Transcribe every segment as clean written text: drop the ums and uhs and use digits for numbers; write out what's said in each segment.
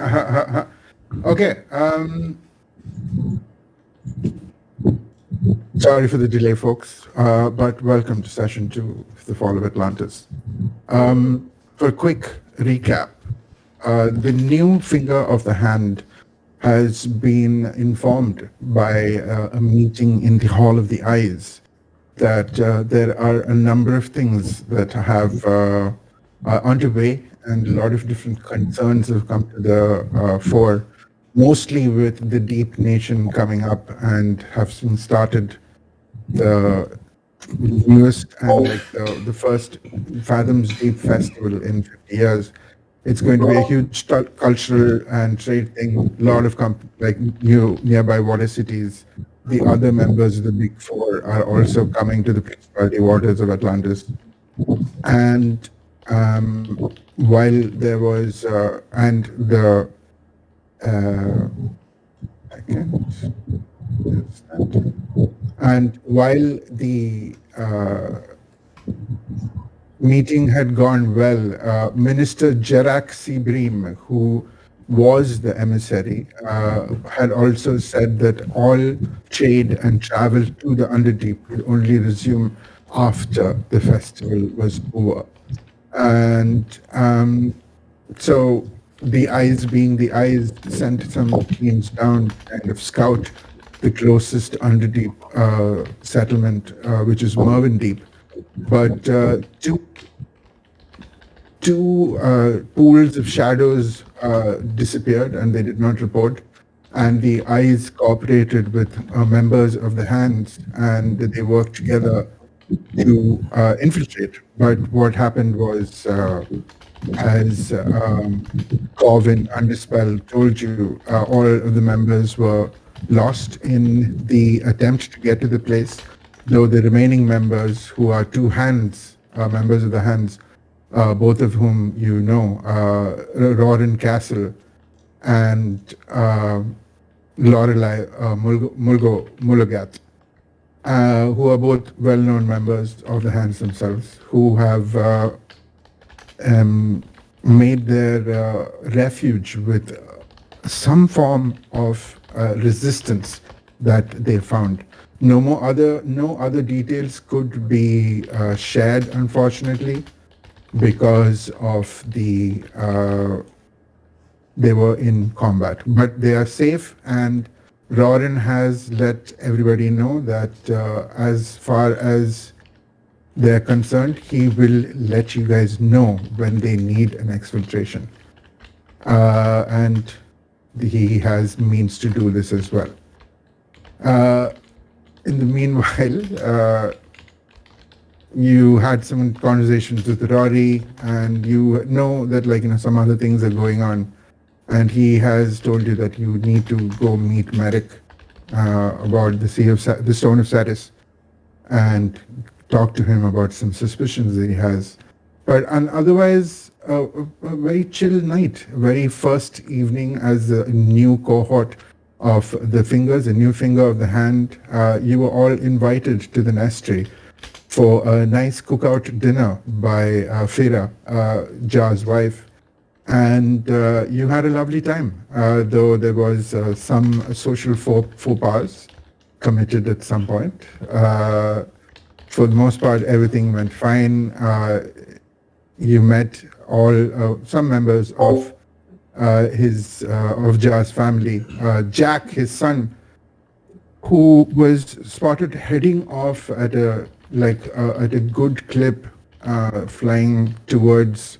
Okay. Sorry for the delay, folks, but welcome to session 2 of the Fall of Atlantis. For a quick recap, the new finger of the hand has been informed by a meeting in the Hall of the Eyes that there are a number of things that are underway, and a lot of different concerns have come to the fore, mostly with the Deep Nation coming up and have started the newest and like the first Fathoms Deep Festival in 50 years. It's going to be a huge cultural and trade thing. A lot of nearby water cities. The other members of the Big Four are also coming to the Principality waters of Atlantis. And while there was and the I can't. And while the meeting had gone well, Minister Jerak Sibrim, who was the emissary, had also said that all trade and travel to the Underdeep would only resume after the festival was over. And so the eyes, being the eyes, sent some teams down to kind of scout the closest Underdeep settlement, which is Mervyn Deep. But two pools of shadows disappeared and they did not report. And the eyes cooperated with members of the hands and they worked together to infiltrate. But what happened was, as Corvin Underspell told you, all of the members were lost in the attempt to get to the place, though the remaining members, who are two hands, members of the hands, both of whom you know, Roran Castle and Lorelei Mulgath, who are both well-known members of the hands themselves, who have made their refuge with some form of resistance that they found. No other details could be shared, unfortunately, because of the they were in combat. But they are safe, and Roran has let everybody know that as far as they're concerned, he will let you guys know when they need an exfiltration. And he has means to do this as well. In the meanwhile, you had some conversations with Rory, and you know that some other things are going on, and he has told you that you need to go meet Merrick about the Stone of Satis, and talk to him about some suspicions that he has. But otherwise, a very chill night, very first evening as a new cohort of the fingers, a new finger of the hand. You were all invited to the nestry for a nice cookout dinner by Fira, Jar's wife. And you had a lovely time, though there was some social faux pas committed at some point. For the most part, everything went fine. You met some members of Jar's family. Jack, his son, who was spotted heading off at a good clip, flying towards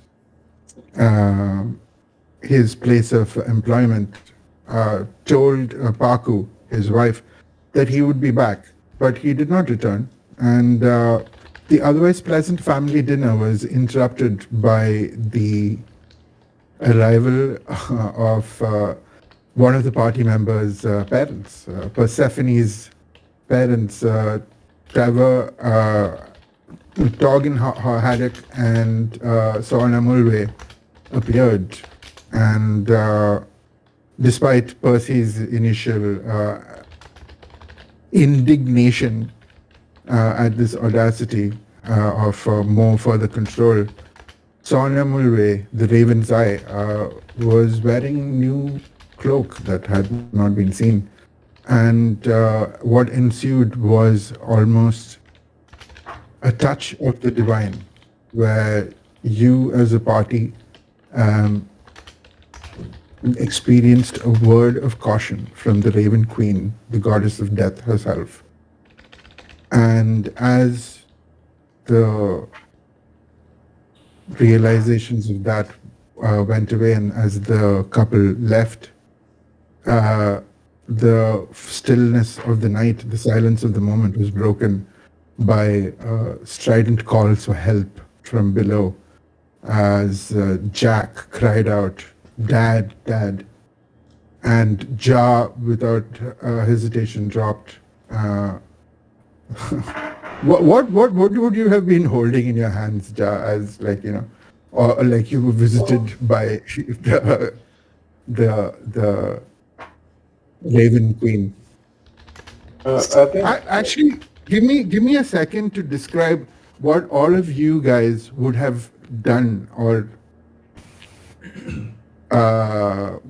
his place of employment, told Paku, his wife, that he would be back, but he did not return. And the otherwise pleasant family dinner was interrupted by the arrival of one of the party members' parents, Persephone's parents, Trevor, Torgin Haddock, and Sorna Mulway appeared. And despite Percy's initial indignation at this audacity of more further control, Sonia Mulvey, the Raven's Eye, was wearing new cloak that had not been seen. And what ensued was almost a touch of the divine, where you as a party um, experienced a word of caution from the Raven Queen, the goddess of death herself. And as the realizations of that went away, and as the couple left, the stillness of the night, the silence of the moment was broken by strident calls for help from below as Jack cried out, "Dad, Dad." And Ja, without hesitation, dropped. What would you have been holding in your hands, Ja, as or like you were visited by the Raven Queen? I think Actually, give me a second to describe what all of you guys would have done, or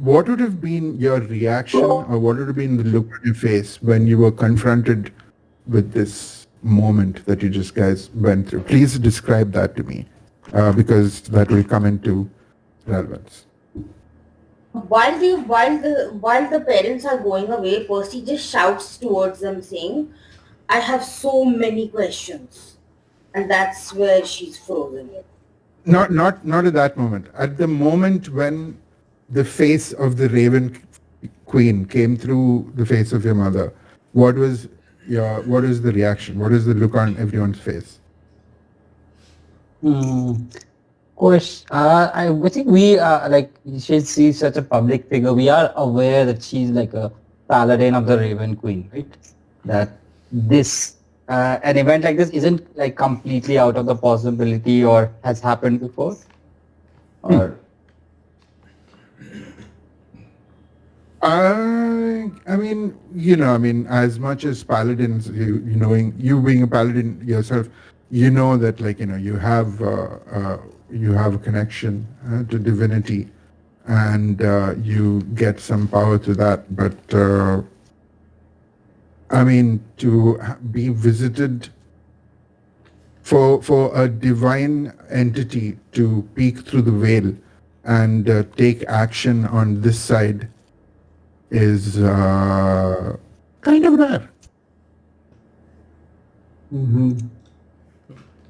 what would have been your reaction, or what would have been the look on your face when you were confronted with this moment that you just guys went through. Please describe that to me, because that will come into relevance. While the parents are going away, Percy just shouts towards them saying, "I have so many questions," and that's where she's frozen. Not at that moment. At the moment when the face of the Raven Queen came through the face of your mother, what is the reaction? What is the look on everyone's face? Course, I think we like she's such a public figure. We are aware that she's like a paladin of the Raven Queen, right? That this an event like this isn't like completely out of the possibility or has happened before, or I mean, as much as paladins, you being a paladin yourself, you know that you have a connection to divinity, and you get some power to that. But I mean, to be visited for a divine entity to peek through the veil and take action on this side is kind of rare.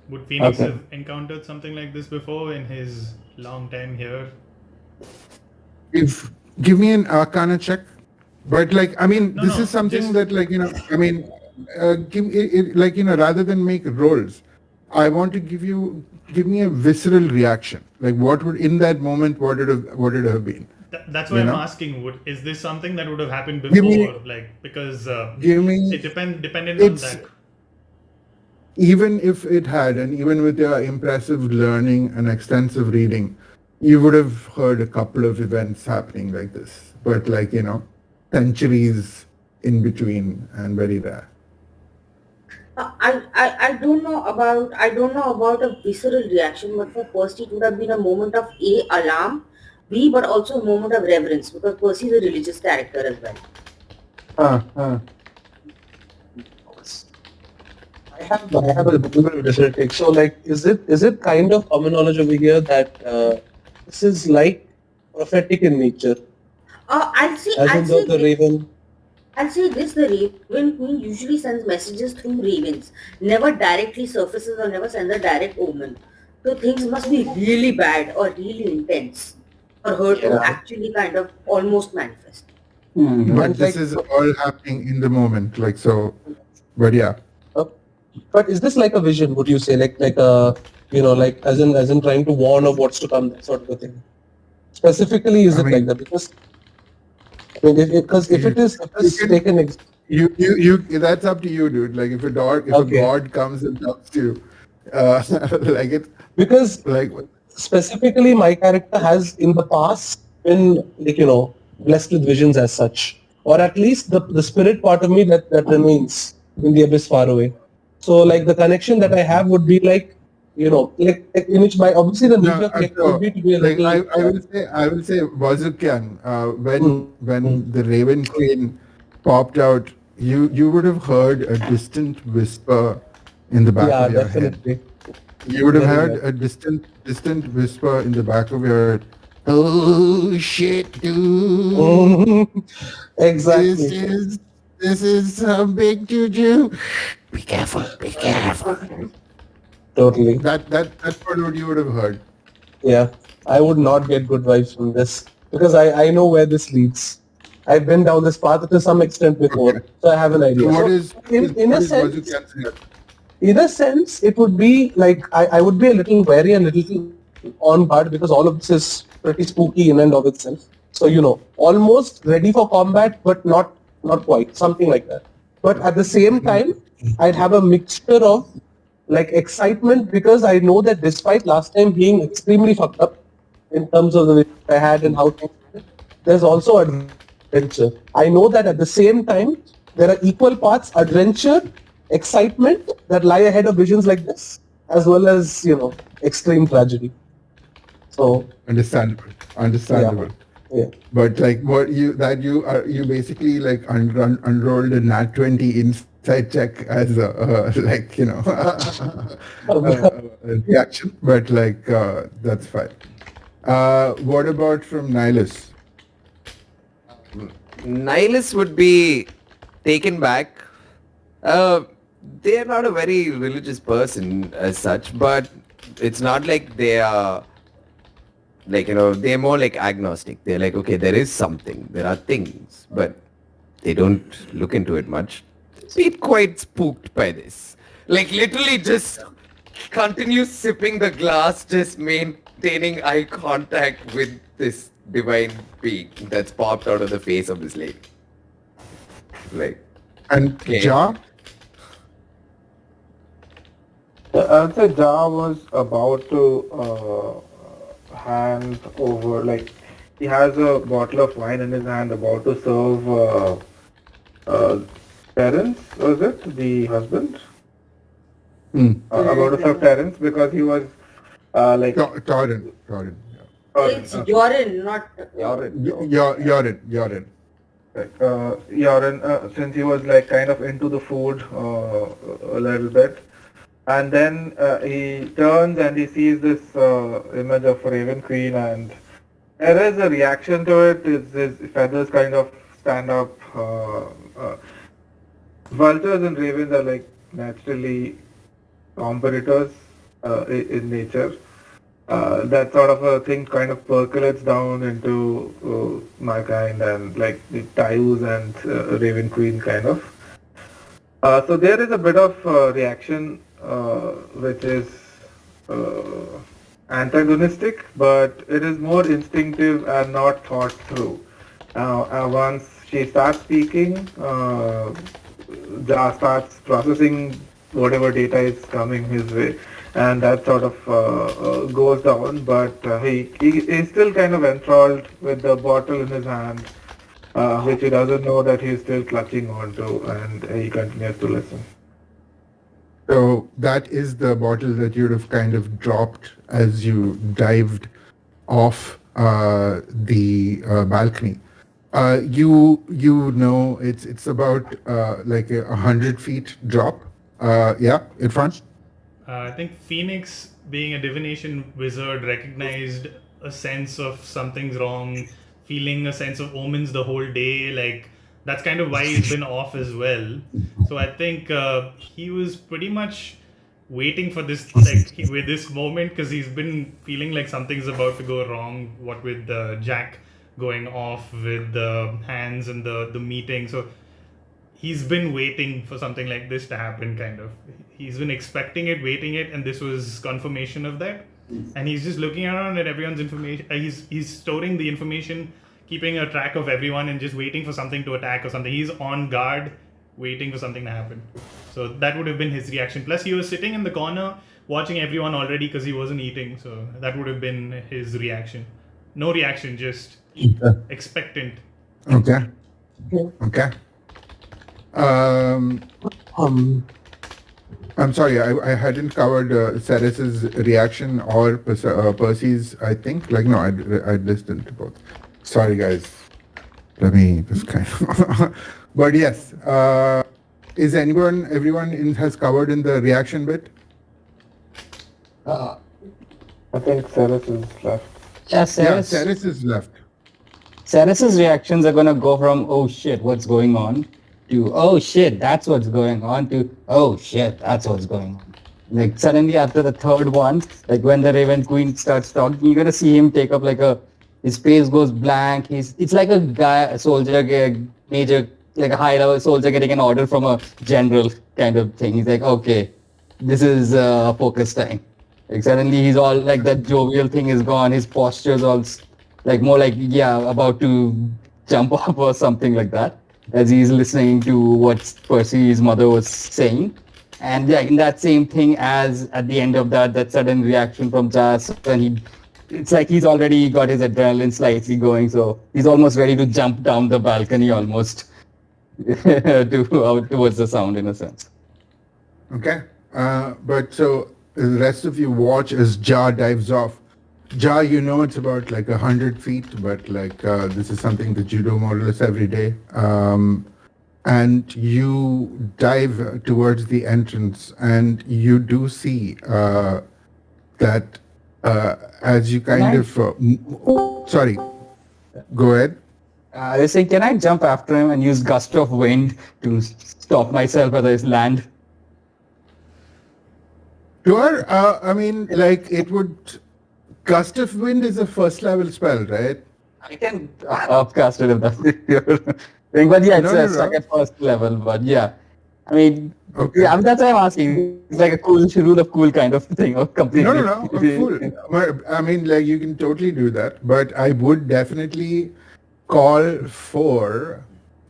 Would Phoenix Okay. have encountered something like this before in his long time here? Give me an Arcana check, but No, this no, is something just- that give rather than make rolls, I want to give me a visceral reaction. Like what would in that moment, what it have been? That's why You I'm know? asking. Is this something that would have happened Give me- before? Because Give me. it depended on It's that. even if it had, and even with your impressive learning and extensive reading, you would have heard a couple of events happening like this. But centuries in between and very rare. I don't know about a visceral reaction, but for Percy it would have been a moment of alarm, but also a moment of reverence because Percy is a religious character as well. I have a little bit of different take. So, like, is it kind of common knowledge over here that this is like prophetic in nature, I'll say as I'll in say the thi- raven? I'll say this: the Raven Queen usually sends messages through ravens, never directly surfaces or never sends a direct omen. So things must be really bad or really intense for her to Yeah. actually kind of almost manifest. But And this like, is all happening in the moment, so. But yeah, uh, but is this like a vision? Would you say like a like as in trying to warn of what's to come, that sort of a thing? Specifically, is I it like mean, that? Because I mean, if you, it is if you it's can taken you that's up to you, dude. Like if a okay, god comes and talks to you, like it, because like specifically my character has in the past been like blessed with visions as such, or at least the spirit part of me that remains in the abyss far away. So like the connection that I have would be like like in which by obviously the No, knee-jerk reaction so would be to be a like little. I will say Wazukyan, Hmm, when the Raven Queen popped out, you would have heard a distant whisper in the back yeah, of your head. definitely. You would have Very heard much. a distant whisper in the back of your head. Oh shit, dude! This Exactly. is this is some big juju. Be careful, be careful. Totally. That's what you would have heard. Yeah. I would not get good vibes from this because I know where this leads. I've been down this path to some extent before, Okay. so I have an So idea. So in what a is sense, Wazukyan suggestion? it would be like I would be a little wary and a little on guard because all of this is pretty spooky in and of itself. So almost ready for combat, but not quite, something like that. But at the same time, I'd have a mixture of like excitement because I know that despite last time being extremely fucked up in terms of the way I had and how things were, there's also adventure. I know that at the same time there are equal parts adventure, excitement that lie ahead of visions like this, as well as extreme tragedy. So Understandable. yeah, Understandable. yeah. But like what you basically like unrolled a nat 20 inside check as a like a reaction, but like that's fine. What about from Nihilus? Nihilus would be taken back. Uh, they are not a very religious person as such, but it's not like they are like they're more like agnostic. They're like, okay, there is something, there are things, but they don't look into it much. Be quite spooked by this. Like literally just continue sipping the glass, just maintaining eye contact with this divine being that's popped out of the face of this lady. Like, And okay. Ja? I'd say Ja was about to hand over, like, he has a bottle of wine in his hand, about to serve uh, Terence, was it? The husband? About to serve Terence because he was like, Torin. It's urine, not. You're in. like Yoren, since he was like kind of into the food a little bit. And then he turns and he sees this image of Raven Queen, and there is a reaction to it. His feathers kind of stand up. Vultures and ravens are like naturally competitors in nature. That sort of a thing kind of percolates down into my kind and like the Tayus and Raven Queen kind of. So there is a bit of reaction which is antagonistic, but it is more instinctive and not thought through. Once she starts speaking, Ja starts processing whatever data is coming his way, and that sort of goes down. But he is still kind of enthralled with the bottle in his hand, which he doesn't know that he's still clutching onto, and he continues to listen. So that is the bottle that you'd have kind of dropped as you dived off the balcony. You know it's about like 100 feet drop. Yeah, in front. I think Phoenix, being a divination wizard, recognized a sense of something's wrong, feeling a sense of omens the whole day. Like, that's kind of why he's been off as well. So I think he was pretty much waiting for this, like, with this moment, because he's been feeling like something's about to go wrong. What with Jack going off with the hands and the meeting. So he's been waiting for something like this to happen, kind of. He's been expecting it, waiting it, and this was confirmation of that. And he's just looking around at everyone's information. He's storing the information, keeping a track of everyone, and just waiting for something to attack or something. He's on guard, waiting for something to happen. So that would have been his reaction. Plus, he was sitting in the corner watching everyone already because he wasn't eating. So that would have been his reaction. No reaction, just expectant. Okay. Okay. Um, I'm sorry, I hadn't covered Ceres's reaction or Percy's, I think. Like, no, I listened to both. Sorry, guys. Let me just kind of. But yes, is everyone has covered in the reaction bit? I think Ceres is left. Yeah, Yeah, Ceres. Ceres is left. Ceres's reactions are gonna go from "oh shit, what's going on" to "oh shit, that's what's going on" to "oh shit, that's what's going on." Like suddenly after the third one, like when the Raven Queen starts talking, you're gonna see him take up like his face goes blank. It's like a guy, a soldier, major, like a high level soldier getting an order from a general kind of thing. He's like, okay, this is focus time. Like suddenly he's all like that jovial thing is gone. His posture's all like more like about to jump off or something like that as he's listening to what Percy's mother was saying. And yeah, in that same thing as at the end of that sudden reaction from Jas, and it's like he's already got his adrenaline slightly going, so he's almost ready to jump down the balcony almost out towards the sound in a sense. Okay. But so the rest of you watch as Ja dives off. Ja, you know it's about like 100 feet, but like this is something that you do more or less every day. And you dive towards the entrance, and you do see that as you kind of. Sorry, go ahead. They say, can I jump after him and use gust of wind to stop myself at his land? Sure. I mean, like it would. Gust of wind is a first level spell, right? I can upcast it if that's your thing. But yeah, it's No, no, stuck no. at first level. But yeah, I mean, Okay. yeah, I mean, that's why I'm asking. It's like a cool rule of cool kind of thing, or completely. No. Full. I mean, like you can totally do that, but I would definitely call for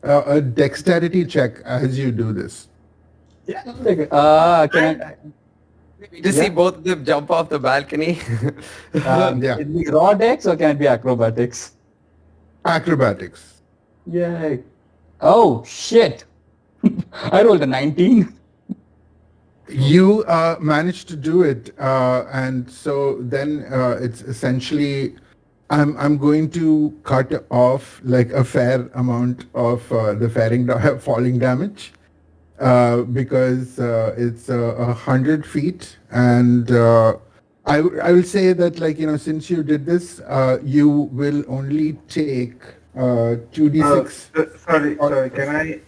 a dexterity check as you do this. Yeah. Can I? To see both of them jump off the balcony. Yeah. Can it be raw dex or can it be acrobatics? Acrobatics. Yay! Oh shit! I rolled a 19. You managed to do it, and so then it's essentially, I'm going to cut off like a fair amount of the falling damage. Because it's 100 feet, and I will say that like since you did this, you will only take 2d6. Sorry. Can I,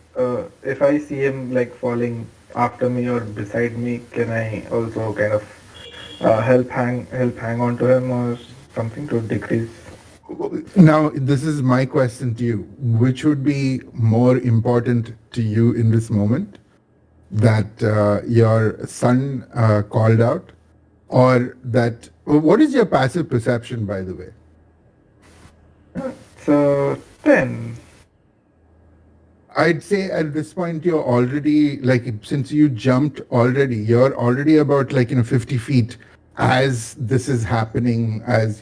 if I see him like falling after me or beside me, can I also kind of help hang on to him or something to decrease? Now, this is my question to you. Which would be more important to you in this moment? That your son called out, or that what is your passive perception, by the way? So 10. I'd say at this point you're already like, since you jumped already, you're already about like 50 feet as this is happening, as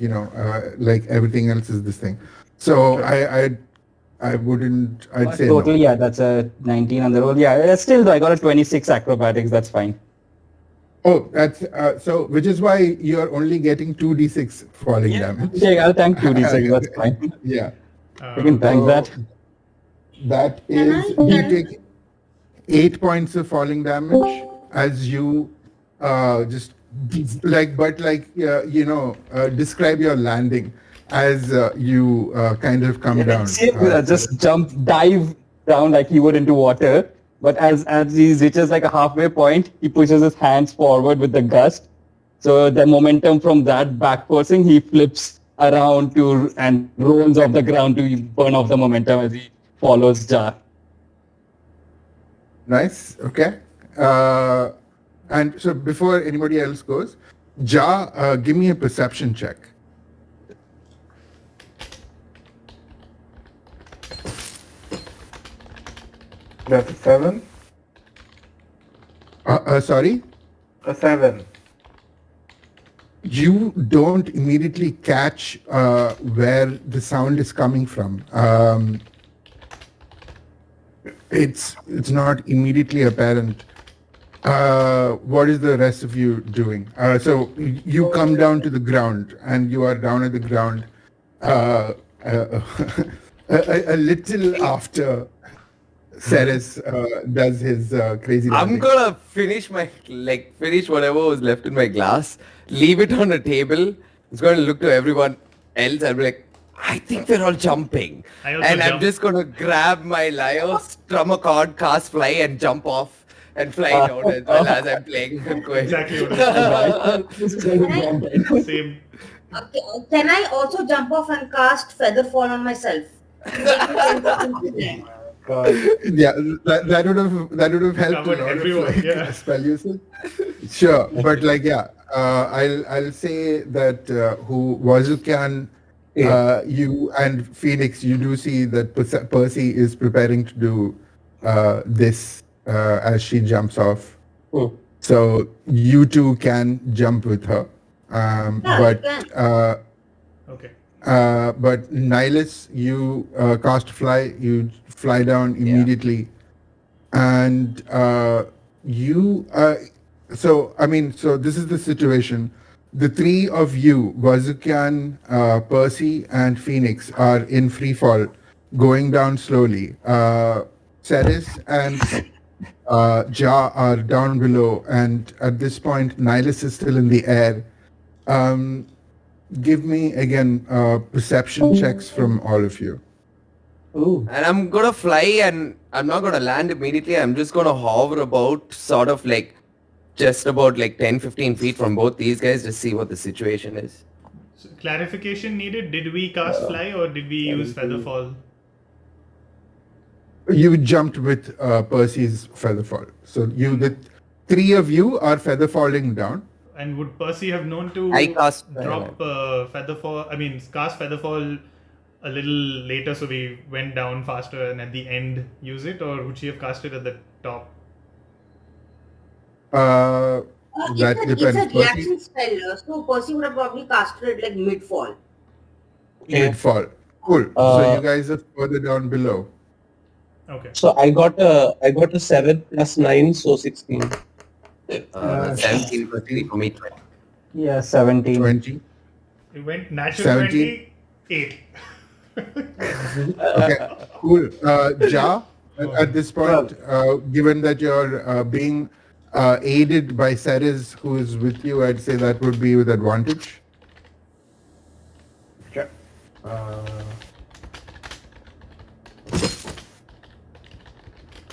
like everything else is this thing. So Sure. I wouldn't, I'd say Totally, no. yeah, that's a 19 on the roll. Yeah, still though, I got a 26 acrobatics. That's fine. Oh, that's so, which is why you're only getting 2d6 falling damage. Yeah, I'll thank 2d6. That's fine. Yeah. You can thank that. So that Can is, I you tell- take 8 points of falling damage as you just like, but like, describe your landing as you kind of come down. See him just dive down like he would into water. But as he reaches like a halfway point, he pushes his hands forward with the gust. So the momentum from that back forcing, he flips around and rolls off the ground to burn off the momentum as he follows Jar. Nice. Okay. And so before anybody else goes, give me a perception check. That's a 7. Sorry? A 7. You don't immediately catch where the sound is coming from. It's not immediately apparent. What is the rest of you doing? So you come down to the ground, and you are down at the ground uh, uh, a little after Ceres does his crazy I'm landing. gonna finish whatever was left in my glass, leave it on a table. It's gonna look to everyone else and be like, I think we're all jumping. I also And I'm jump. just gonna grab my lyre, strum a chord, cast fly, and jump off and fly down as well as I'm playing. Exactly what I was Same. Can I also jump off and cast Feather Fall on myself? To make me 10 feet into the air? God. Yeah, that would have helped a Covered lot everyone, of like yeah. spell usage. Sure, but like I'll say that who Wazukan, you and Phoenix, you do see that Percy is preparing to do this as she jumps off. So you two can jump with her, Yeah, you but can. Okay. but Nihilus, you cast fly, you fly down immediately, and you. So I mean, so this is the situation. The three of you, Wazukan, Percy, and Phoenix, are in free fall, going down slowly. Ceres and Ja are down below, and at this point, Nihilus is still in the air. Um, Give me again perception checks from all of you. Ooh. And I'm gonna fly and I'm not gonna land immediately. I'm just gonna hover about sort of like just about like 10-15 feet from both these guys to see what the situation is. So clarification needed. Did we cast fly or did we use feather fall? You jumped with Percy's feather fall. So the three of you are feather falling down. And would Percy have known to I cast drop feather fall? I mean, cast feather fall a little later, so we went down faster, and at the end use it, or would she have cast it at the top? That It's depends. a Percy, reaction spell, so Percy would have probably casted it like mid-fall. mid fall. Cool. So you guys are further down below. Okay. So I got a 7 plus 9, so 16. 17 plus 3 for me. 20. Yeah, 17. 20. It went natural 17. 28. Okay, cool. Ja, at this point, given that you're being aided by Ceres, who is with you, I'd say that would be with advantage. Okay.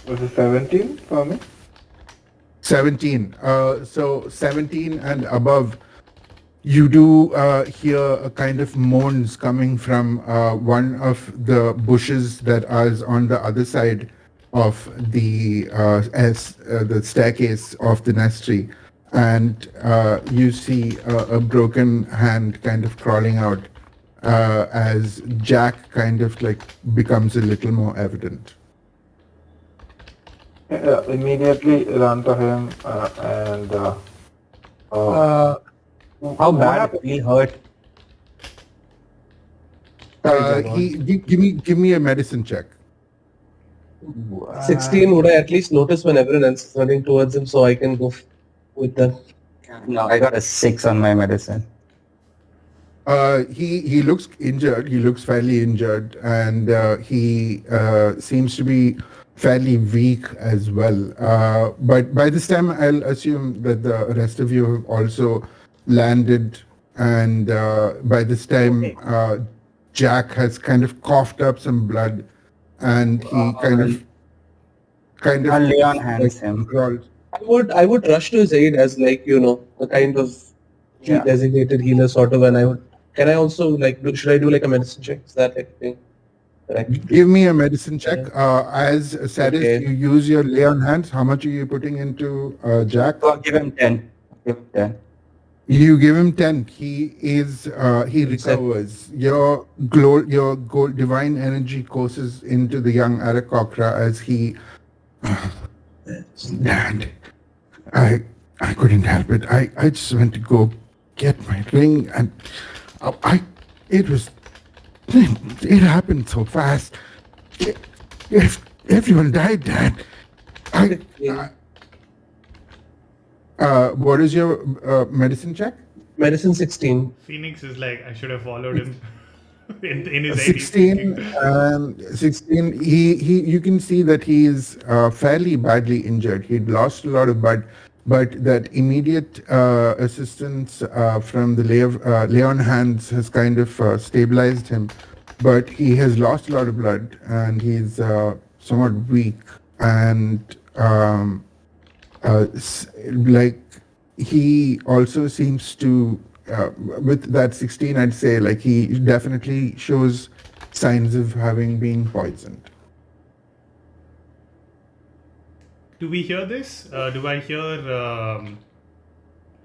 Was it 17 for me? 17. So 17 and above, you do hear a kind of moans coming from one of the bushes that is on the other side of the staircase of the nestry, and you see a broken hand kind of crawling out as Jack kind of like becomes a little more evident. Immediately run to him and How bad did he hurt? Give me a medicine check. 16, would I at least notice when everyone else is running towards him so I can go with them? No, I got a 6 on my medicine. He looks injured. He looks fairly injured, and he seems to be fairly weak as well. But by this time, I'll assume that the rest of you have also landed, and by this time, Jack has kind of coughed up some blood, and he kind of I'll lay on hands him. crawled. I would rush to his aid as like, a kind of designated healer sort of, and can I also like should I do like a medicine check? Is that like a thing? Correct. Give me a medicine check. As Ceres, Okay. you use your lay on hands. How much are you putting into Jack? So I'll give him 10. Give him 10. You give him 10. He recovers. Your divine energy courses into the young Arakokra as he. Dad, I couldn't help it. I just went to go get my ring, and it happened so fast. If everyone died, Dad. What is your medicine check? Medicine 16. Phoenix is like, I should have followed him. in his 16, 16, you can see that he is fairly badly injured. He'd lost a lot of blood, but that immediate assistance from the Leon hands has kind of stabilized him. But he has lost a lot of blood, and he's somewhat weak, and like he also seems to with that 16, I'd say like he definitely shows signs of having been poisoned. Do we hear this? Do I hear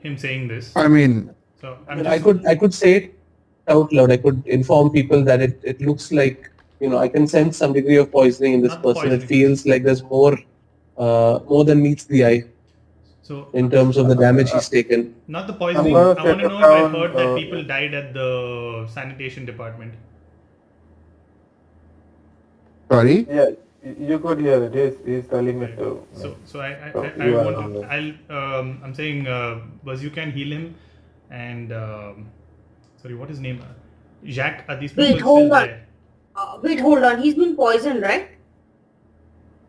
him saying this? I mean, So I could say it out loud. I could inform people that it looks like, I can sense some degree of poisoning in this Not person. It poisoning. feels like there's more than meets the eye So in terms of the damage he's taken. not the poisoning. gonna I want to set know it if I down, heard that people died at the sanitation department. sorry. Yeah, you could hear it. He's telling me to. So I you are want on to. the- I'm saying Buzz, you can heal him, and sorry, what is his name? Jacques. Are these people Wait, still hold on. there? Wait, hold on. He's been poisoned, right?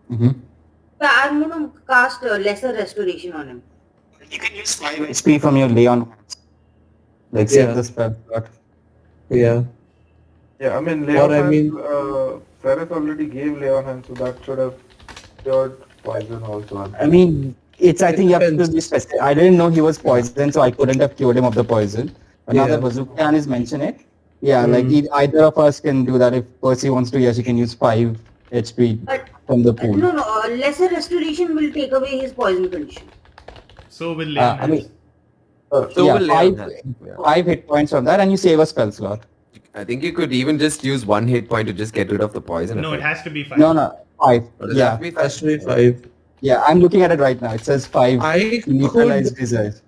Hmm. Yeah, I'm gonna cast lesser restoration on him. You can use 5 HP from your Leon. Like Yeah. save the spell slot. Yeah. Yeah, I mean, Or Leon I Hans, mean- Ceres already gave Leon Hans, so that should have cured poison also. I mean, it's. I It think you have to depends. be specific. I didn't know he was poisoned, so I couldn't have cured him of the poison. But now Yeah. that Bazookan is mentioned it, yeah, like either of us can do that. If Percy wants to, yes, he can use 5 HP But from the pool. no, lesser restoration will take away his poison condition. So will Leon. I mean, So yeah, will Leon Hans. Yeah. 5 hit points from that, and you save a spell slot. I think you could even just use 1 hit point to just get rid of the poison. No, it effect. has to be 5. No, 5. Or does it Yeah, have to be Has to be 5? 5. yeah. I'm looking at it right now. It says 5 I to neutralize could desires.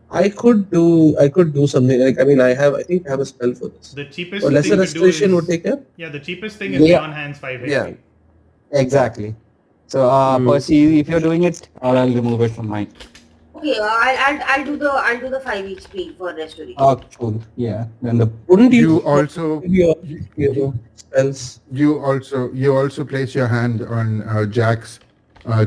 I could do something like, I think I have a spell for this. The cheapest Or thing lesser to do restoration is, would take care. yeah, the cheapest thing is Yeah. Leon Hands 5 hit. Yeah. Exactly. So, Percy, if you're doing it, or I'll remove it from mine. Okay, I'll do the 5 HP for restoration. Oh, cool. Yeah. Then the Wouldn't You also your spells? you also place your hand on Jack's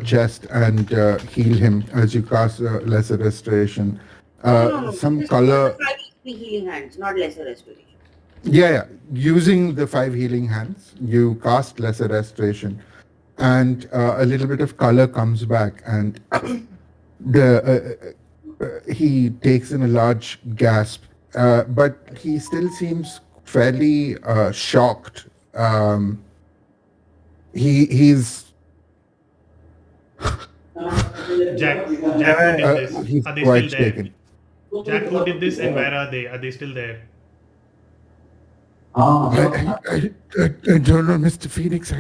chest and heal him as you cast lesser restoration. No. Some This is color. the 5 HP healing hands, not lesser restoration. Yeah. Using the 5 healing hands, you cast lesser restoration, and a little bit of color comes back, and he takes in a large gasp, but he still seems fairly shocked. He's Jack, who did this? he's Are they quite still there? shaken. Jack, who did this, and where are they? Are they still there? I don't know, Mr. Phoenix.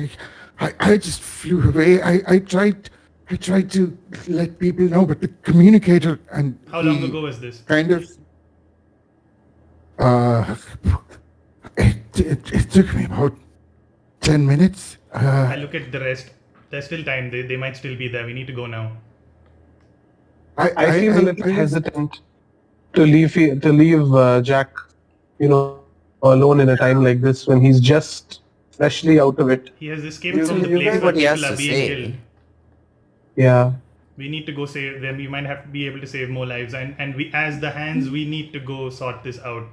I just flew away. I tried to let people know, but the communicator and How long he ago was this? kind of it took me about 10 minutes. I look at the rest. There's still time. They might still be there. We need to go now. I feel a little hesitant to leave Jack, alone in a time like this when he's just freshly out of it. He has escaped You- from the you place guys- where what he has people are to being say. killed. Yeah. We need to go save them. We might have to be able to save more lives, and we, as the hands, we need to go sort this out.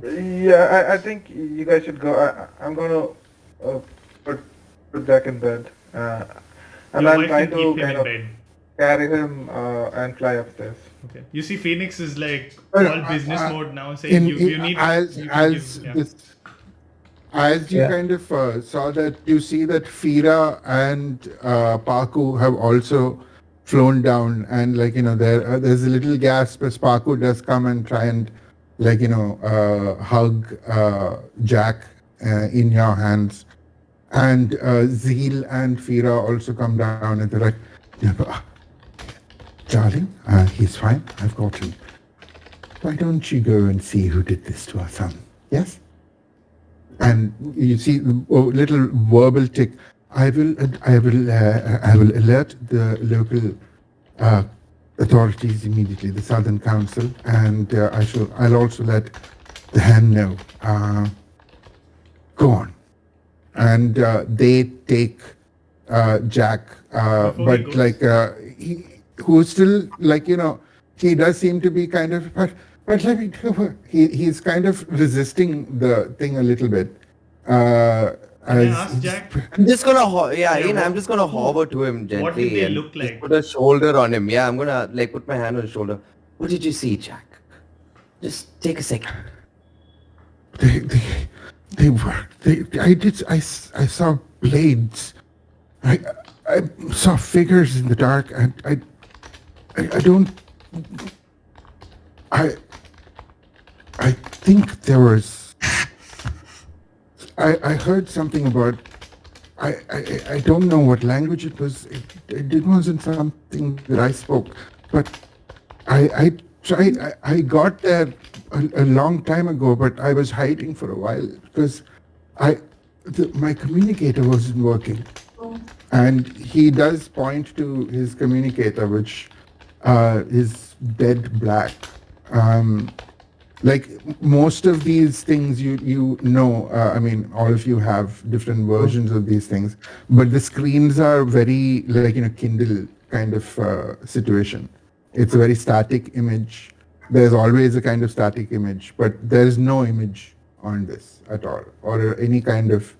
Yeah, I think you guys should go. I'm gonna put Jack in bed, and Your I'm wife trying can to keep him kind in of bed. carry him and fly upstairs. Okay. You see, Phoenix is like Well, all business mode now, saying you need as you can as give- yeah. this as you Yeah. kind of saw that, you see that Fira and Paku have also flown down, and there's a little gasp as Paku does come and try and hug Jack in your hands, and Zeel and Fira also come down and they're like, darling, he's fine. I've got him. Why don't you go and see who did this to our son? Yes? And you see a little verbal tick. I will alert the local uh, authorities immediately, the Southern Council, and I'll also let the hand know. Go on. And they take Jack, Before he but goes? like who's still like he does seem to be kind of but let me he's kind of resisting the thing a little bit. Can I As ask Jack? I'm just gonna, Yeah, I'm just gonna hover to him what did gently they and look just like? put a shoulder on him. Yeah, I'm gonna like put my hand on his shoulder. What did you see, Jack? Just take a second. they they they were I saw blades. I I saw figures in the dark, and I don't I I think there was I heard something about I don't know what language it was. It wasn't something that I spoke, but I tried. I got there a long time ago, but I was hiding for a while because my communicator wasn't working, and he does point to his communicator, which is dead black. Um, like most of these things I mean all of you have different versions of these things, but the screens are very like Kindle kind of situation. It's a very static image. There's always a kind of static image, but there's no image on this at all, or any kind of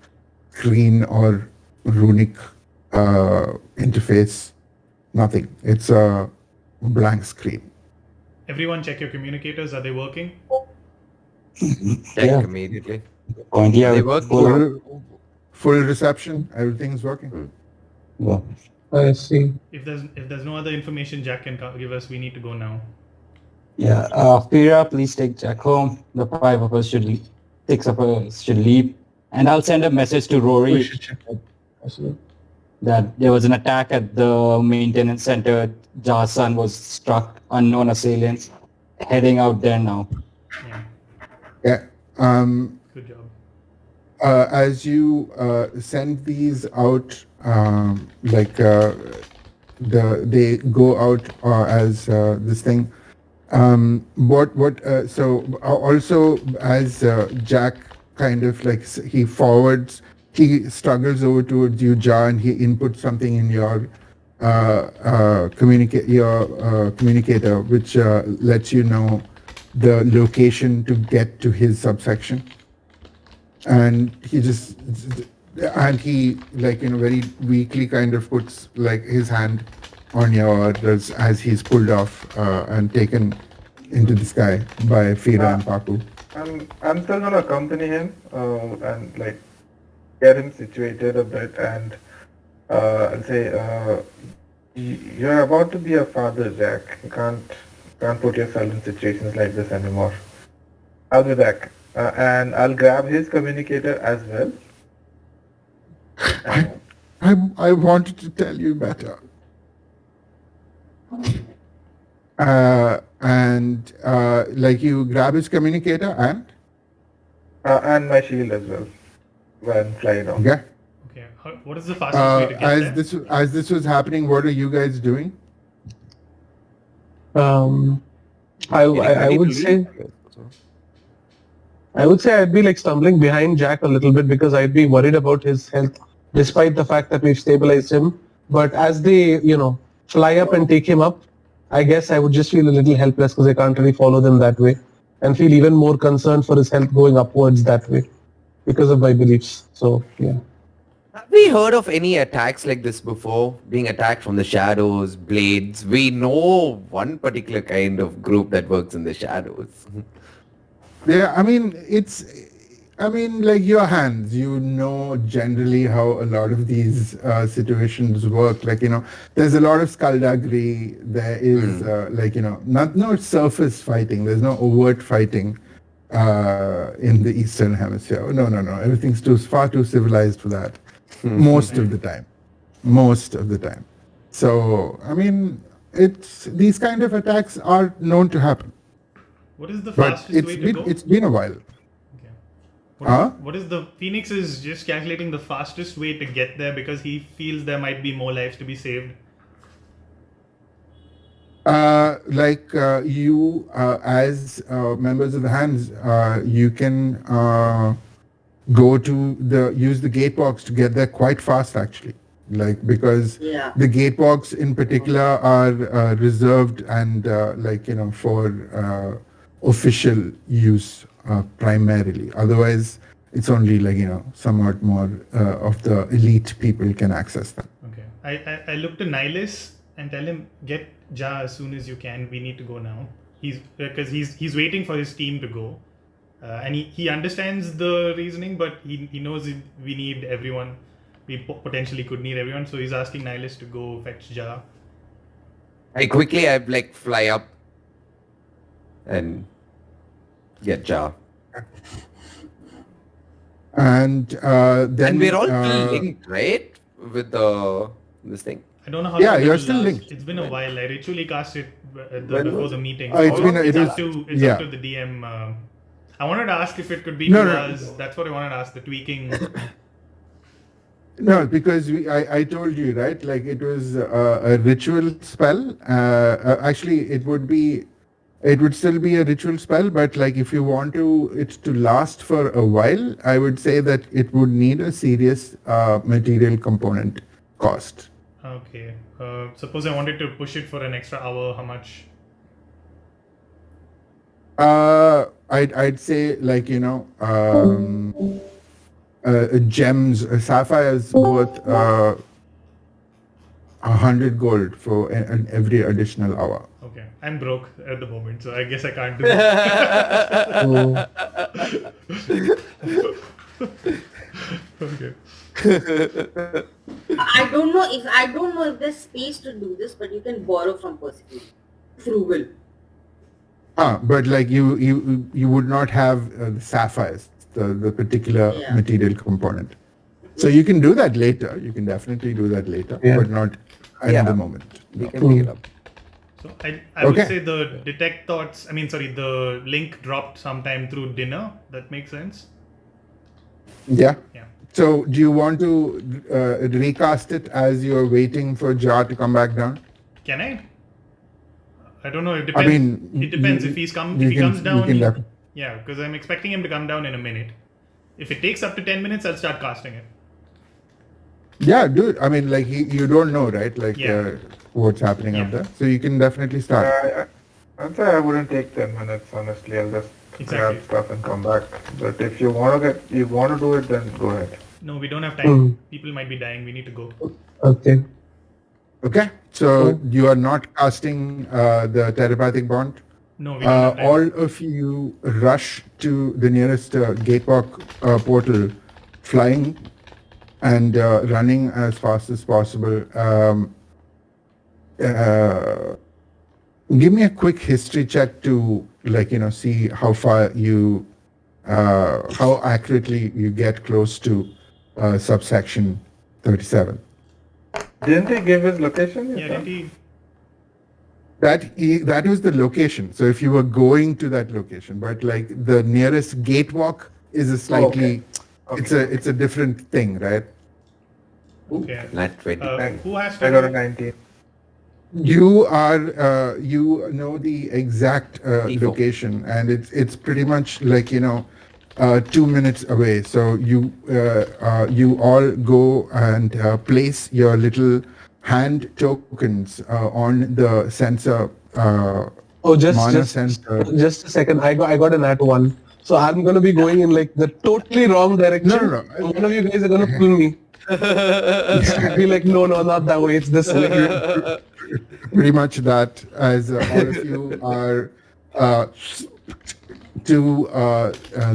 screen or runic interface. Nothing. It's a blank screen. Everyone check your communicators. Are they working? Check Yeah. immediately. Point. Yeah. They work. Full reception. Everything's working. Yeah. I see. If there's no other information Jack can give us, we need to go now. Yeah. Fira, please take Jack home. The five of us should leave. Six of us should leave. And I'll send a message to We Rory should check. I see. that there was an attack at the maintenance center. Jason was struck. Unknown assailants heading out there now. Yeah. Yeah. Good job. As you send these out, they go out as this thing. Also as Jack kind of like he forwards, he struggles over towards you, Jar, and he inputs something in your communicator, which lets you know the location to get to his subsection. And he very weakly kind of puts like his hand on yours as he's pulled off and taken into the sky by Fira and Paku. I'm still gonna accompany him and like get him situated a bit, and I'll say you're about to be a father, Jack. You can't put yourself in situations like this anymore. I'll be back. And I'll grab his communicator as well. I wanted to tell you better. Like you grab his communicator And my shield as well when flying off. okay. Okay. What is the fastest way to get there? As this was happening, what are you guys doing? I would say I'd be like stumbling behind Jack a little bit because I'd be worried about his health, despite the fact that we've stabilized him. But as they, fly up and take him up, I guess I would just feel a little helpless because I can't really follow them that way, and feel even more concerned for his health going upwards that way because of my beliefs. So yeah. Have we heard of any attacks like this before? Being attacked from the shadows, blades. We know one particular kind of group that works in the shadows. Yeah, like your hands, generally how a lot of these situations work. Like, there's a lot of skullduggery. There is, no surface fighting. There's no overt fighting in the Eastern Hemisphere. No. Everything's far too civilized for that. Most of the time. So, these kind of attacks are known to happen. What is the But fastest way to go? it's been a while. Okay. What is the Phoenix is just calculating the fastest way to get there because he feels there might be more lives to be saved. You, as members of the hands, you can go to use the gate walks to get there quite fast, actually. Because Yeah. the gate walks in particular are reserved and for official use primarily. Otherwise, it's only somewhat more of the elite people can access them. Okay. I look to Nihilus and tell him, get Ja as soon as you can. We need to go now. He's waiting for his team to go. And he understands the reasoning, but he knows we need everyone. We potentially could need everyone, so he's asking Nihilus to go fetch Ja. I fly up and get Ja. And then And we're all still linked, right? With this thing. I don't know how Yeah, long it you're will still last. linked. It's been a while. I ritually cast it When before was the it? meeting. It's been it's it up is to it's yeah. up to the DM. I wanted to ask if it could be No, 2 no. hours. That's what I wanted to ask. The tweaking. No, because I told you, right? Like it was a ritual spell. Actually, it would still be a ritual spell, but like if you want it to last for a while, I would say that it would need a serious material component cost. Okay. Suppose I wanted to push it for an extra hour. How much? I'd say gems, sapphires worth 100 gold for every additional hour. Okay. I'm broke at the moment, so I guess I can't do that. Okay. I don't know if there's space to do this, but you can borrow from Persephone. Frugal. But like you would not have the sapphires, the particular Yeah. material component. So you can do that later. You can definitely do that later, Yeah. but not at Yeah. the moment. We No. can pick it up. So I would Okay. say the detect thoughts. The link dropped sometime through dinner. That makes sense. Yeah. Yeah. So do you want to recast it as you're waiting for Jar to come back down? Can I? I don't know. It depends. mean, it depends you- if he you comes can- down. you can def- Yeah, because I'm expecting him to come down in a minute. If it takes up to 10 minutes, I'll start casting it. Yeah, dude. I mean, like you don't know, right? Like Yeah. what's happening up Yeah. there. So you can definitely start. I'd say I wouldn't take 10 minutes, honestly. I'll just Exactly. grab stuff and come back. But if you want to do it, then go ahead. No, we don't have time. People might be dying. We need to go. Okay. Okay. So you are not casting the telepathic bond. No, we don't have time. All of you rush to the nearest gatewalk portal, flying and running as fast as possible. Give me a quick history check to see how far you, how accurately you get close to subsection 37. Didn't he give his location? you Yeah, said? did he? That was the location. So if you were going to that location, but like the nearest gatewalk is a slightly, it's a different thing, right? Okay. Not 20. Who has I got a to? 19. You are, you know the exact Default. location, and it's pretty much like 2 minutes away. So you all go and place your little hand tokens on the sensor. Oh, mana sensor. just a second. I got a nat 1. So I'm gonna be going in like the totally wrong direction. No. And one of you guys are gonna pull me. I'll be like, no, not that way. It's this way. Pretty much that, as all of you are to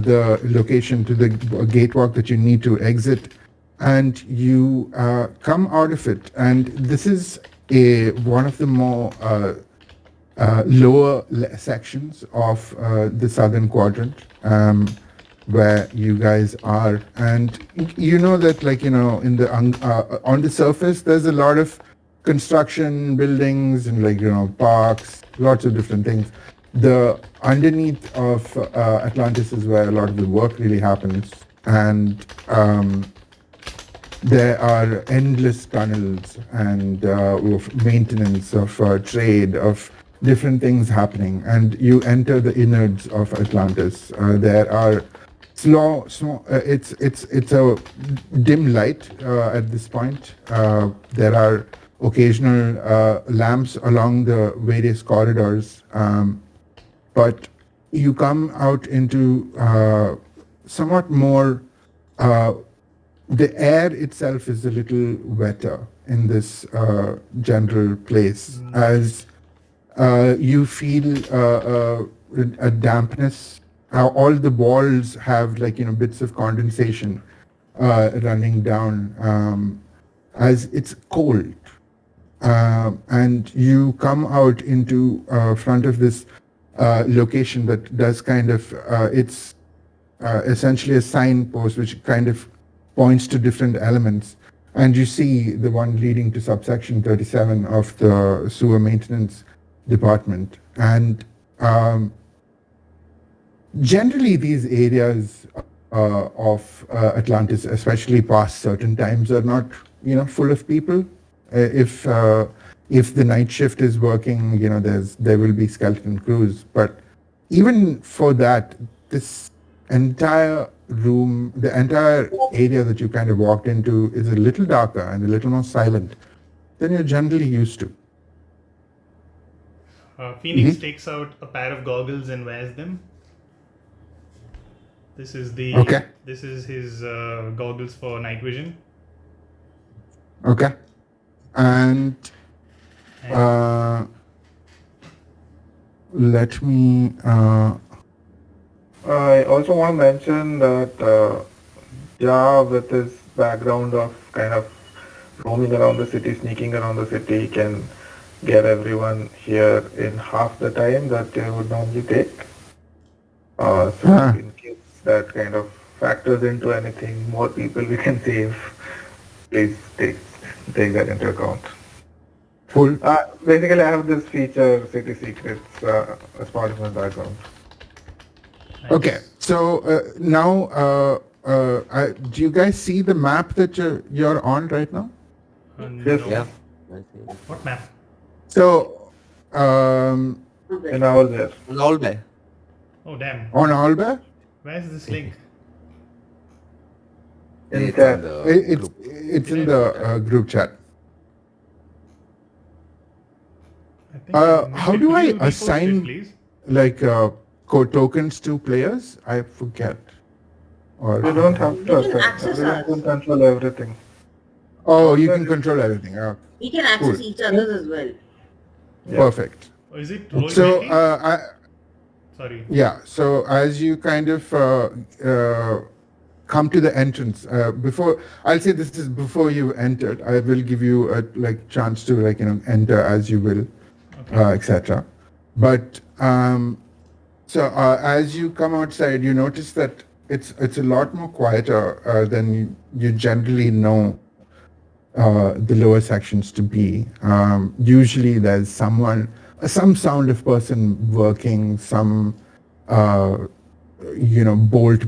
the location, to the gatewalk that you need to exit, and you come out of it. And this is one of the more lower sections of the southern quadrant, where you guys are. And you know that, in the on the surface, there's a lot of construction, buildings, and parks, lots of different things. The underneath of Atlantis is where a lot of the work really happens, and there are endless tunnels and of maintenance, of trade, of different things happening. And you enter the innards of Atlantis. There are it's a dim light at this point. There are occasional lamps along the various corridors, but you come out into somewhat more. The air itself is a little wetter in this general place, as you feel a dampness. All the walls have bits of condensation running down, as it's cold. And you come out into front of this location that does it's essentially a signpost which kind of points to different elements. And you see the one leading to subsection 37 of the sewer maintenance department. And generally these areas of Atlantis, especially past certain times, are not, full of people. If the night shift is working, there will be skeleton crews. But even for that, this entire room, the entire area that you kind of walked into is a little darker and a little more silent than you're generally used to. Phoenix takes out a pair of goggles and wears them. This is his goggles for night vision. Okay. And let me. I also want to mention that Ja, with his background of kind of roaming around the city, sneaking around the city, can get everyone here in half the time that they would normally take. So in case that kind of factors into anything, more people we can save, please take that into account. Full. Basically, I have this feature, City Secrets, as part of my background. Nice. Okay. So now, do you guys see the map that you're on right now? Yes. No. Yeah. What map? So Okay. And I was there. All there. Oh damn. on Alba, Where's this link? In It's chat. on the it's group. it's in the group chat. I think I missed How it. do Could I you repost it, assign please? code tokens to players? I forget. Or You don't have to You can assign. access Everyone us. can control everything. oh, you can control everything. We can access Cool. each other's as well. Yeah. Perfect. Or is it roll So 20? Sorry. yeah. So as you kind of come to the entrance, before I'll say this is before you entered. I will give you a chance to enter as you will, Okay. etc. But so as you come outside, you notice that it's a lot more quieter than you generally know the lower sections to be. Usually there's some sound of person working, some bolt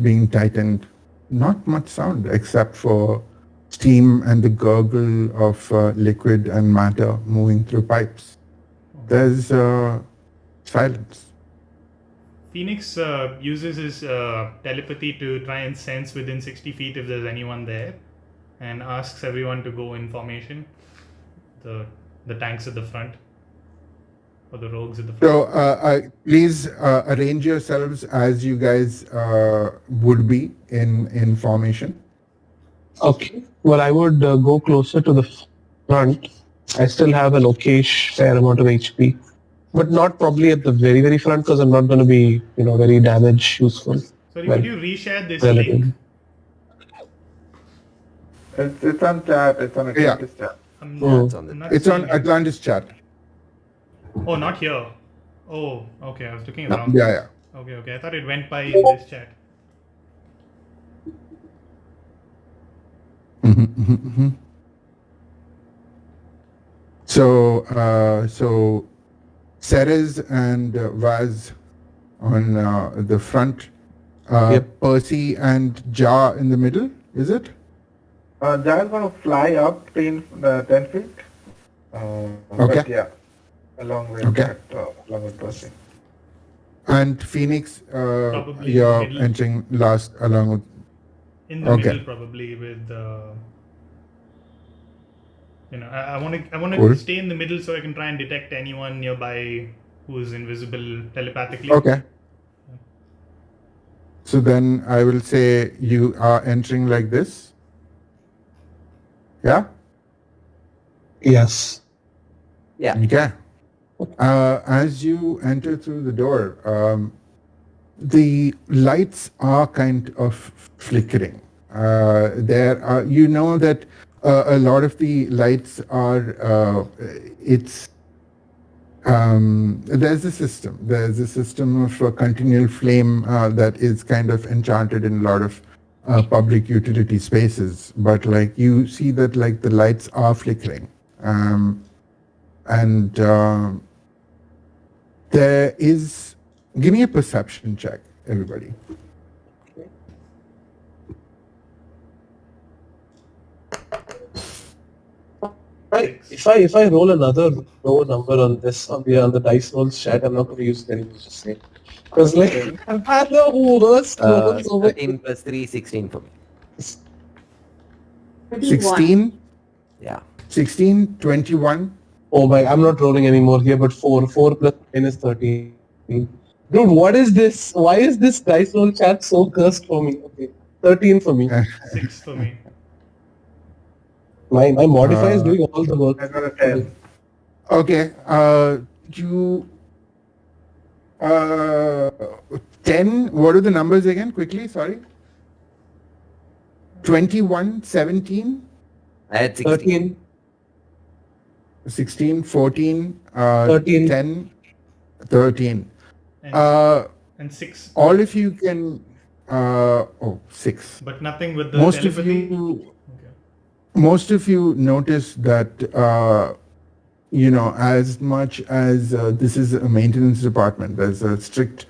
being tightened. Not much sound except for steam and the gurgle of liquid and matter moving through pipes. There's silence. Phoenix uses his telepathy to try and sense within 60 feet if there's anyone there, and asks everyone to go in formation. The tanks at the front, or the rogues at the front. So please arrange yourselves as you guys would be in formation. Okay. Well, I would go closer to the front. I still have an okayish fair amount of HP, but not probably at the very, very front because I'm not going to be, very damage useful. Sorry, Well, could you reshare this relative. link? It's on chat. It's on Yeah. Atlantis chat. I'm Oh. It's on the- not It's on seeing it. Atlantis chat. Oh, not here. Oh, okay. I was looking No. around. Yeah. Okay. I thought it went by in this chat. So Ceres and Vaz on the front. Yep. Percy and Ja in the middle, is it? Giant's gonna fly up 10 feet. Okay. But yeah, along with Okay. that, along with Percy. And Phoenix, Probably you're middle. entering last along with. In the Okay. middle, probably with. I want to Cool. stay in the middle so I can try and detect anyone nearby who is invisible telepathically. Okay. So then I will say you are entering like this. Yeah? Yes. Yeah. Okay. As you enter through the door, the lights are kind of flickering. There are, you know that a lot of the lights are, it's there's a system. There's a system of continual flame that is kind of enchanted in a lot of public utility spaces. But like you see that like the lights are flickering, and there is. Give me a perception check, everybody. If I roll another low number on this on the dice rolls chat, I'm not going to use it anymore. Just say because like I've had the worst rolls over 13 plus 3, 16 for me. 16, Yeah. 16, 21. Oh my! I'm not rolling anymore here, but 4 plus 9 is 13. Dude, what is this? Why is this dice roll chat so cursed for me? Okay, 13 for me. 6 for me. My modifier is doing all the work. I got a 10. Okay. You 10. What are the numbers again? Quickly, sorry. 21, 17, I had 16. 13, 16, 14, 13. 10, 13. And, and 6. All of you can. 6. But nothing with the Most of telepathy. you. Okay. Most of you notice that as much as this is a maintenance department, there's a strict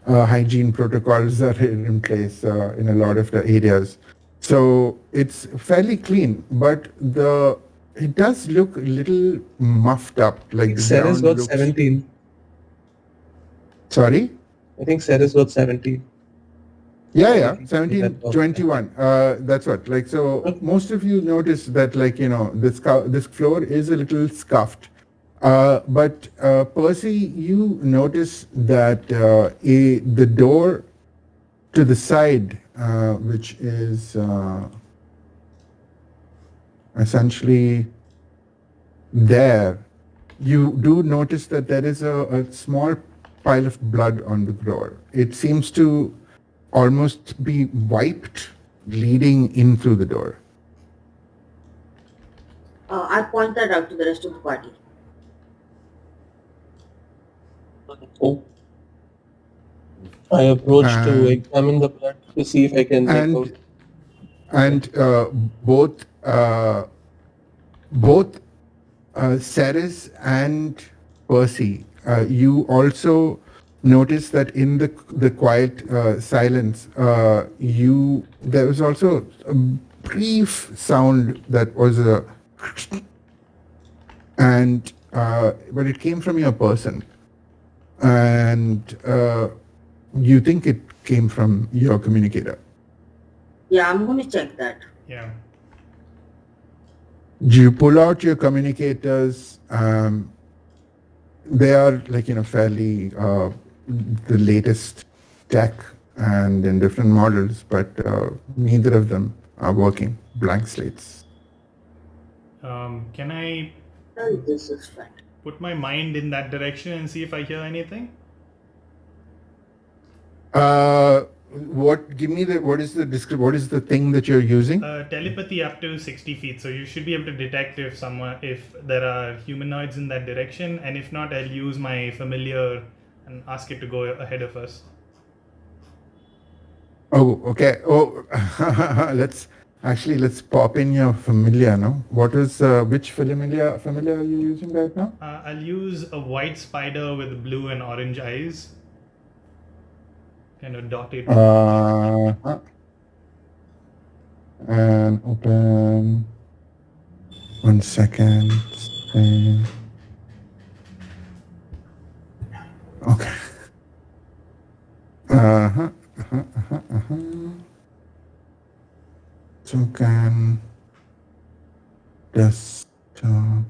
hygiene protocols that are in place in a lot of the areas. So it's fairly clean, but it does look a little muffed up. Like the Sarah's ground got looks. 17. Sorry. I think Sarah's got 17. Yeah, Okay. 17, That's 21. That's what. Like, so most of you notice that, like, this floor is a little scuffed. But Percy, you notice that the door to the side, which is essentially there, you do notice that there is a small pile of blood on the floor. It seems to almost be wiped, leading in through the door. I point that out to the rest of the party. Oh. I approach to And- examine the blood to see if I can make out. And both Ceres and Percy, you also notice that in the quiet silence, there was also a brief sound that was but it came from your person, and you think it came from your communicator. Yeah, I'm going to check that. Yeah. You pull out your communicators. They are fairly the latest tech and in different models, but neither of them are working. Blank slates. Can I This is fine. put my mind in that direction and see if I hear anything? What is the thing that you're using? Telepathy up to 60 feet, so you should be able to detect if there are humanoids in that direction, and if not, I'll use my familiar and ask it to go ahead of us. Oh, okay. Oh, let's pop in your familiar now. What is which familiar are you using right now? I'll use a white spider with blue and orange eyes, kind of dotted. Open. 1 second. Okay. Token. Desktop.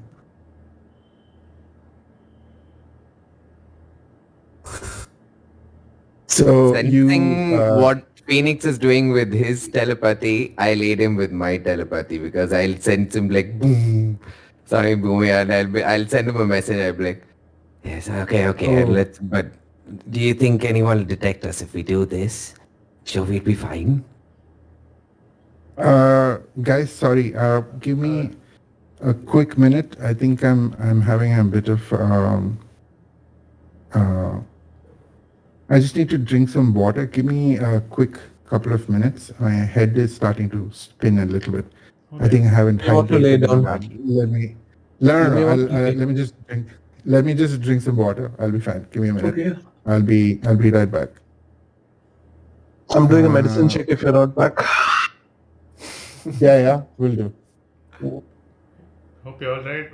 So Sensing you what Phoenix is doing with his telepathy, I'll aid him with my telepathy because I'll sense him like boom, something booming, and I'll send him a message. I'll be like, yes, okay, Oh. let's. But do you think anyone will detect us if we do this? Sure, we'll be fine. Guys, sorry. Give me a quick minute. I think I'm having a bit of I just need to drink some water. Give me a quick couple of minutes. My head is starting to spin a little bit. I think I haven't You want to lay hydrated down? badly. Let me. No. You may want to lay- Let me just drink. Let me just drink some water. I'll be fine. Give me a minute. Okay. I'll be right back. I'm doing a medicine check if you're not back. Yeah, will do. Hope you're all right.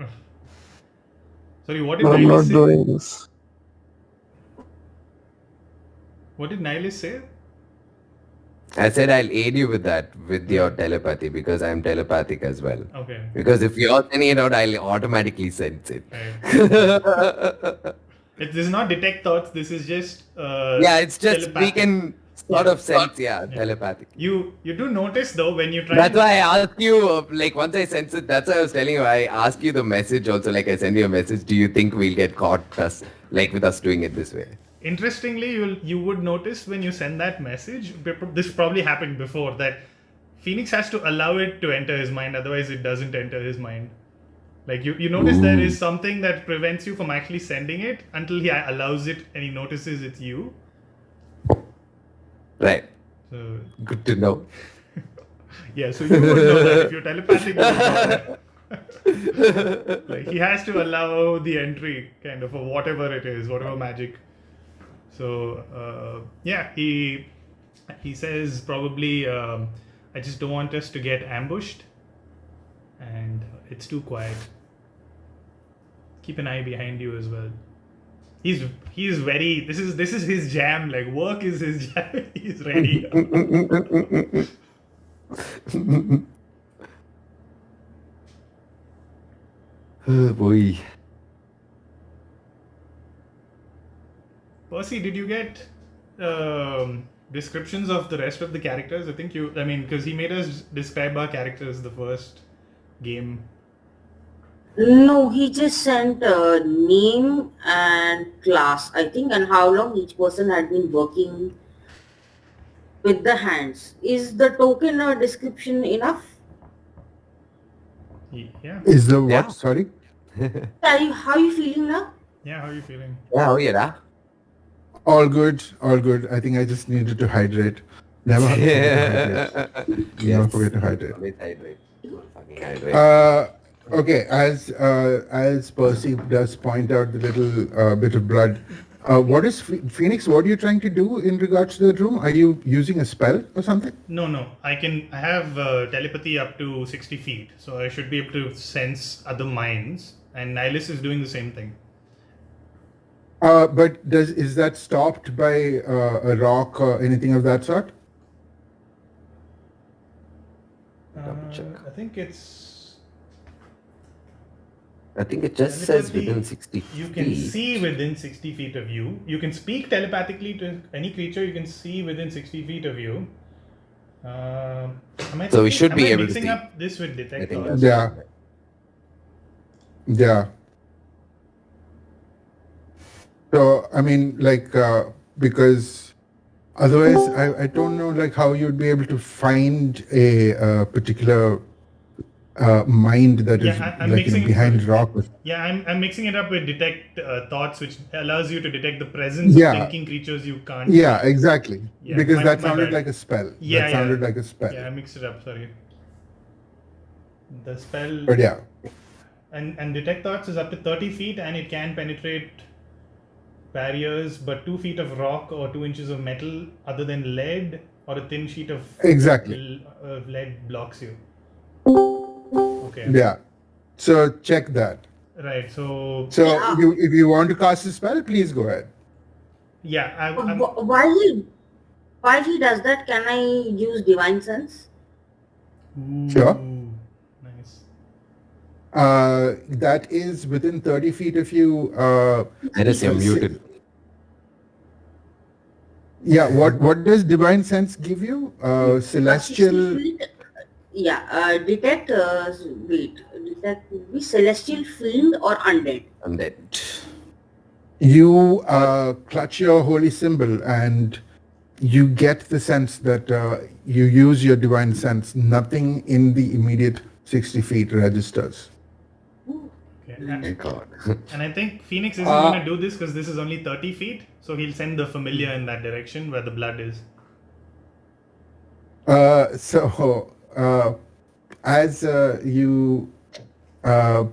Sorry, what did I'm Nihilist not say? doing this. What did Nihilist say? I said I'll aid you with that, with your telepathy, because I'm telepathic as well. Okay. Because if you're sending it out, I'll automatically sense it. Right. This is not detect thoughts. This is just Yeah, it's just we telepathic. can sort of sense, telepathic. You do notice though when you try. That's why I asked you, like once I sense it, that's why I was telling you, I ask you the message also, like I send you a message, do you think we'll get caught with us doing it this way? Interestingly, you would notice when you send that message, this probably happened before, that Phoenix has to allow it to enter his mind, otherwise it doesn't enter his mind. Like you notice there is something that prevents you from actually sending it until he allows it and he notices it's you. Right. So Good to know. yeah, so you would know that if you're telepathic, you would know that. Like he has to allow the entry, kind of, or whatever it is, whatever magic. So yeah, he says probably I just don't want us to get ambushed, and it's too quiet. Keep an eye behind you as well. He's very, this is his jam, like work is his jam. He's ready. Oh boy. Percy, did you get descriptions of the rest of the characters? Because he made us describe our characters the first game. No, he just sent name and class, I think, and how long each person had been working with the hands. Is the token or description enough? Yeah. Is the what? Yeah. Sorry? How are you feeling now? Yeah, how are you feeling? Yeah, oh yeah. All good. I think I just needed to hydrate. Never forget to hydrate. Never forget to hydrate. Always hydrate. Fucking hydrate. Okay, as Percy does point out the little bit of blood, what is Phoenix? What are you trying to do in regards to the room? Are you using a spell or something? No. I have telepathy up to 60 feet, so I should be able to sense other minds, and Nihilus is doing the same thing. But is that stopped by a rock or anything of that sort? I think it just says telepathy, within 60 feet. you can see within 60 feet of you. You can speak telepathically to any creature you can see within 60 feet of you. So we should be able to mixing see. up this with I detect think thoughts? Yeah. So I mean, because otherwise, I don't know how you'd be able to find a particular mind that is I'm mixing behind rock. Yeah, I'm mixing it up with detect thoughts, which allows you to detect the presence Yeah. of thinking creatures you can't. Yeah, see. exactly. Yeah, Because that my sounded bad. like a spell. Yeah, that sounded like a spell. Yeah, I mixed it up. Sorry. The spell But yeah. and detect thoughts is up to 30 feet, and it can penetrate barriers, but 2 feet of rock or 2 inches of metal, other than lead or a thin sheet of Exactly. lead, blocks you. Okay. Yeah. So check that. Right. So So Yeah. if you want to cast a spell, please go ahead. yeah, I'm While he does that, can I use divine sense? Sure. Ooh, nice. That is within 30 feet of you. Dennis, you're muted. Yeah. What does divine sense give you? 60 Celestial. feet. Yeah. Detect. Detect would be celestial fiend or undead. I'm dead. You clutch your holy symbol and you get the sense that you use your divine sense. Nothing in the immediate 60 feet registers. Okay. Oh my God. And I think Phoenix isn't going to do this because this is only 30 feet. So he'll send the familiar in that direction where the blood is. As you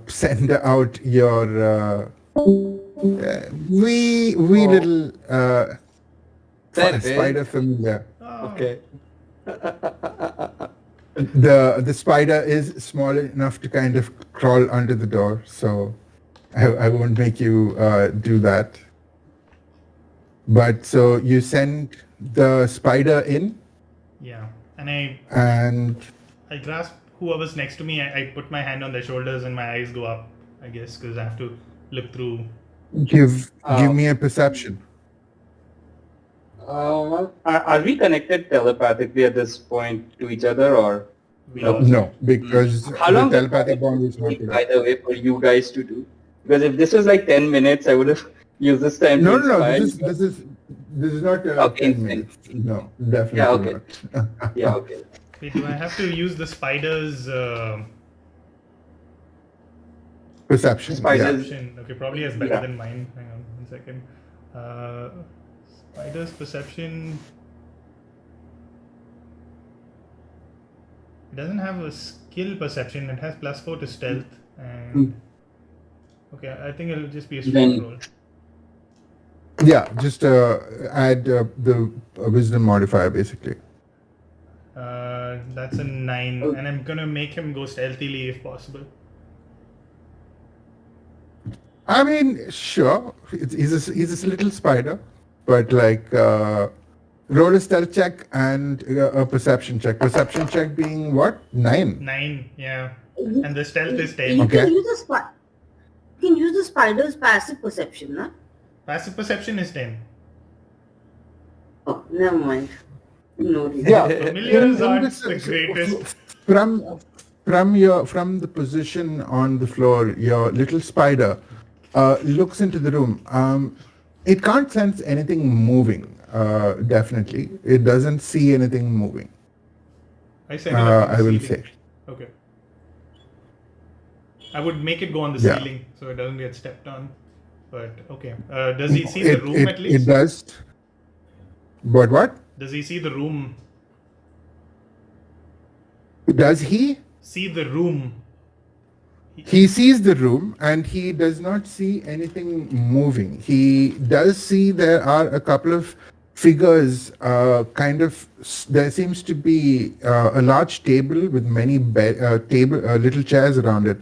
send out your wee little spider familiar, Oh, Okay. the spider is small enough to kind of crawl under the door, so I won't make you do that. But so you send the spider in, yeah. And I and grasp whoever's next to me. I put my hand on their shoulders and my eyes go up, I guess, because I have to look through. give me a perception. Well, are we connected telepathically at this point to each other, or We no? are. No, because How the long will telepathic it bond is not take, good. by the way, for you guys to do? Because if this was like 10 minutes, I would have used this time to No. inspire This is not Okay, 10 minutes. No, definitely Yeah, okay. not. Yeah, okay. Wait, do I have to use the spider's Perception. Spiders. perception? Okay, probably is better Yeah. than mine. Hang on 1 second. Spider's perception. It doesn't have a skill perception. It has +4 to stealth. And okay, I think it'll just be a straight Then- roll. Yeah, just add the wisdom modifier basically. That's a 9, and I'm gonna make him go stealthily if possible. I mean, sure, he's a little spider, but like roll a stealth check and a perception check. Perception check being what? 9. 9, yeah. And the stealth is 10. You Okay. can use you can use the spider's passive perception, no? Passive perception is 10. Oh, never mind. No reason. Yeah, Familiars in aren't this- the greatest. from the position on the floor, your little spider looks into the room. It can't sense anything moving. Definitely, it doesn't see anything moving. I set it up on the I will ceiling. say. Okay. I would make it go on the Yeah. ceiling so it doesn't get stepped on. But okay. Does he see the room at It least? does. But what? Does he see the room? Does he? See the room. He sees the room and he does not see anything moving. He does see there are a couple of figures, there seems to be a large table with many little chairs around it.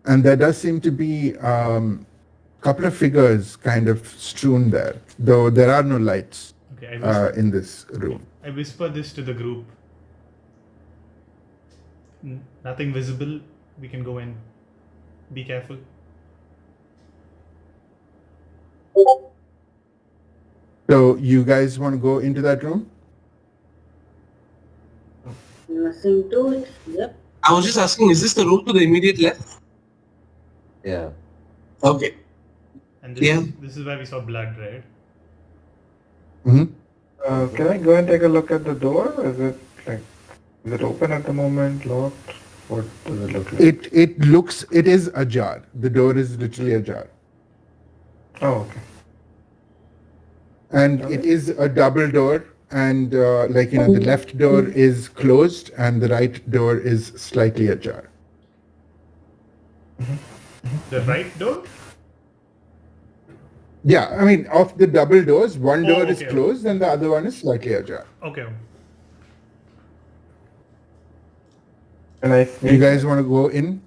And there does seem to be a couple of figures kind of strewn there, though there are no lights Okay, in this room. I whisper this to the group. Nothing visible. We can go in. Be careful. So you guys want to go into that room? Nothing to it. Yep. I was just asking, is this the room to the immediate left? Yeah. Okay. And this is where we saw blood, right? Mm-hmm. Can I go and take a look at the door? Is it open at the moment? Locked? What does it look like? It is ajar. The door is literally ajar. Oh, okay. And it is a double door, and the left door is closed and the right door is slightly ajar. The right door? Yeah, I mean, of the double doors, one door is okay. closed and the other one is slightly ajar. Okay. And I You sneak. guys want to go in?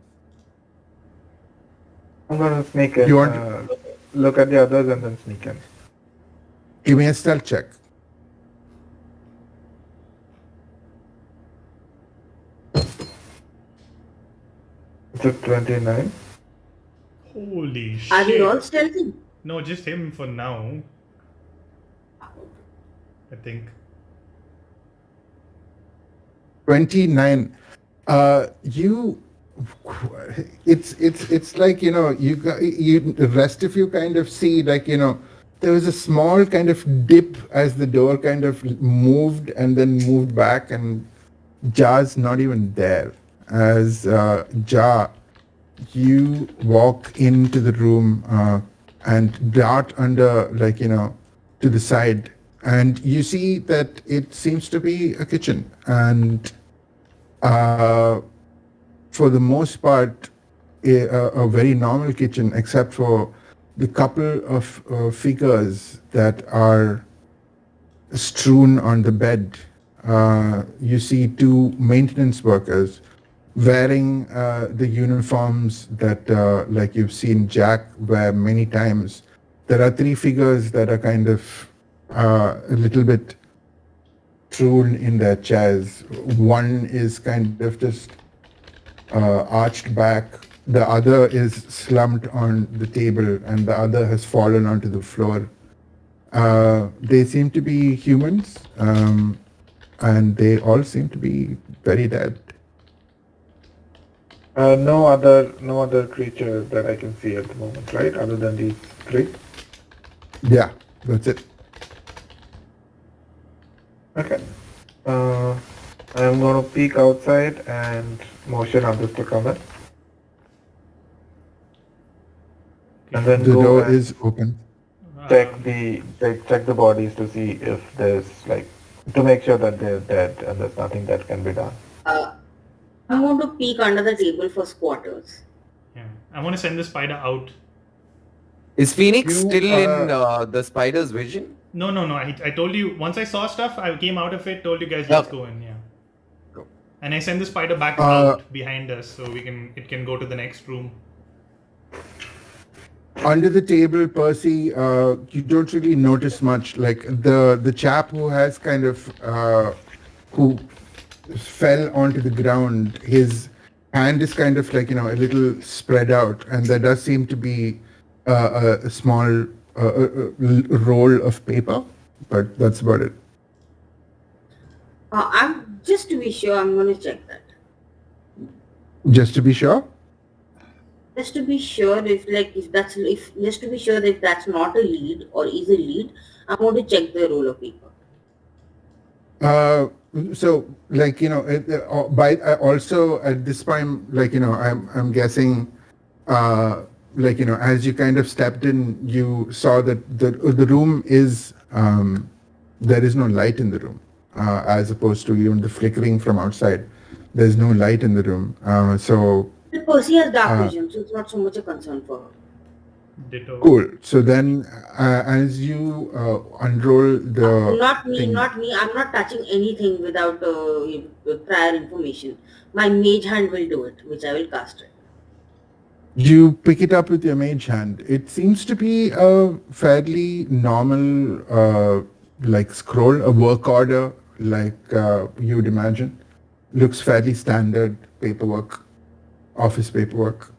I'm gonna sneak in. You want Look at the others and then sneak in. give me a stealth check. It's a 29. Holy shit. Are we all stealthy? No, just him for now. I think. 29. You it's like, you know, the rest of you kind of see, like, you know, there was a small kind of dip as the door kind of moved and then moved back, and Ja's not even there. As Ja, you walk into the room and dart under, like, you know, to the side, and you see that it seems to be a kitchen, and for the most part a very normal kitchen, except for the couple of figures that are strewn on the bed. You see two maintenance workers wearing the uniforms that like you've seen Jack wear many times. There are three figures that are kind of a little bit strewn in their chairs. One is kind of just arched back. The other is slumped on the table, and the other has fallen onto the floor. They seem to be humans, and they all seem to be very dead. No other creature that I can see at the moment, right? Other than these three. Yeah, that's it. Okay. I'm gonna peek outside and motion others to come in. And then The go door and is open. check the bodies to see if there's, like, to make sure that they're dead and there's nothing that can be done. I want to peek under the table for squatters. Yeah. I want to send the spider out. Is Phoenix You, still in the spider's vision? No. I told you, once I saw stuff, I came out of it, told you guys, let's Okay. go in, yeah. Go. And I send the spider back out behind us so it can go to the next room. Under the table, Percy, you don't really notice much. Like the chap who has kind of who fell onto the ground, his hand is kind of like, you know, a little spread out, and there does seem to be a small roll of paper, but that's about it. I'm just to be sure, I'm going to check that. Just to be sure. Just to be sure if that's not a lead or is a lead, I'm going to check the roll of paper. So, like, you know, also at this point, like, you know, I'm guessing, like, you know, as you kind of stepped in, you saw that the room is there is no light in the room, as opposed to even the flickering from outside. There's no light in the room. So But Percy has dark vision, so it's not so much a concern for her. Ditto. cool. So then, as you unroll the Not me, thing, not me. I'm not touching anything without prior information. My mage hand will do it, which I will cast it. you pick it up with your mage hand. It seems to be a fairly normal, like, scroll, a work order, like you'd imagine. Looks fairly standard paperwork, office paperwork.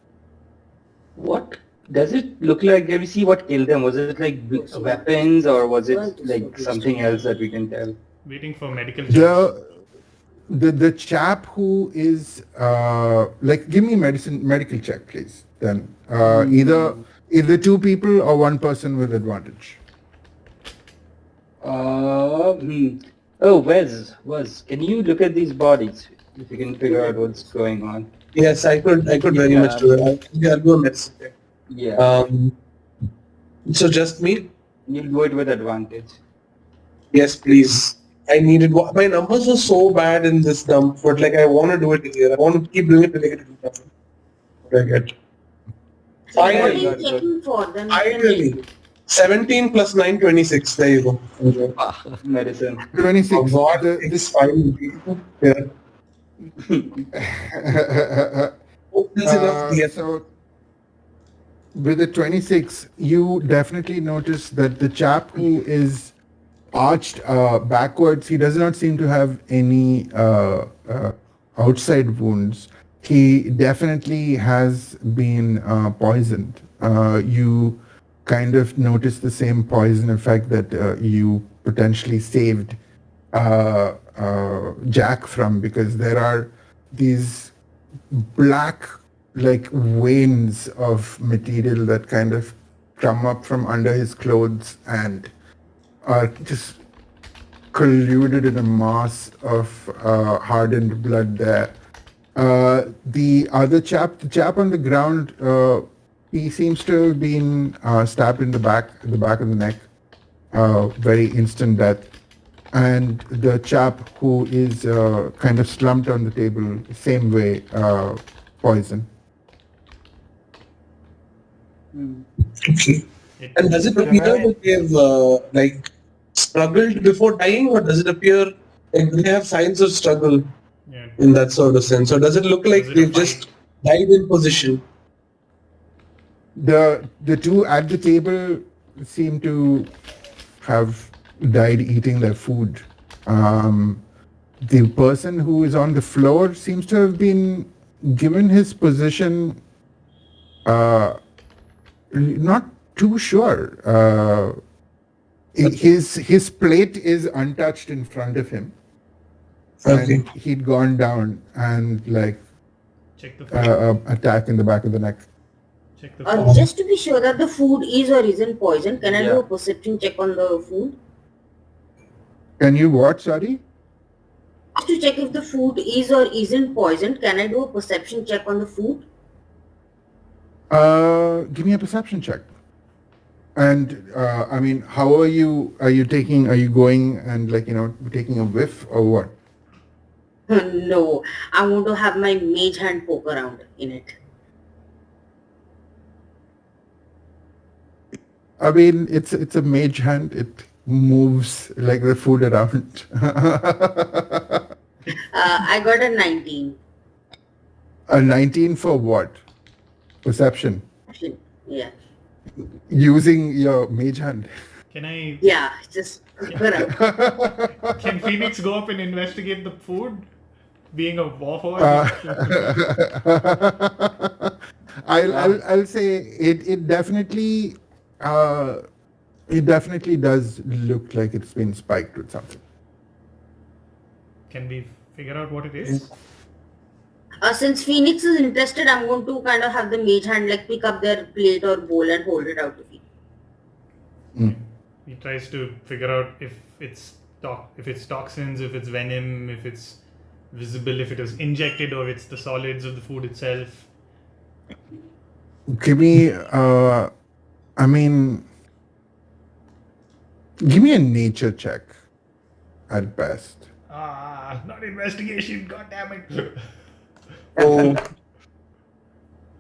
What does it look like? Can we see what killed them? Was it like weapons, or was it like something else that we can tell? Waiting for medical checks. The chap who is like, give me medical check, please. Then either two people or one person with advantage. Oh, Wes, can you look at these bodies if you can figure out what's going on? Yes, I could very much do it. I'll do a medicine check. Yeah, So just me? you'll do it with advantage. Yes, please. I needed. My numbers were so bad in this dump, but like I want to do it here. I want to keep doing it till I get it done. What I get. So what are Finally, you checking for? Then finally. 17 plus 9, 26. There you go. Enjoy. Medicine. 26. Oh God, it's fine. Yeah. Hope there's enough. Yes. So with the 26, you definitely notice that the chap who is arched backwards, he does not seem to have any outside wounds. He definitely has been poisoned. You kind of notice the same poison effect that you potentially saved Jack from, because there are these black like veins of material that kind of come up from under his clothes and are just colluded in a mass of hardened blood there. The other chap, the chap on the ground, he seems to have been stabbed in the back of the neck, very instant death. And the chap who is kind of slumped on the table, same way, poison. Okay. It, And does it appear that they've like struggled before dying, or does it appear like they have signs of struggle yeah. in that sort of sense, or does it look like Was it a they've fight? just died in position? The two at the table seem to have died eating their food. The person who is on the floor seems to have been given his position. Not too sure. His plate is untouched in front of him, Okay. and he'd gone down and like Check the food. attack in the back of the neck. Check the food. Just to be sure that the food is or isn't poison, can I do Yeah. a perception check on the food? Can you what? Sorry. Just to check if the food is or isn't poisoned, can I do a perception check on the food? Give me a perception check. And I mean, how are you? Are you taking? Are you going and like taking a whiff or what? No, I want to have my mage hand poke around in it. I mean, it's a mage hand. It moves like the food around. I got a 19. A 19 for what? Perception. Yeah. Using your mage hand. Can I? Yeah, just poke around. Can Phoenix go up and investigate the food? Being a warhorse. I'll say it definitely does look like it's been spiked with something. Can we figure out what it is? Since Phoenix is interested, I'm going to kind of have the mage hand like pick up their plate or bowl and hold it out to Phoenix. He tries to figure out if it's toxins, if it's venom, if it's visible, if it was injected, or it's the solids of the food itself. Give me give me a nature check at best. Not investigation. God damn it. Oh,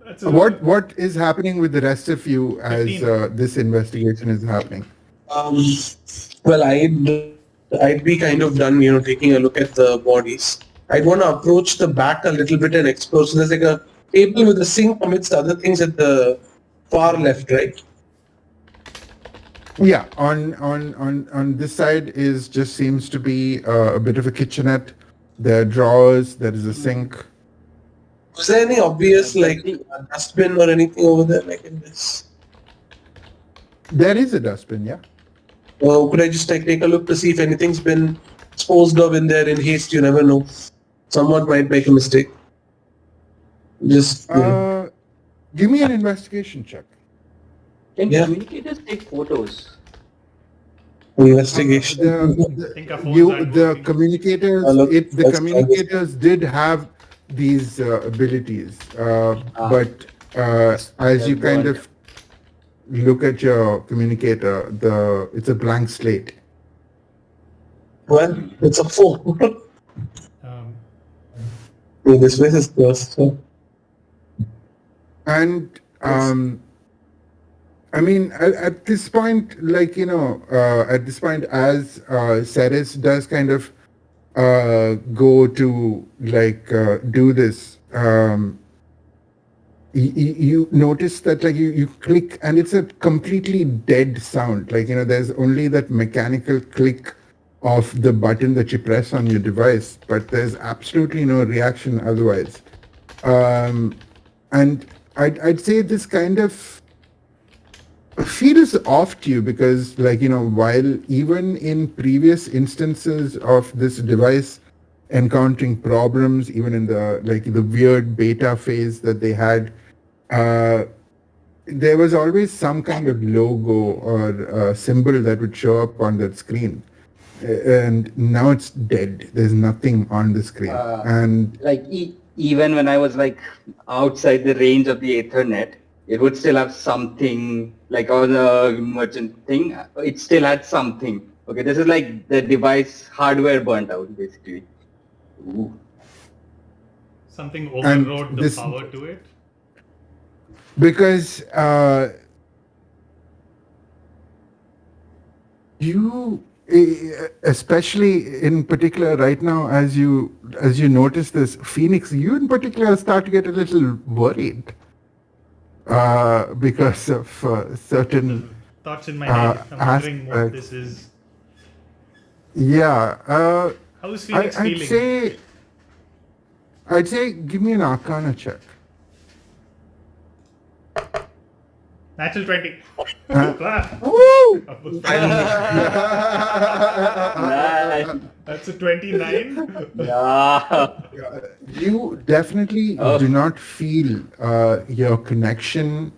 That's a what is happening with the rest of you as 15. this investigation is happening? Well, I'd be kind of done, taking a look at the bodies. I'd want to approach the back a little bit and explore. So there's like a table with a sink amidst other things at the far left, right? Yeah, on this side is just seems to be a bit of a kitchenette. There are drawers. There is a sink. Was there any obvious like dustbin or anything over there like in this? There is a dustbin. Yeah. Could I just take a look to see if anything's been disposed of in there in haste? You never know. Someone might make a mistake. Just Give me an investigation check. Can Yeah. communicators take photos? investigation. think our phones aren't The working. communicators, Look, the let's try this. communicators did have these abilities, but as you kind of look at your communicator, it's a blank slate. Well, it's a 4. Um, This place is closed. So. And I mean, at this point, like at this point, as Ceres does kind of go to like do this, you notice that like you click and it's a completely dead sound. Like, there's only that mechanical click of the button that you press on your device, but there's absolutely no reaction otherwise. And I'd say this kind of feels off to you because, like, while even in previous instances of this device encountering problems, even in the weird beta phase that they had, uh, there was always some kind of logo or symbol that would show up on that screen. And now it's dead. There's nothing on the screen. And Like even when I was like outside the range of the Ethernet, it would still have something like on the merchant thing. It still had something. Okay, this is like the device hardware burnt out basically. Ooh. Something And overrode the this power to it. because you especially in particular right now, as you notice this, Phoenix, you in particular start to get a little worried because of certain Thoughts in my head. I'm wondering what aspects. this is. Yeah, How is Phoenix feeling? I'd say give me an Arcana check. Natural 20. Woo! That's a 29. Yeah. You definitely do not feel your connection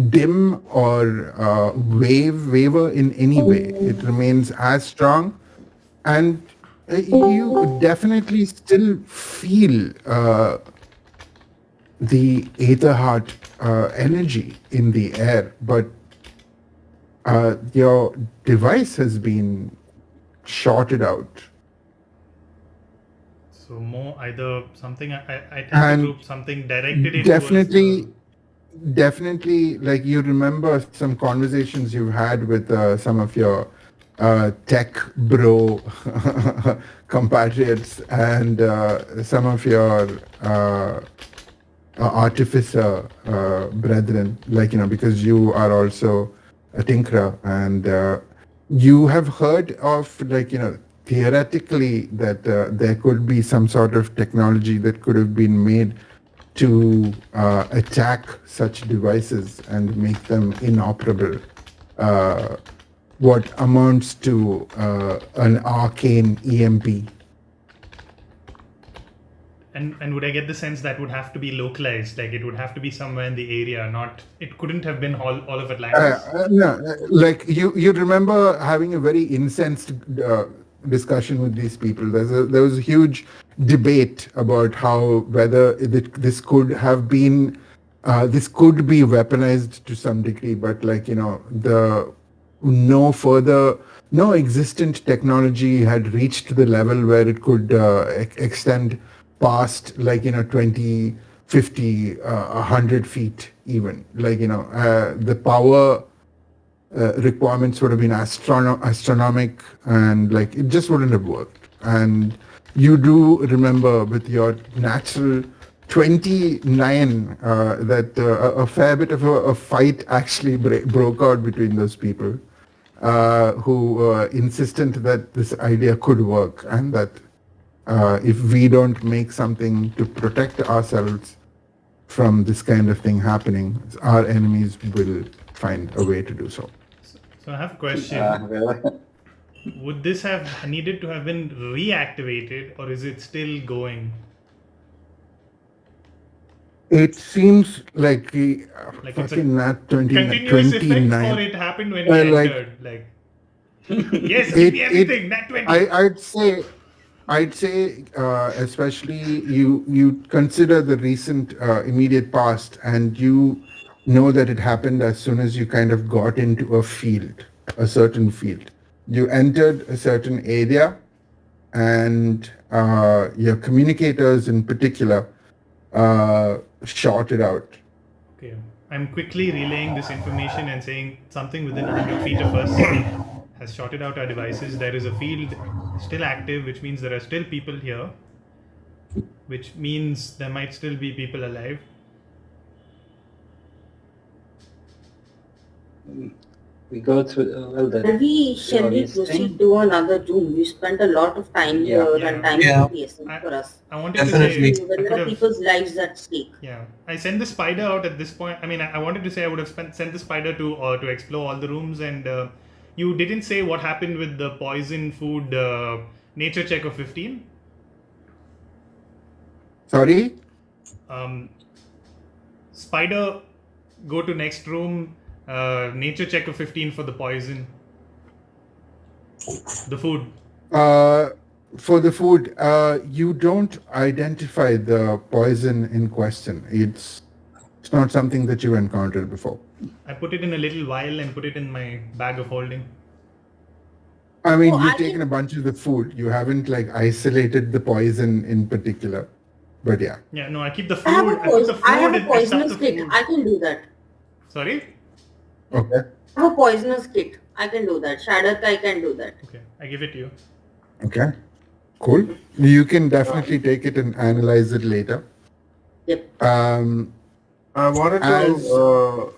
dim or waver in any way. It remains as strong, and you definitely still feel the Aether Heart energy in the air, but your device has been shorted out. So more either something I tend to And group something directed in definitely, towards definitely, like you remember some conversations you've had with some of your tech bro compatriots and some of your artificer brethren, like, because you are also a tinkerer, and you have heard of, like, theoretically that there could be some sort of technology that could have been made to attack such devices and make them inoperable. What amounts to an arcane EMP. and would I get the sense that would have to be localized, like it would have to be somewhere in the area, not it couldn't have been all of Atlantis. No, like you remember having a very incensed discussion with these people. There was a huge debate about how whether this could have been this could be weaponized to some degree, but, like, the no existent technology had reached the level where it could extend past, like, 20, 50, 100 feet even. Like, the power requirements would have been astronomic, and, like, it just wouldn't have worked. And you do remember with your natural 29 that a fair bit of a fight actually broke out between those people who were insistent that this idea could work, and that if we don't make something to protect ourselves from this kind of thing happening, our enemies will find a way to do so. So I have a question. Well, Would this have needed to have been reactivated, or is it still going? It seems like the Like it's a fucking Nat 29. continuous effect, or it happened when we Like, entered? Like, yes, give me everything. Nat 20. I'd say, especially you consider the recent immediate past, and you know that it happened as soon as you kind of got into a certain field. You entered a certain area, and your communicators in particular shorted out. Okay. I'm quickly relaying this information and saying something within 100 feet of us has shorted out our devices. There is a field still active, which means there are still people here, which means there might still be people alive. We go through. Well, And shall we obvious proceed thing. to another room? We spent a lot of time Yeah. here, Yeah. and time Yeah. is the essence for us. I wanted to Definitely. say When I there could are have. people's lives at stake. Yeah, I sent the spider out at this point. I mean, I wanted to say I would have sent the spider to explore all the rooms, and you didn't say what happened with the poison food nature check of 15. Sorry? Um, spider, go to next room. Nature check of 15 for the poison. The food. For the food, you don't identify the poison in question. It's not something that you encountered before. I put it in a little vial and put it in my bag of holding. I mean, Oh, you've I taken a can. bunch of the food. You haven't like isolated the poison in particular. But yeah. Yeah, no, I keep the I have a food. I put the I have food. a I stuffed poisonous the kit. food. I can do that. Sorry. Okay. I have a poisonous kit. I can do that. Shadak, I can do that. Okay, I give it to you. Okay. Cool. You can definitely take it and analyze it later. Yep. I wanted As- to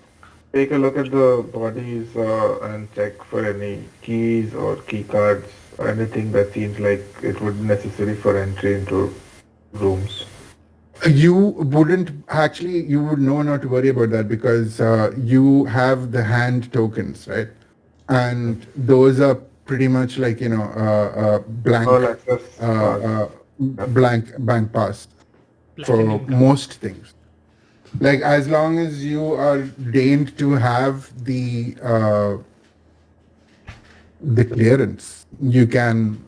take a look at the bodies and check for any keys or key cards, anything that seems like it would be necessary for entry into rooms. You wouldn't actually, you would know not to worry about that because you have the hand tokens, right? And those are pretty much like, blank, All access cards. blank bank pass for Platinum card. most things. Like as long as you are deigned to have the clearance, you can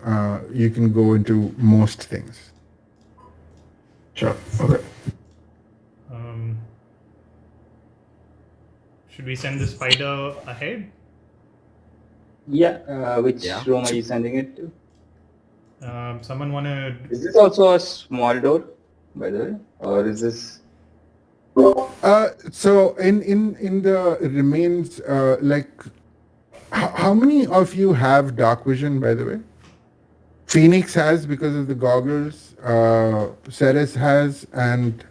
go into most things. Sure. Okay. Should we send the spider ahead? Yeah. Which Yeah. room are you sending it to? Someone wanna? Is this also a small door, by the way, or is this? So in the remains, how many of you have dark vision, by the way? Phoenix has because of the goggles. Ceres has, and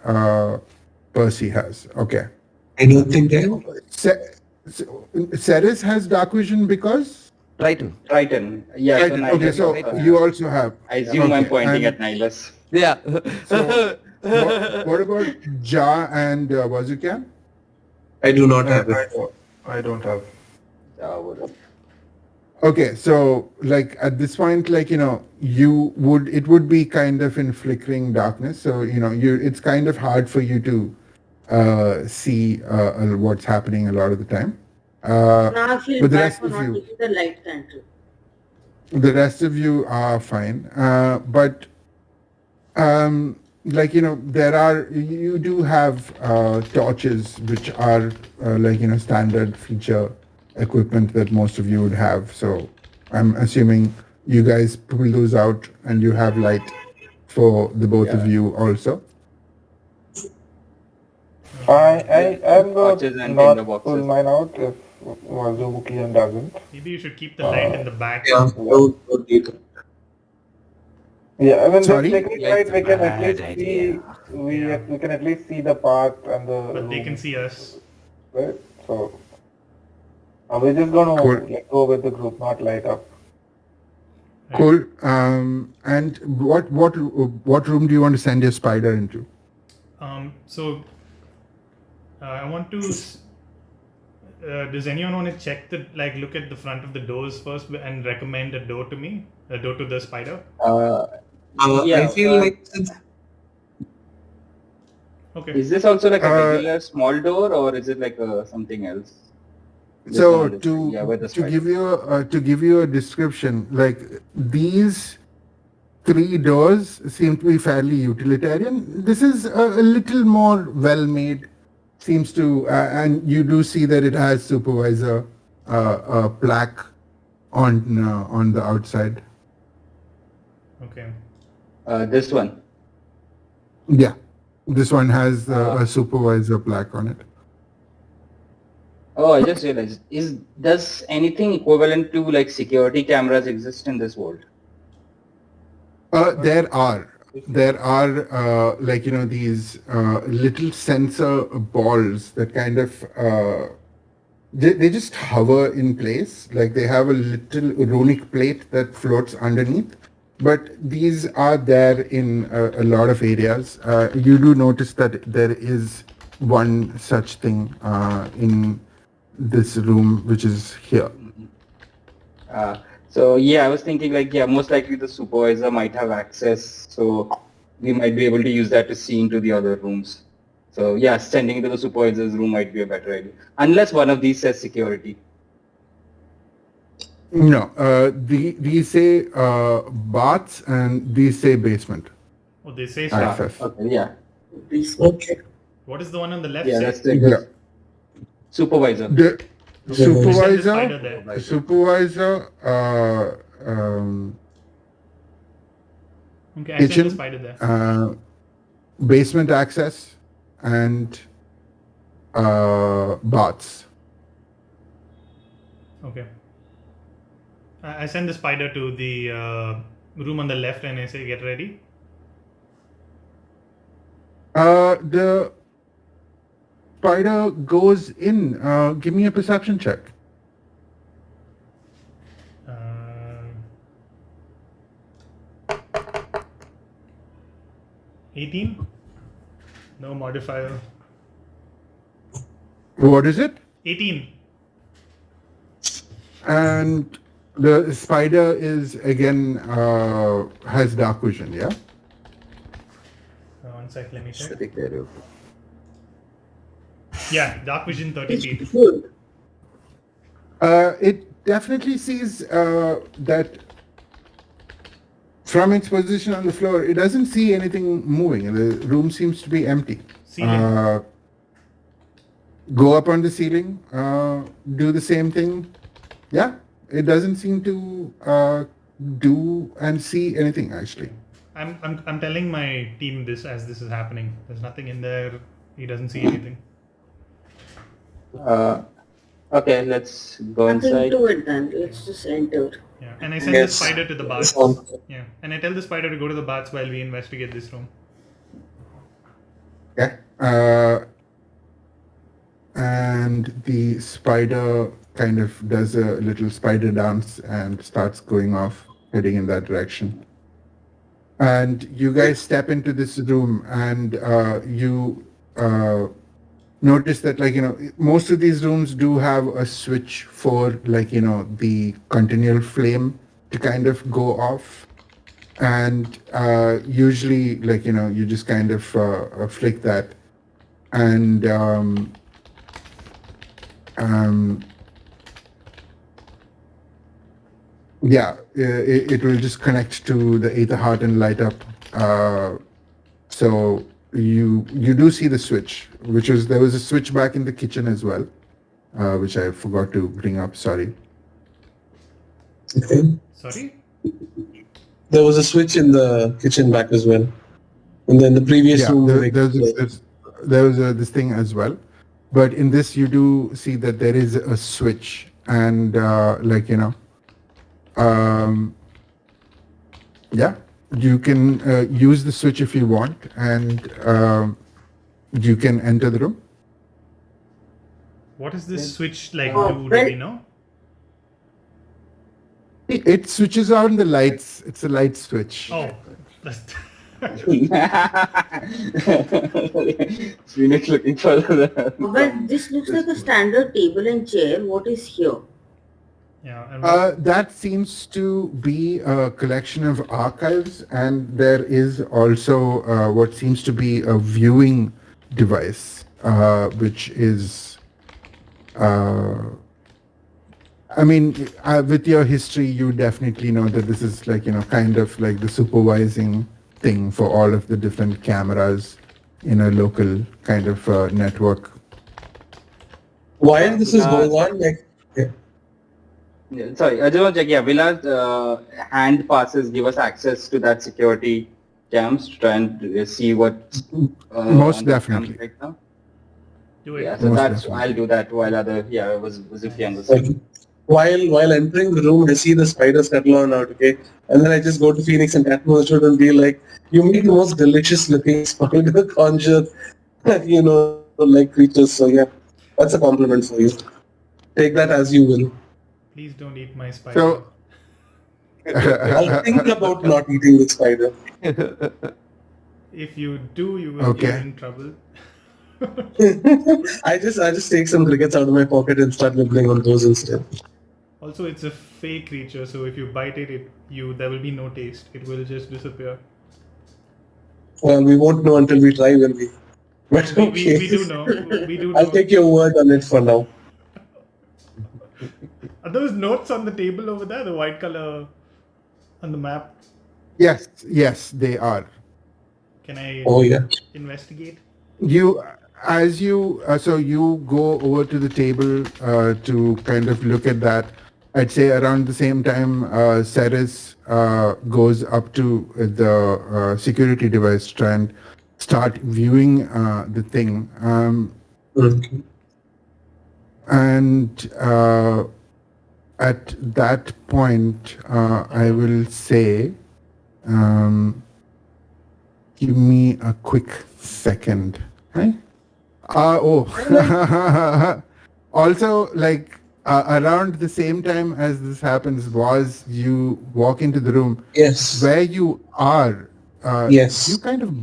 Percy has. Okay. I don't think they have. Ceres has dark vision because. Triton. Triton. Yeah. Triton. So Okay, so Nihilus, you also have. I assume I'm Okay, pointing and at Nihilus. Yeah. So what about Ja and Wazuka? I do not have it. I don't have. Okay, so like at this point, it would be kind of in flickering darkness. So it's kind of hard for you to see what's happening a lot of the time. Now I feel But the bad rest for of not you, taking the light candle. the rest of you are fine. But you do have torches, which are standard feature equipment that most of you would have. So I'm assuming you guys pull those out and you have light for the both of you also. I'm Torches going and not tinder pull boxes. mine out if Wazubukian doesn't. Maybe you should keep the light in the back. Yeah. Don't need it. Yeah, I mean, Sorry? with technique light, we can at least Bad see. idea. We can at least see the path and the. But they can room, see us. right? So we're just gonna Cool. go with the group, not light up. Cool. And what room do you want to send your spider into? So I want to. Does anyone want to check look at the front of the doors first and recommend a door to me, a door to the spider? Yeah, I feel like since Okay. Is this also like a Uh, regular small door, or is it like something else? Just So wanted to see, where the to spider- give you a description, like these three doors seem to be fairly utilitarian. This is a little more well made. Seems to, and you do see that it has supervisor plaque on the outside. Okay. This one. Yeah, this one has a supervisor plaque on it. Oh, I just realized. Does anything equivalent to like security cameras exist in this world? There are these little sensor balls that kind of they just hover in place, like they have a little runic plate that floats underneath. But these are there in a lot of areas. You do notice that there is one such thing in this room, which is here. So yeah, I was thinking like, yeah, most likely the supervisor might have access, so we might be able to use that to see into the other rooms. So yeah, sending into the supervisor's room might be a better idea, unless one of these says security. No, these say baths and these say basement Oh, they say Ah, so. access. okay, yeah, Okay. What is the one on the left yeah, say? that's the Yeah. supervisor. The We send the supervisor, spider there. supervisor, Okay, I send the kitchen, spider there. basement access, and baths. Okay. I send the spider to the room on the left and I say, get ready. The spider goes in. Give me a perception check. 18? No modifier. What is it? 18. And the spider is again has dark vision. Yeah. One sec, let me check. Sitting there. Yeah, dark vision 30 feet. Good. It definitely sees that from its position on the floor, it doesn't see anything moving. The room seems to be empty. Ceiling. Go up on the ceiling, do the same thing. Yeah, it doesn't seem to do and see anything actually. I'm telling my team this as this is happening. There's nothing in there. He doesn't see anything. Okay, let's go Nothing inside. to it then. Let's just enter. Yeah, and I send the Yes. spider to the baths. Um, Yeah, and I tell the spider to go to the baths while we investigate this room. Yeah. And the spider kind of does a little spider dance and starts going off, heading in that direction. And you guys step into this room, and you notice that, like, most of these rooms do have a switch for, like, the continual flame to kind of go off. And usually, like, you just kind of flick that. And yeah, it will just connect to the Aether Heart and light up. So you do see the switch, which was there was a switch back in the kitchen as well, which I forgot to bring up. Sorry. Okay. Sorry? There was a switch in the kitchen back as well. And then the previous Yeah, room. there was this thing as well, but in this you do see that there is a switch, and yeah, you can use the switch if you want, and you can enter the room. What does this switch like Oh, do? Do well- we know? It switches on the lights. It's a light switch. Oh, that's Phoenix looking for the. Well, this looks like a standard table and chair. What is here? yeah. And That seems to be a collection of archives, and there is also what seems to be a viewing device, which is, I mean, with your history, you definitely know that this is like, kind of like the supervising thing for all of the different cameras in a local kind of network. While this is going on, like, Yeah, sorry, I just want to check. Yeah, will our hand passes give us access to that security cams to try and see what? Most on the definitely. cams right now? do it. Yeah, so Most that's definitely. I'll do that while other was Zuki on the like side. while entering the room, I see the spider settle on out, okay? And then I just go to Phoenix and tap him on the shoulder and be like, you make the most delicious looking spider conjure, like creatures. So yeah, that's a compliment for you. Take that as you will. Please don't eat my spider. So, I'll think about not eating the spider. If you do, you will be Okay. in trouble. I just take some crickets out of my pocket and start nibbling on those instead. Also, it's a fake creature, so if you bite it, there will be no taste. It will just disappear. Well, we won't know until we try, will we? But We okay. do know. We do know. I'll take your word on it for now. Are those notes on the table over there? The white color on the map? yes, they are. Can I Oh yeah. investigate? So you go over to the table to kind of look at that. I'd say around the same time, Ceres goes up to the security device to try and start viewing the thing. Okay. And at that point, I will say, give me a quick second. Right? Also, like around the same time as this happens, was you walk into the room Yes. where you are. Yes. You kind of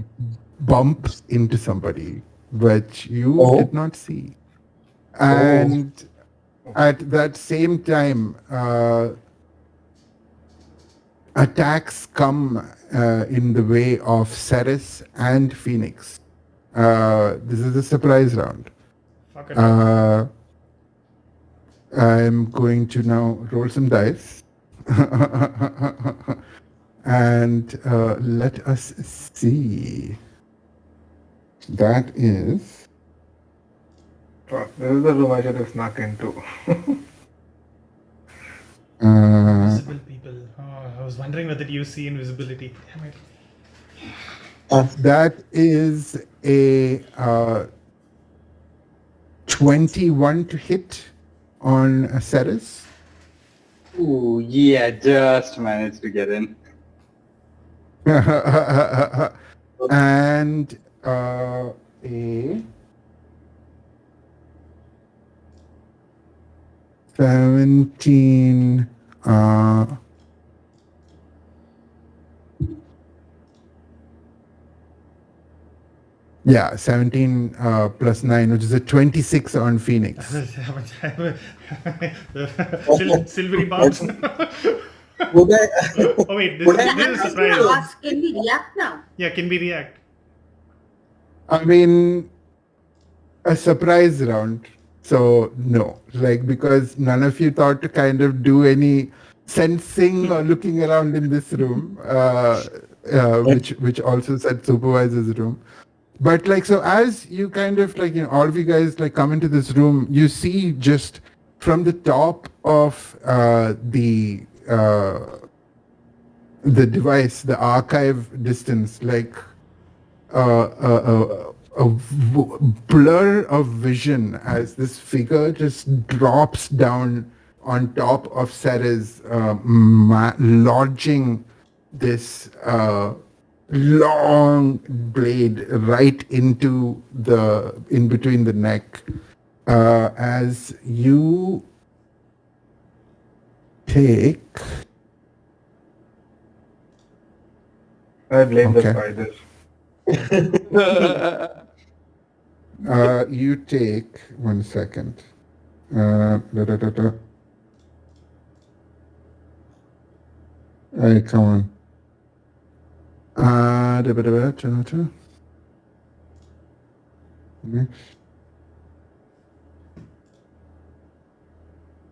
bump into somebody which you Oh. did not see, and at that same time, attacks come in the way of Ceres and Phoenix. This is a surprise round. Fuck it up. I'm going to now roll some dice. And let us see. That is. Fuck, this is the room I should have snuck into. Invisible people. Oh, I was wondering whether you see invisibility. Damn it. That is a 21 to hit on Ceres. Ooh, yeah, just managed to get in. And a 17 yeah, 17 plus 9, which is a 26 on Phoenix. Silvery bombs. Would I? Oh wait, this Would is I- a I was going surprise. to ask, can we react now? Yeah, can we react? I mean, a surprise round. So no, like, because none of you thought to kind of do any sensing or looking around in this room, which also said supervisor's room. But like, so as you kind of like, all of you guys like come into this room, you see just from the top of the device, the archive distance, like a blur of vision as this figure just drops down on top of Ceres, lodging this long blade right into in between the neck. As you take I blame Okay. the spiders. you take 1 second. Da, da, da, da. Hey, come on. Da, da, da, da, da, da. Next.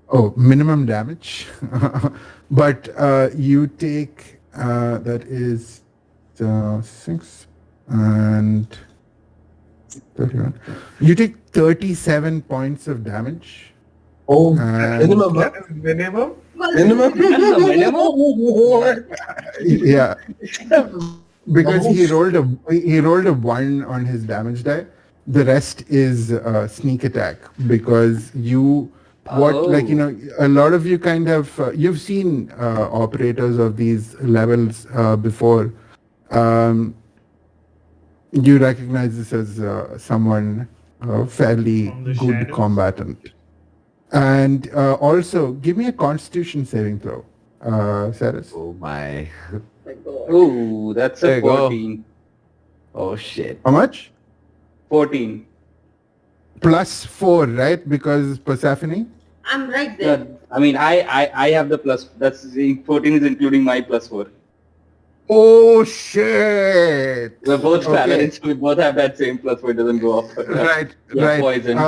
Oh, minimum damage. But you take, that is 6 and 31. You take 37 points of damage. Oh, And- minimum. Huh? That is minimum? Minimum. Yeah. Because he rolled a 1 on his damage die. The rest is sneak attack, because you a lot of you kind of you've seen operators of these levels before. You recognize this as someone fairly From the good shadows? combatant. And also, give me a Constitution saving throw, Cyrus. Oh my. My God. Ooh, that's There a you go. 14. Oh shit. How much? 14. Plus 4, right? Because Persephone. I'm right there. No, I mean, I have the plus. That's 14 is including my plus 4. Oh shit! We're both Okay. paladins. So we both have that same plus 4. It doesn't go off. Right, Yeah, right. poison.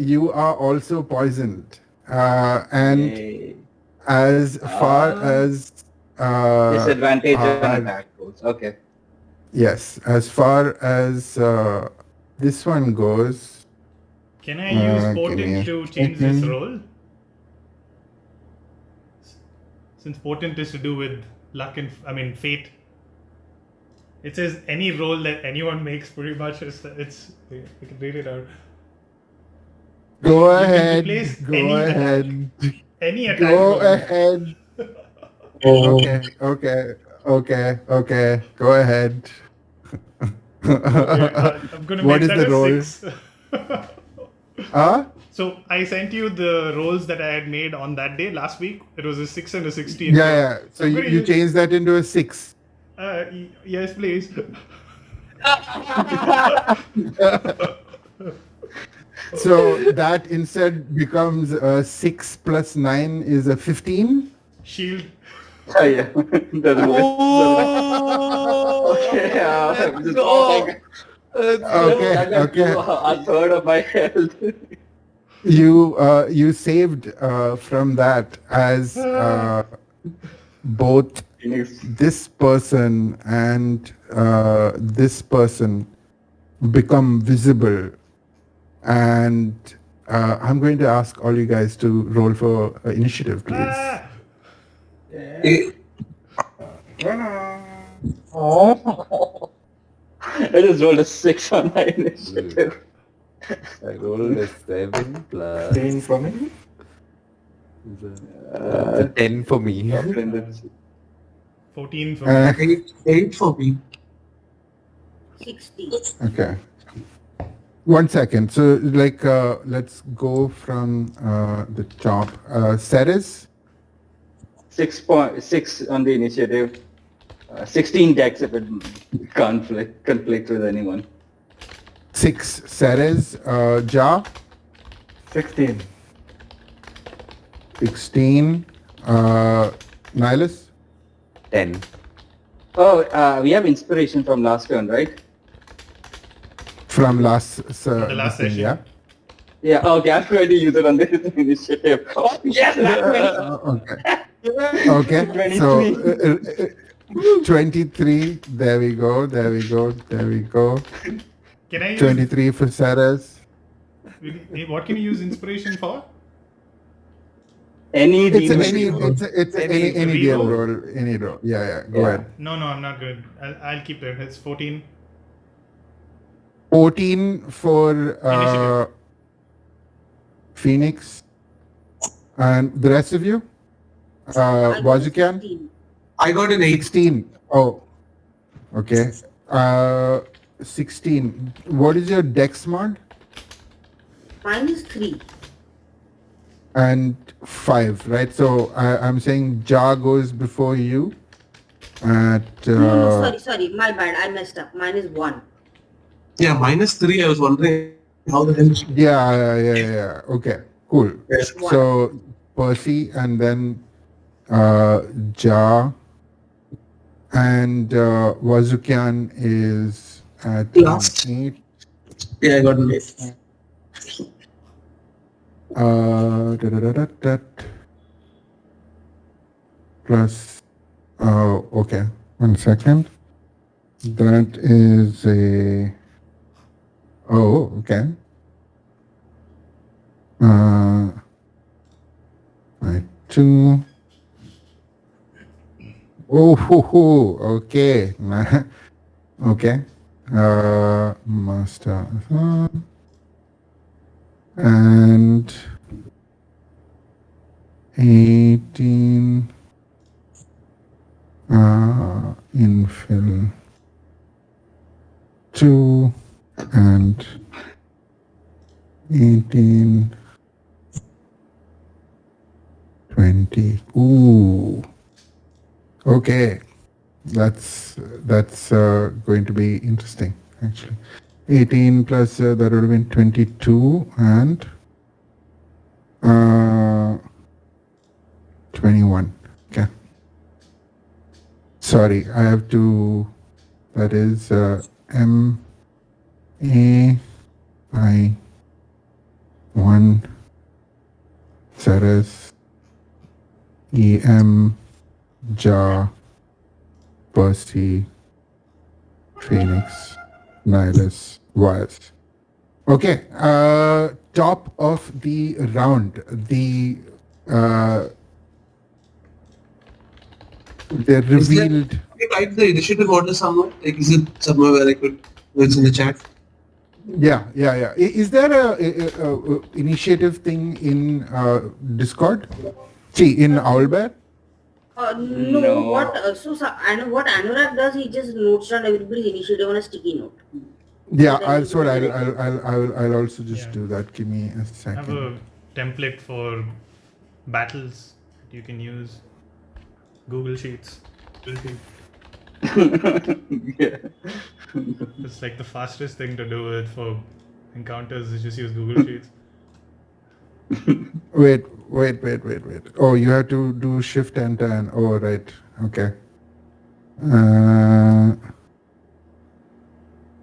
You are also poisoned, and Yay. as far as Disadvantage on our- attack rolls. Okay. yes, as far as this one goes, Can I use give me potent a to change this second. roll? Since potent is to do with luck and fate. It says any roll that anyone makes pretty much is it's I can read it out. Go can ahead. replace Go any attack. ahead. Any attack Go roll. ahead. Okay. Go ahead. Okay, I'm gonna What make is that the a roll? 6. Huh? So I sent you the rolls that I had made on that day last week. It was a 6 and a 16. Yeah. So I'm you, gonna you use- change that into a 6. Yes, please. So that instead becomes a 6 plus 9 is a 15. Shield. Oh, yeah. Doesn't work. Okay. Just like, Okay. a third of my health. You saved from that as both Phoenix. this person and this person become visible, and I'm going to ask all you guys to roll for initiative, please. Ah! Oh. I just rolled a 6 on my initiative. I rolled a 7 plus 10 for me. 10 for me. 14 for me. 8 for me. 60. Okay. 1 second. So, let's go from the top. Ceres, 6 on the initiative. 16 decks if it conflict with anyone. 6 Ceres, Ja, 16. 16, Nihilus, 10. Oh, we have inspiration from last turn, right? from last, the last this thing, session. yeah? Yeah, okay, I'm going to use it on this initiative. Oh, yes! Okay. So 23. There we go. Can I use 23 for Ceres. what can you use inspiration for? Any It's demon. any reroll? DM roll. Any roll. Yeah. Go ahead. No, I'm not good. I'll keep it. It's 14. 14 for Initiative. Phoenix. And the rest of you? I got a Wazukian? 16. I got an 8. 16. Oh. Okay. 16. What is your dex mod? Mine is 3. And 5, right? So I'm saying Ja goes before you. At No, sorry. My bad. I messed up. Mine is 1. Yeah, -3. I was wondering how the hell. yeah. Okay, cool. Yes. So Percy and then Ja and Wazukian is at Last. 8. Yeah, I got an 8. Plus, okay, 1 second. That is a, okay. Right, 2. Okay. Okay. Master. And 18 infill 2 and 18 20. Ooh. Okay. That's going to be interesting, actually. 18 plus that would have been 22 and 21. Okay. Sorry, I have to. That is M A I 1 Ceres E M Ja Percy Phoenix Nihilus Wires. Okay. Top of the round. Uh, they Is there- revealed. Have you typed the initiative order somewhere? Like, is it somewhere where I could? It's in the chat. Yeah. Is there a initiative thing in Discord? See, in Owlbear? No, No. what? I know what Anurag does. He just notes down everybody's initiative on a sticky note. Yeah, then that's we what do I'll, it. I'll also just Yeah. do that. Give me a I have second. a template for battles that you can use. Google Sheets. Yeah. It's like the fastest thing to do it for encounters is just use Google Sheets. Wait. Oh, you have to do Shift Enter and oh, right. Okay.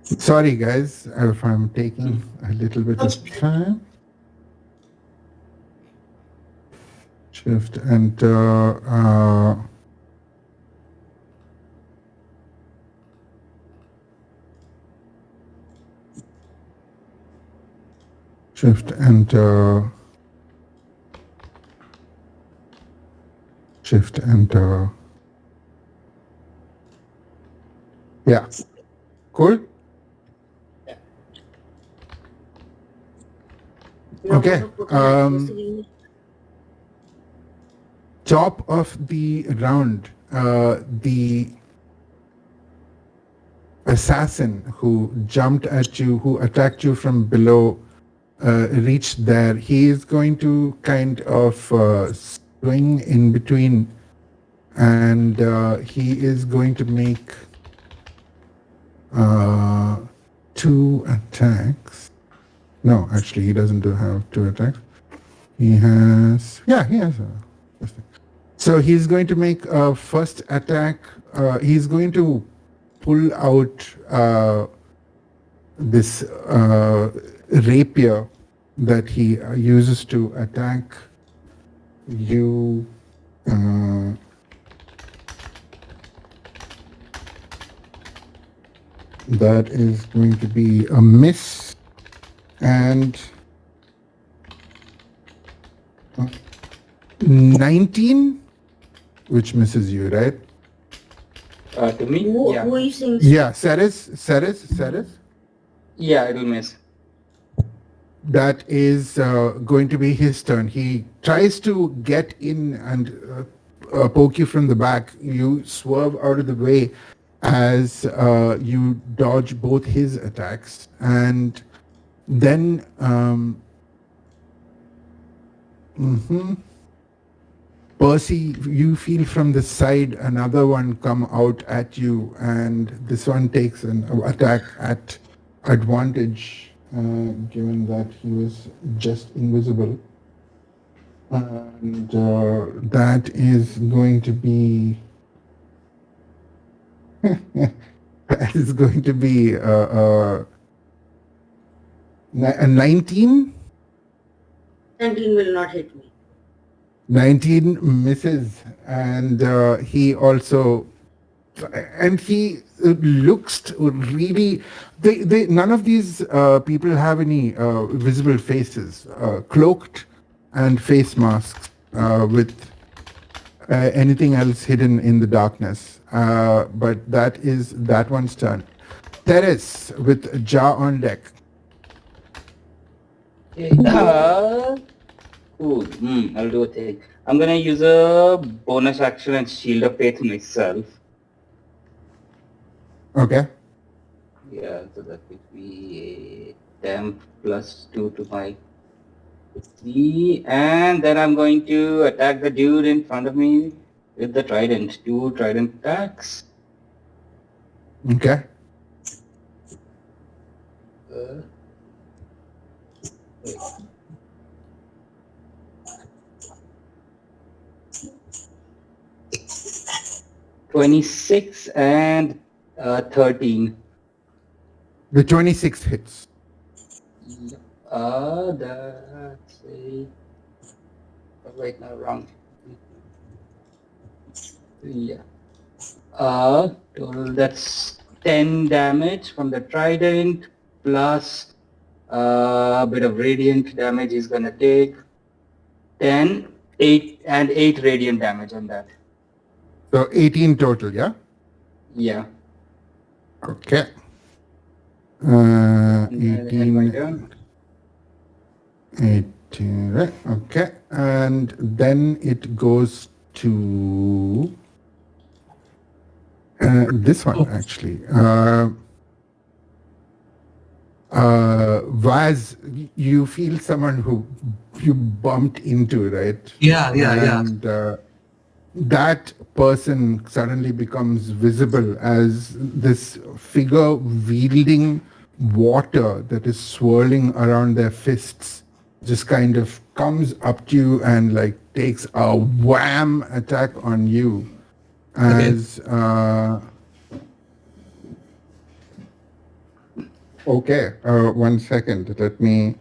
Sorry, guys, if I'm taking a little bit That's of time. Shift Enter. Shift Enter. Shift Enter. Yeah. Cool. You're Okay, going to put an anniversary. Top of the round, the assassin who jumped at you, who attacked you from below, reached there. He is going to kind of swing in between, and he is going to make 2 attacks. No, actually, he doesn't have 2 attacks. He has, so he's going to make a first attack. He's going to pull out this rapier that he uses to attack you. That is going to be a miss, and 19, which misses you, right? To me? Who Yeah. are you saying? Yeah, Ceres. Yeah, it'll miss. That is going to be his turn. He tries to get in and poke you from the back. You swerve out of the way as you dodge both his attacks, and then Percy, you feel from the side another one come out at you, and this one takes an attack at advantage, given that he was just invisible. And that is going to be that is going to be a 19. 19 will not hit me. 19 misses, and he also, and he looks really, none of these people have any visible faces, cloaked and face masks with anything else hidden in the darkness. But that is that one's turn. Teres with jaw on deck. Okay. Cool. I'll do a thing. I'm gonna use a bonus action and shield of faith myself. Okay. Yeah, so that would be a temp plus 2 to my See, and then I'm going to attack the dude in front of me with the trident. 2 trident attacks. Okay. Wait. $26 and 13. The 26 hits. Yep. That's a... Wait, no, wrong. Yeah. Total, that's 10 damage from the trident plus a bit of radiant damage he's gonna take. 10, 8, and 8 radiant damage on that. So 18 total, yeah? Yeah. Okay. And my 18. turn. 18, right? Okay. And then it goes to this one, actually. Vaz, you feel someone who you bumped into, right? Yeah. And that person suddenly becomes visible as this figure wielding water that is swirling around their fists just kind of comes up to you and like takes a wham attack on you as okay, 1 second, let me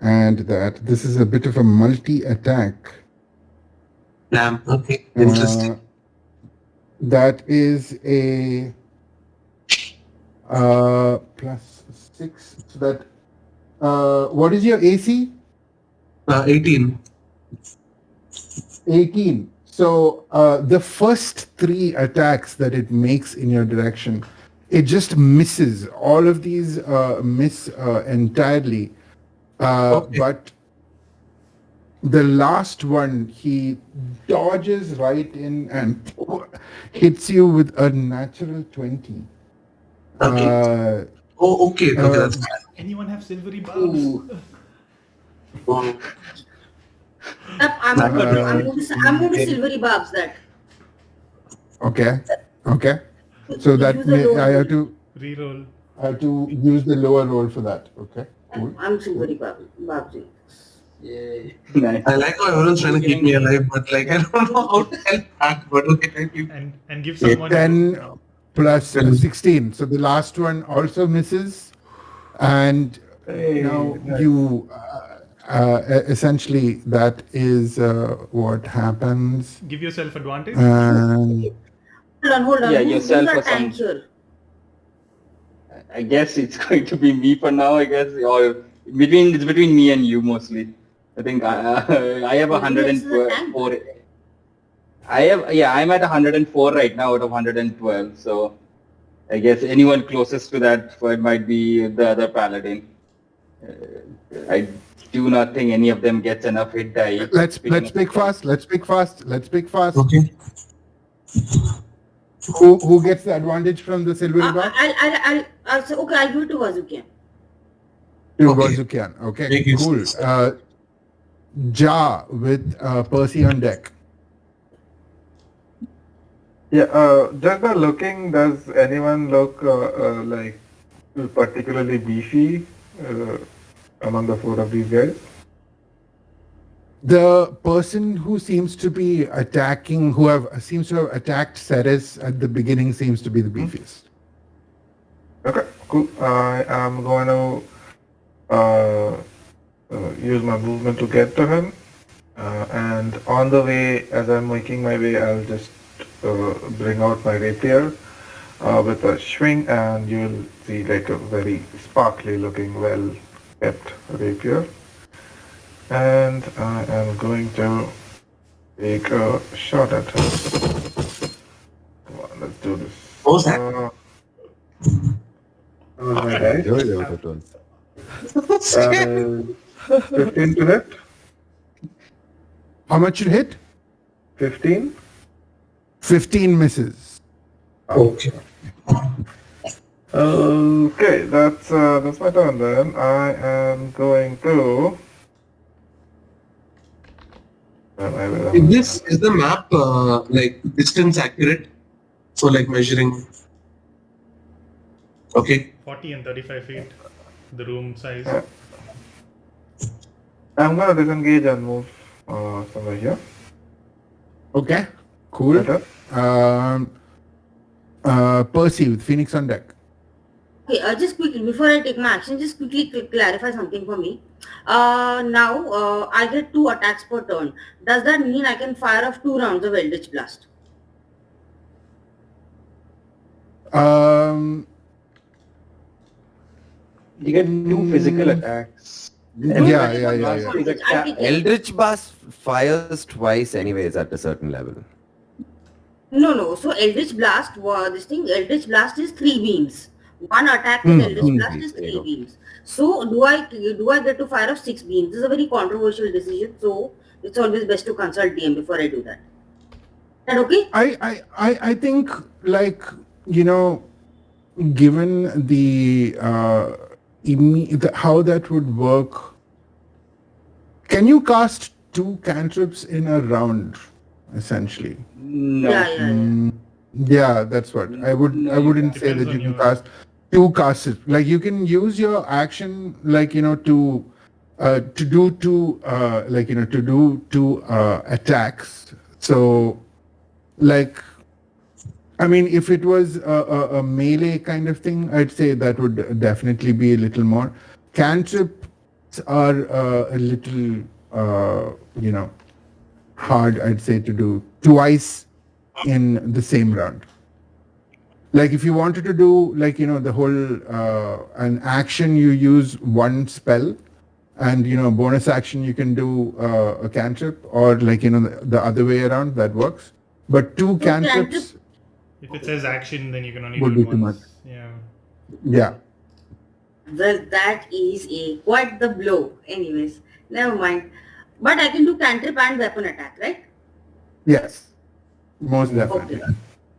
add that this is a bit of a multi attack. Damn. Okay. Interesting. That is a +6. So that what is your AC? 18. 18. So the first 3 attacks that it makes in your direction, it just misses. All of these miss entirely. Okay. But the last one, he dodges right in and hits you with a natural 20. Okay. Okay. That's Anyone have silvery barbs? Ooh. oh, I'm going to silvery barbs that. Okay. So that Use the lower I have roll. to Reroll. use the lower roll for that. Okay. Cool. I'm silvery barbs. Yay. Nice. I like how everyone's trying to keep me alive, but like I don't know how to help back. But okay, thank you. And give someone 10 plus 16. So the last one also misses. And now nice. you essentially that is what happens. give yourself advantage. And Hold on. Yeah, Who's yourself our or some- tank here? I guess it's going to be me for now, I guess, or it's between me and you mostly. I think I have Who else is a tank? 104. I'm at 104 right now out of 112. So I guess anyone closest to that might be the other paladin. I do not think any of them gets enough hit die. let's pick fast. Let's pick fast. Okay. Who gets the advantage from the silvery bar? I'll say, okay, I'll give it to Vazukian. To Okay. Vazukian. Okay, Make it cool. six. Ja with Percy on deck. Yeah, just by looking, does anyone look like particularly beefy among the 4 of these guys? The person who seems to be attacking, seems to have attacked Ceres at the beginning, seems to be the beefiest. Okay, cool. I am going to use my movement to get to him. And on the way, as I'm making my way, I'll just bring out my rapier with a swing, and you'll see like a very sparkly looking, well kept rapier. And I am going to take a shot at him. Come on, let's do this. What was that? That was my dice. That is 15 to hit. How much you hit? 15. 15 misses. Okay. Okay, that's my turn then. I am going to Is the map like distance accurate? So like measuring. Okay. 40 and 35 feet, the room size. I'm gonna disengage and move somewhere here. Okay, cool. Better. Percy with Phoenix on deck. Okay, just quickly, before I take my action, just quickly clarify something for me. Now, I get 2 attacks per turn. Does that mean I can fire off 2 rounds of Eldritch Blast? You get 2 physical attacks. Yeah. I'll take it. Eldritch Blast fires twice anyways at a certain level. No. So Eldritch Blast, Eldritch Blast is 3 beams. One attack with Eldritch Blast is 3 beams. So do I get to fire off 6 beams? This is a very controversial decision. So it's always best to consult DM before I do that. Is that okay? I think, like, you know, given the how that would work, can you cast 2 cantrips in a round, essentially? No. Yeah. Yeah, that's what I wouldn't say Depends that you on can your- cast 2 casts. Like, you can use your action, like, you know, to do 2 attacks. So, like, I mean, if it was a melee kind of thing, I'd say that would definitely be a little more. Cantrips are a little, hard, I'd say, to do twice in the same round. Like, if you wanted to do, like, you know, the whole, an action, you use 1 spell, and, you know, bonus action, you can do a cantrip, or, like, you know, the other way around, that works. But 2 cantrips... If it says action, then you can only Would do be it too once. much. Yeah. Yeah. Well, that is quite the blow. Anyways, never mind. But I can do cantrip and weapon attack, right? Yes. Most definitely. Okay.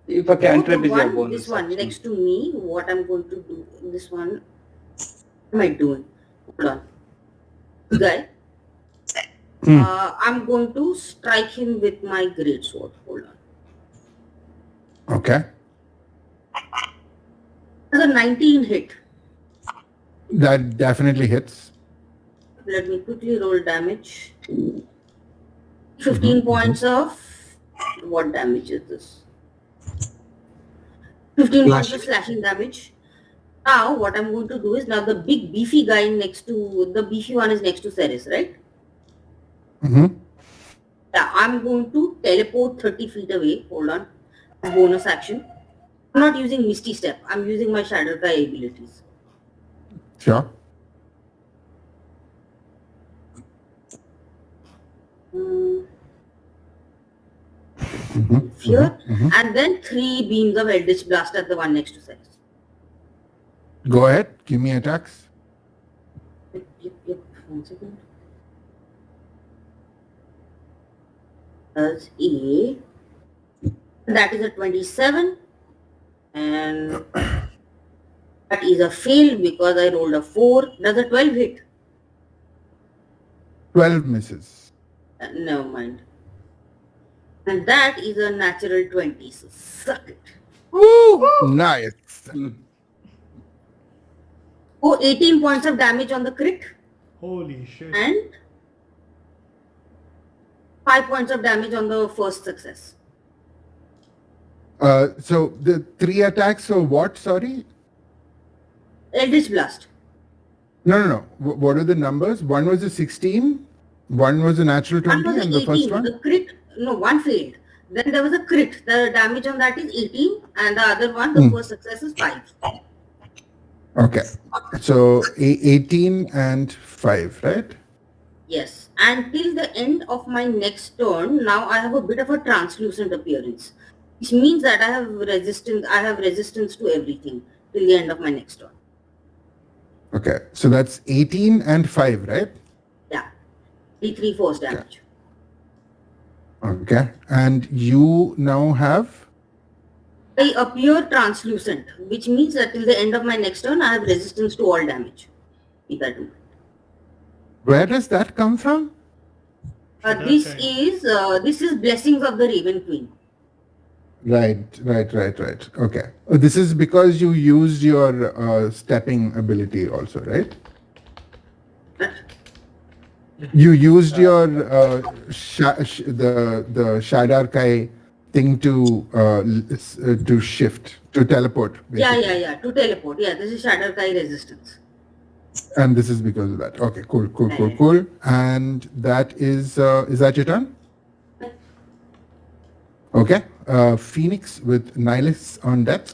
If a cantrip is your bonus. This one action. next to me, what I'm going to do in this one, what am I doing? Hold on. This guy, I'm going to strike him with my great sword. Hold on. Okay. That's a 19 hit. That definitely hits. Let me quickly roll damage. 15 points of... What damage is this? 15 points of slashing damage. Now, what I'm going to do is, now the big beefy guy next to... The beefy one is next to Ceres, right? Mm-hmm. Yeah, I'm going to teleport 30 feet away. Hold on. Bonus action. I'm not using Misty Step. I'm using my Shadowfly abilities. Sure. Here. And then 3 beams of Eldritch Blast at the one next to Ceres. Go ahead. Give me attacks. Yep. 1 second. That's a... That is a 27. And that is a fail because I rolled a 4. Does a 12 hit? 12 misses. Never mind. And that is a natural 20. So suck it. Woo! Nice. Oh, 18 points of damage on the crit. Holy shit. And 5 points of damage on the first success. So the 3 attacks, so what? Sorry? Eldritch Blast. No. What are the numbers? One was a 16, one was a natural One 20, was and the 18. first one? The crit, no, one failed. Then there was a crit. The damage on that is 18, and the other one, the first success is 5. Okay. So 18 and 5, right? Yes. And till the end of my next turn, now I have a bit of a translucent appearance, which means that I have resistance to everything till the end of my next turn. Okay. So that's 18 and 5, right? Yeah. D3 force damage. Okay. And you now have? I appear translucent, which means that till the end of my next turn, I have resistance to all damage. Keep that in mind. Where does that come from? This is blessings of the Raven Queen. Right. Okay. This is because you used your stepping ability also, right? You used your the Shadar Kai thing to shift, to teleport, basically. Yeah. To teleport. Yeah, this is Shadow Kai resistance. And this is because of that. Okay, cool. Right. And that is that your turn? Okay. Phoenix with Nihilus on deck.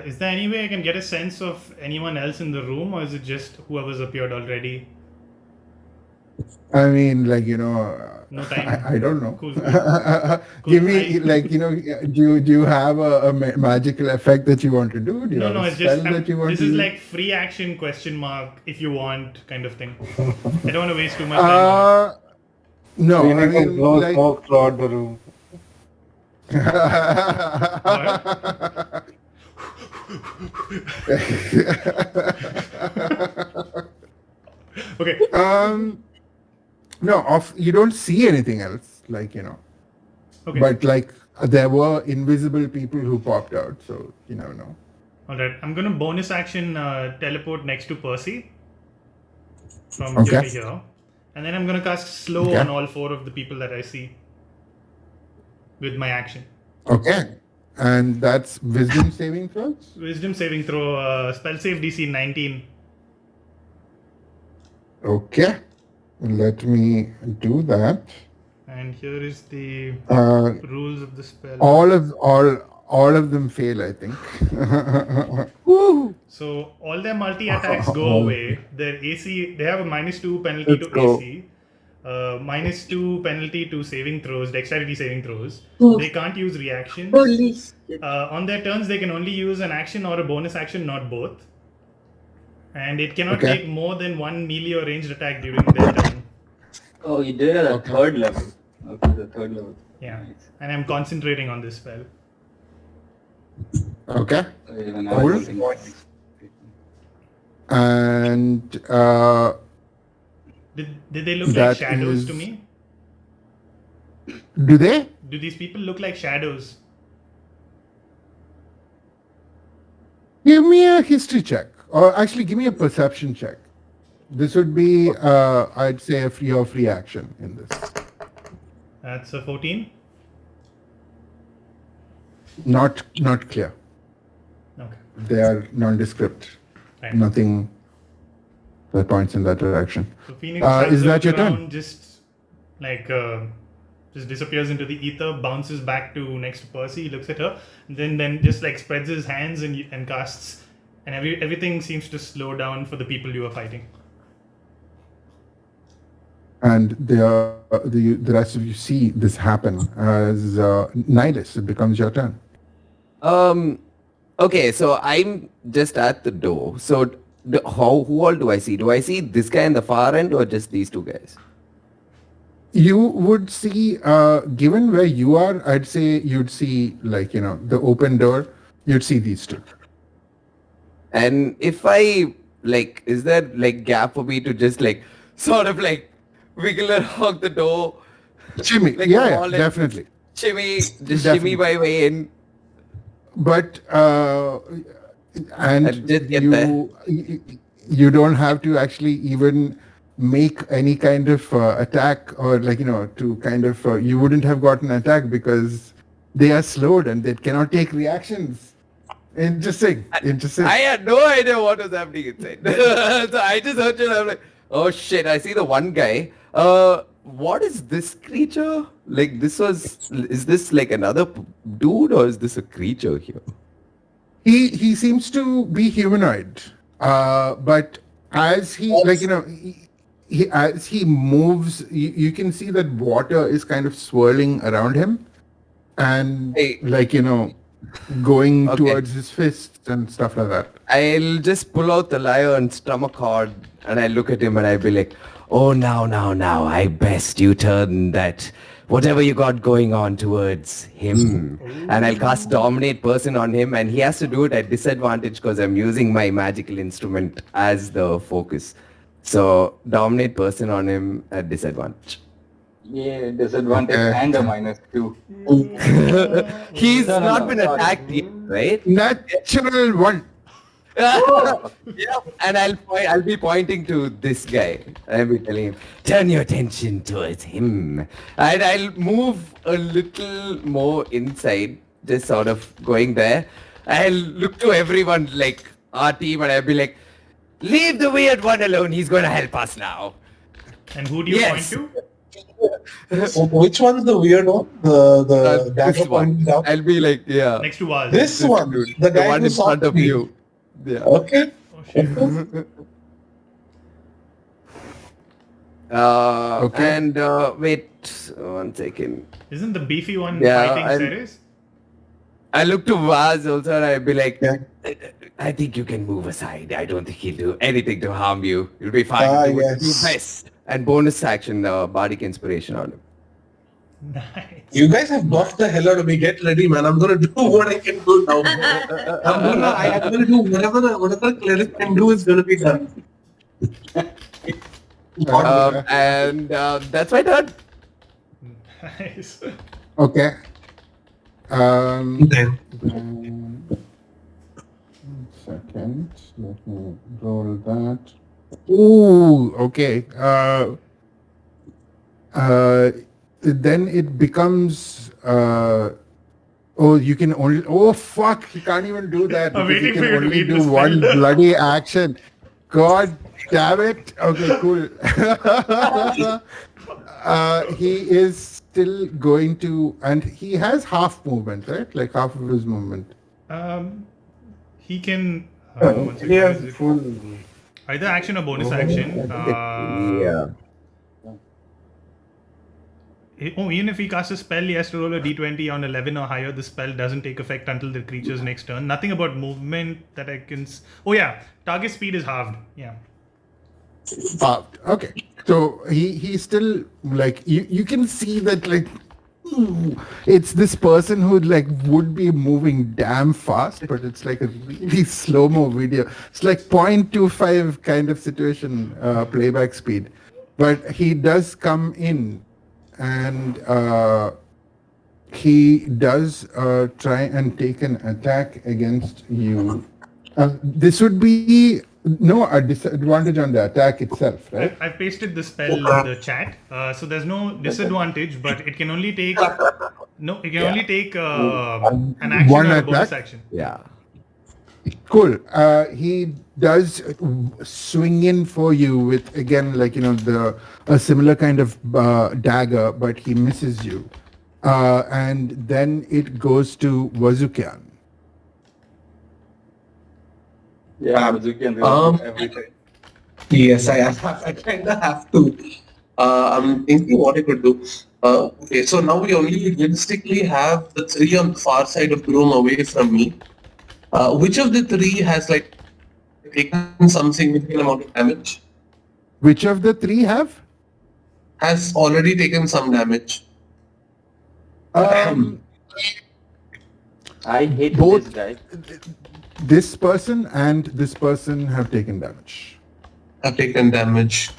Is there any way I can get a sense of anyone else in the room, or is it just whoever's appeared already? I mean, No time. I don't know. Cool. Give me, do you have a magical effect that you want to do? Do you have No, a it's just spell that you want this to is use? like free action question mark if you want kind of thing. I don't want to waste too much time on No, I Phoenix mean, blows smoke throughout the room. it. Okay. No, you don't see anything else, Okay. but there were invisible people who popped out, so you never know. Alright. I'm gonna bonus action teleport next to Percy. From here Okay. to here. And then I'm gonna cast slow Okay. on all 4 of the people that I see. With my action. Okay, and that's wisdom saving throws. Wisdom saving throw, spell save DC 19. Okay, let me do that. And here is the Uh, rules of the spell. all of them fail, I think. Woo! So all their multi attacks go away. Their AC, they have a -2 penalty Let's to go. AC, -2 penalty to saving throws, dexterity saving throws. Oof. They can't use reactions. Holy shit. On their turns, they can only use an action or a bonus action, not both. And it cannot Okay. take more than 1 melee or ranged attack during their turn. Oh, you did it at the third level. Okay, the third level. Yeah. Nice. And I'm concentrating on this spell. Okay, So even Cool. I think and Did they look like That shadows to is- me? do they? Do these people look like shadows? Give me a history check, or actually, give me a perception check. This would be, I'd say, a free action in this. That's a 14. Not clear. Okay. They are nondescript. Right. Nothing that points in that direction. So Phoenix Is that your turn? turn? Just disappears into the ether, bounces back to next to Percy. He looks at her, then just like spreads his hands and casts, and everything seems to slow down for the people you are fighting. And the rest of you see this happen as Nihilus. It becomes your turn. Okay, so I'm just at the door. So who all do I see? Do I see this guy in the far end or just these 2 guys? You would see, given where you are, I'd say you'd see, the open door. You'd see these 2. And if I is there gap for me to just sort of wiggle around the door? Shimmy, Like a yeah, wallet. definitely. Shimmy, just Definitely. shimmy my way in. But I'll just get you don't have to actually even make any kind of attack, or to kind of you wouldn't have gotten an attack because they are slowed and they cannot take reactions. Interesting. I had no idea what was happening inside. So I just heard it. I'm like, oh shit! I see the one guy. What is this creature? Is this another dude or is this a creature here? He seems to be humanoid, but as he as he moves, you can see that water is kind of swirling around him, and Hey. going Okay. towards his fists and stuff like that. I'll just pull out the lyre and strum a chord, and I look at him and I'll be like, oh, now, I best you turn that whatever you got going on towards him. And I'll cast Dominate Person on him, and he has to do it at disadvantage because I'm using my magical instrument as the focus. So dominate person on him at disadvantage. Yeah, disadvantage Okay. and a -2. He's No, not been sorry. attacked yet, right? Natural one. Yeah, and I'll be pointing to this guy. I'll be telling him, turn your attention towards him. And I'll move a little more inside, just sort of going there. I'll look to everyone like our team and I'll be like, leave the weird one alone. He's going to help us now. And who do you Yes. point to? Which one's the weird one? The dagger This one. pointing down? I'll be like, yeah. Next to Vaz. This one, dude, the guy one who in saw front of me. you. Yeah. Okay. Oh shit. Okay. And wait 1 second. Isn't the beefy one Yeah, fighting I'll- Ceres? I look to Vaz also and I'll be like, Yeah. I think you can move aside. I don't think he'll do anything to harm you. You'll be fine. Ah, Do what you do yes. best. And bonus action, bardic inspiration on him. Nice. You guys have buffed the hell out of me. Get ready, man. I'm gonna do what I can do now. I'm gonna do whatever cleric can do is gonna be done. And that's my turn. Nice. Okay. Okay. Then, 1 second. Let me roll that. Ooh, okay. Then it becomes. Oh, you can only. Oh, fuck! You can't even do that I'm because you waiting for can you to only read do the one spell. bloody action. God damn it! Okay, cool. He is still going to, and he has half movement, right? Like half of his movement. He can. one second, He what has is it? full. Either action or bonus action. Yeah. Even if he casts a spell, he has to roll a d20 on 11 or higher. The spell doesn't take effect until the creature's next turn. Nothing about movement that I can. Oh yeah, target speed is halved. Yeah. Okay. So he's still like you can see that like it's this person who like would be moving damn fast, but it's like a really slow-mo video. It's like 0.25 kind of situation playback speed. But he does come in and he does try and take an attack against you. This would be a disadvantage on the attack itself, right? I've pasted the spell in the chat, so there's no disadvantage, but it can only take only take an action One or a bonus attack? action. Yeah. Cool. He does swing in for you with again, like a similar kind of dagger, but he misses you, and then it goes to Wazukian. Yeah, but you can do everything. Yes, I kind of have to. I'm thinking what I could do. Okay, so now we only realistically have the three on the far side of the room away from me. Which of the three has like taken some significant amount of damage? Which of the three have? Has already taken some damage. Um, I hate Both. this guy. this person and this person have taken damage. Have taken damage.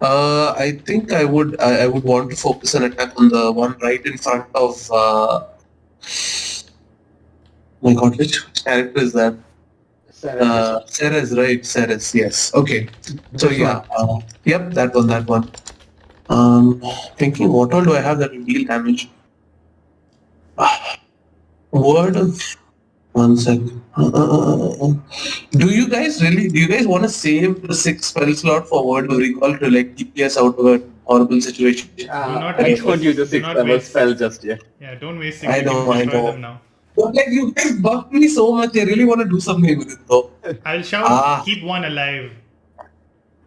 I think I would want to focus an attack on the one right in front of. My God, which character is that? Ceres, right? Ceres, yes. Okay. So yeah, yep, that one. Thinking, what all do I have that will deal damage? Word of 1 sec. Do you guys want to save the 6 spell slot for word of recall to like keep us out of a horrible situation? not I waste don't use the do 6 not level waste spell six. just yet. Yeah, don't waste I 6. know, I Destroy know. them now. But like you guys buffed me so much, I really want to do something with it though. I'll shout, Ah. keep one alive.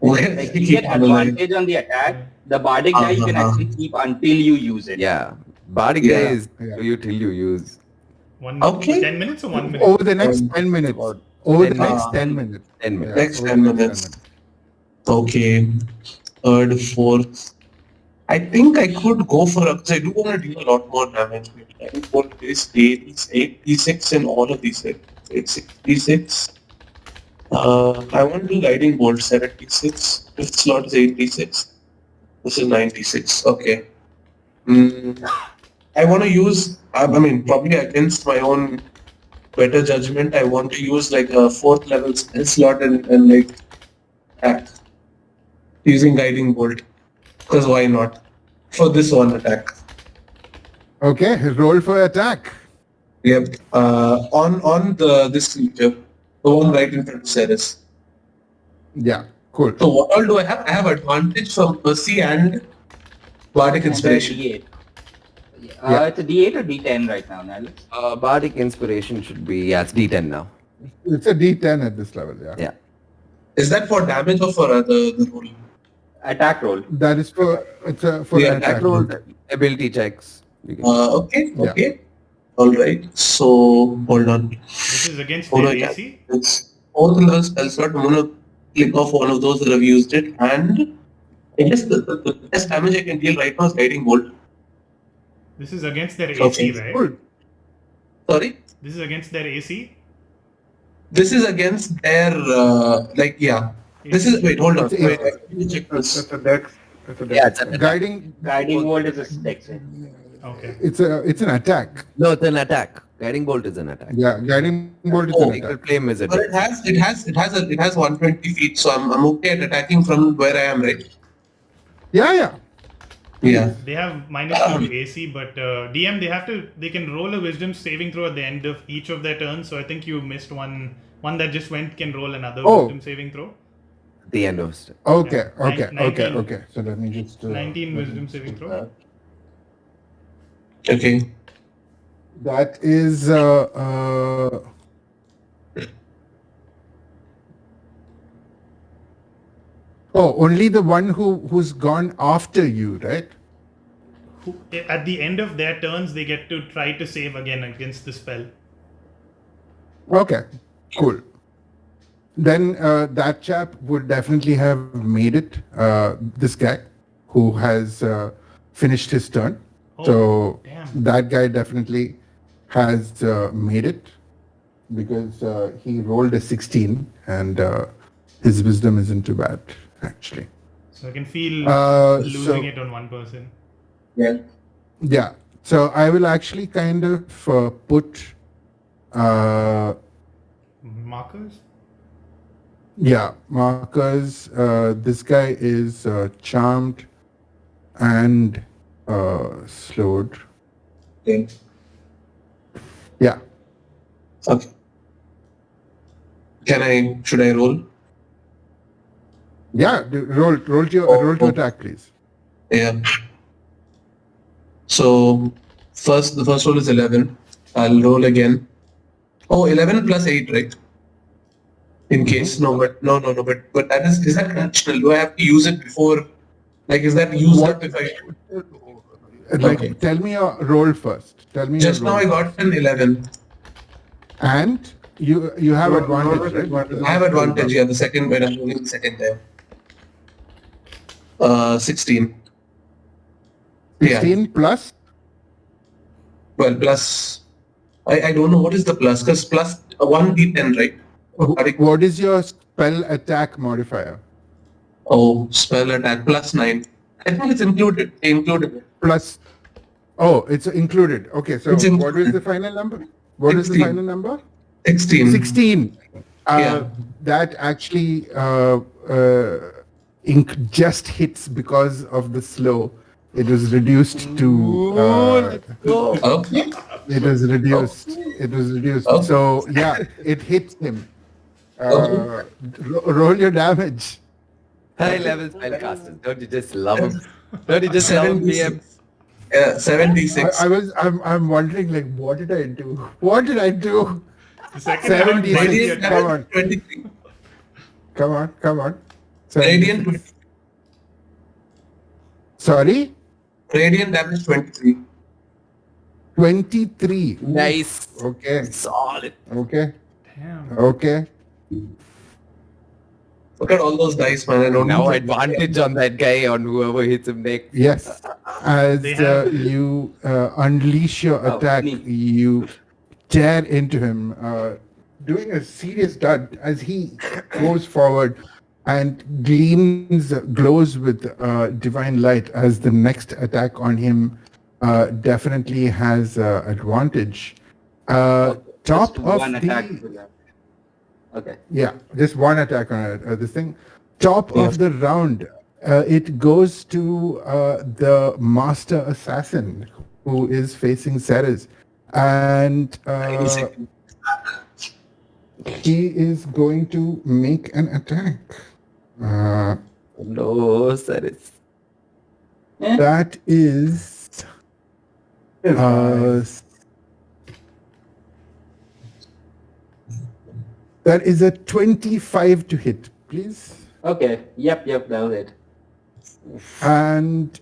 Like you get advantage on the attack. The bardic die you can actually keep until you use it. Yeah. Bardic Yeah. guy is Yeah. you till you use. 1 Okay. 10 minutes or 1 minute? Over the next 10 minutes. Over the 10 next minutes. 10 minutes. 10 minutes. Next over 10 the next minutes. Okay. Third, fourth. I think I could go for because I do want to deal a lot more damage. I think what is 8d6 in all of these. 8 6d6. I want to do guiding bolt 76. Fifth slot is 86. This is 96. Okay. I want to use, I mean, probably against my own better judgment, I want to use like a fourth level spell slot and like attack using guiding bolt. Because why not? For this one attack. Okay, roll for attack. Yep. On this creature, the one right in front of Ceres. Yeah, cool. So what all do I have? I have advantage from Mercy and Bardic And Inspiration. D8. Yeah. It's a D8 or D10 right now, Alex? Bardic Inspiration should be, yeah, it's D10 now. It's a D10 at this level, yeah. Yeah. Is that for damage or for the roll? Attack roll. That is for, it's a, for Yeah, an attack. Roll ability checks. You can- Okay, Yeah. okay. All right. So hold on. This is against Hold their on, yeah. AC. It's fourth level spell slot. I'm gonna click off one of those that have used it, and I guess the best damage I can deal right now is guiding bolt. This is against their AC, Okay. right? Cool. Sorry, This is against their AC. this is against their yeah. This is wait, hold on. It's- Wait, let me check That's this. a dex. That's a dex. Yeah, it's an attack. Guiding bolt is a dex save. Okay. It's an attack. No, it's an attack. Guiding bolt is an attack. Yeah, guiding bolt is Oh, an Eagle attack. flame is a But it has 120 feet, so I'm okay at attacking from where I am, right? Yeah. Yeah. They have -2 to AC, but DM they can roll a wisdom saving throw at the end of each of their turns. So I think you missed one. One that just went can roll another Oh. wisdom saving throw. The end of it. Okay, Yeah. okay, 19. okay. So let me just... 19 let me wisdom just saving do throw. that. Okay. That is... Oh, only the one who's gone after you, right? At the end of their turns, they get to try to save again against the spell. Okay, cool. Then that chap would definitely have made it. This guy who has finished his turn. Oh, So damn. that guy definitely has made it because he rolled a 16 and his wisdom isn't too bad, actually. So I can feel losing so- it on one person. Yeah. Yeah. So I will actually kind of put... Markers? Yeah, markers. This guy is charmed and slowed. Okay. Yeah. Okay. Should I roll? Yeah, roll to attack, please. Yeah. So the first roll is 11. I'll roll again. Oh, 11 plus 8, right? In case, no, but that is that conditional? Do I have to use it before? Like, is that used up if I? Like, Okay. tell me your roll first. Tell me Just your now roll. I got an 11. And you have advantage, right? I have advantage, yeah, the second when I'm rolling the second time. 16. 16 plus. Well, plus, I don't know what is the plus, because plus 1d10, right? What is your spell attack modifier? Oh, spell attack, plus 9. I think it's included. Included. Plus. Oh, it's included. Okay, so It's what is the final number? What is the 16. final number? 16. 16. Yeah. That actually just hits because of the slow. It was reduced to. Okay. It was reduced. It was reduced. Okay. So yeah, it hits him. Roll your damage. High level spellcasters. Don't you just love them? Don't you just love them, PM? 76. I'm wondering, like, what did I do? What did I do? The second round, 76. might be Radiant a- Come on. damage 23. Come on. Radiant 20. Sorry, Radiant damage 23. 23. Nice. Okay. Solid. Okay. Damn. Okay. Look at all those dice, man. I don't Now know. advantage on that guy, on whoever hits him next. Yes. As They have- you unleash your Oh, attack, me. you tear into him. doing a serious dud as he goes forward and glows with divine light, as the next attack on him definitely has advantage. Just Top of one attack the with that. Okay. Yeah, just one attack on this thing. Top Yeah. of the round, it goes to the master assassin who is facing Ceres, and he is going to make an attack. Uh, No, sir. It's that is that is a 25 to hit, please. Okay. Yep. That was it. And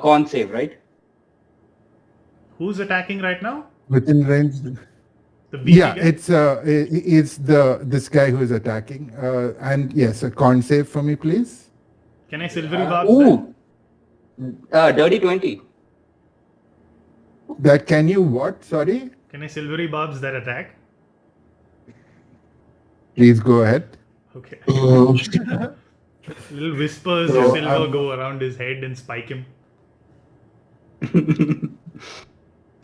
Con save, right? Who's attacking right now? within range. The beefy Yeah, guy? it's this guy who is attacking. And yes, a con save for me, please. Can I silvery barbs that? Ooh. Dirty 20. That can you what? Sorry, Can I silvery barbs that attack? please go ahead. Okay. Mm, Little whispers So, of silver go around his head and spike him.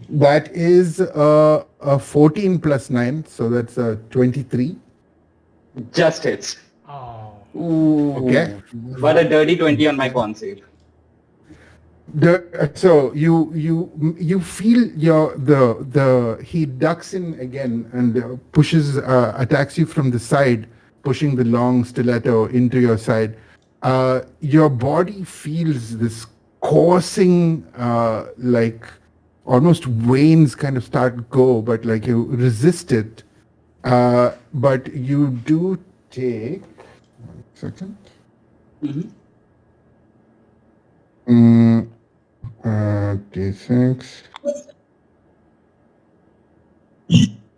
That is a 14 plus 9, so that's a 23. Just hits. Oh. Ooh. Okay. But a dirty 20 on my con save. So you feel the he ducks in again and pushes attacks you from the side, pushing the long stiletto into your side. Your body feels this coursing, like almost veins kind of start go, but like you resist it. But you do take. 1 second. D6.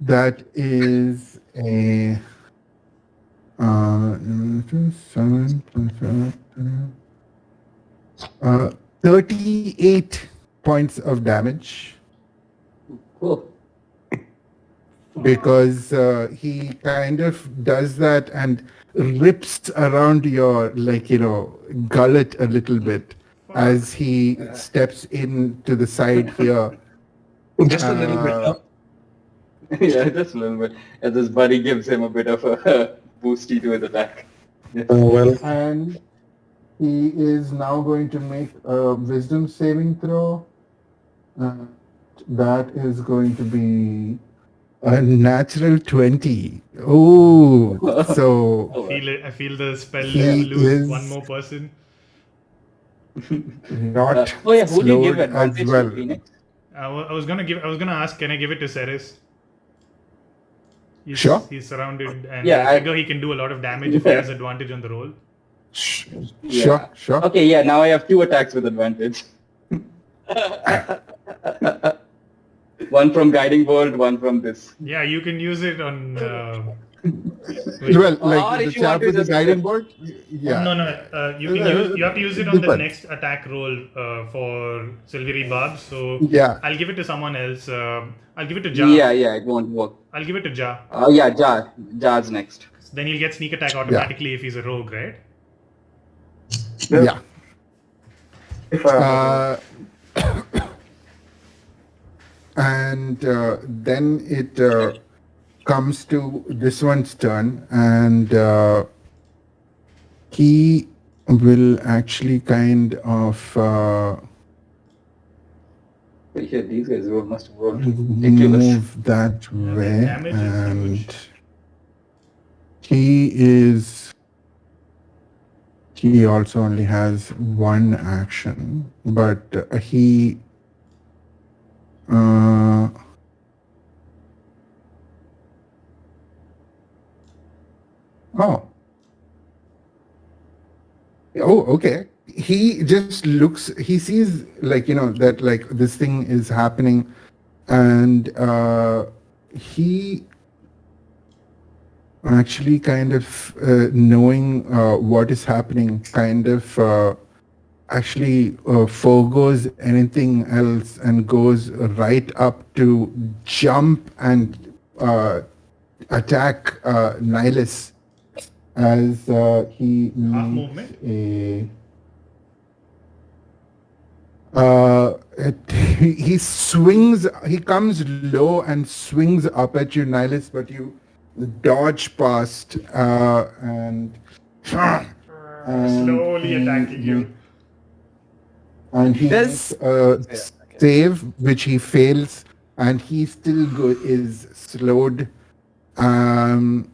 That is a 7 plus 7, 38 points of damage Cool. because he kind of does that and rips around your gullet a little bit as he steps in to the side here. just a little bit. Huh? Yeah, just a little bit. As his buddy gives him a bit of a boosty to his attack. Well, And he is now going to make a wisdom saving throw. That is going to be a natural 20. Oh, so Feel it. I feel the spell He lose is- one more person. not Oh yeah, who do you give slowed advantage as well. to Phoenix? I was gonna ask, can I give it to Ceres? Sure. He's surrounded, and Yeah, I I- figure he can do a lot of damage if he has advantage on the roll. Sure, sure. Okay, yeah, now I have 2 attacks with advantage. One from Guiding Bolt, one from this. Yeah, you can use it on. Well, Or like the if you want chap to with the just- guiding bolt. Yeah. No. You can use. You have to use it on the Depends. next attack roll for silvery barbs. So Yeah. I'll give it to someone else. I'll give it to Ja. Yeah, it won't work. I'll give it to Ja. Yeah, Jar's next. Then he'll get sneak attack automatically if he's a rogue, right? Yeah. If I And then it comes to this one's turn, and he will actually kind of Yeah, these guys must have rolled ridiculous. move that the way, damage is and huge. he also only has one action, but he okay. He just looks, he sees that like this thing is happening, and he actually kind of knowing what is happening kind of actually forgoes anything else and goes right up to jump and attack Nihilus as he Half needs movement? a. He swings. He comes low and swings up at you, Nihilus, but you dodge past and Slowly he attacking you. make- and he makes Does a save which he fails, and he still is slowed. Um,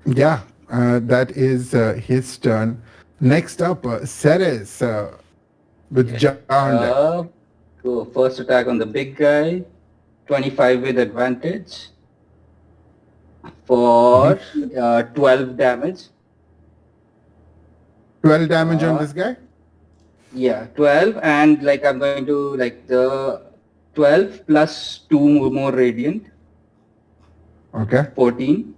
yeah, that is his turn. Next up, Ceres with Jar on deck. Go first attack on the big guy, 25 with advantage for 12 damage. 12 damage on this guy. Yeah, 12, and like I'm going to like the 12 plus 2 more radiant, Okay. 14.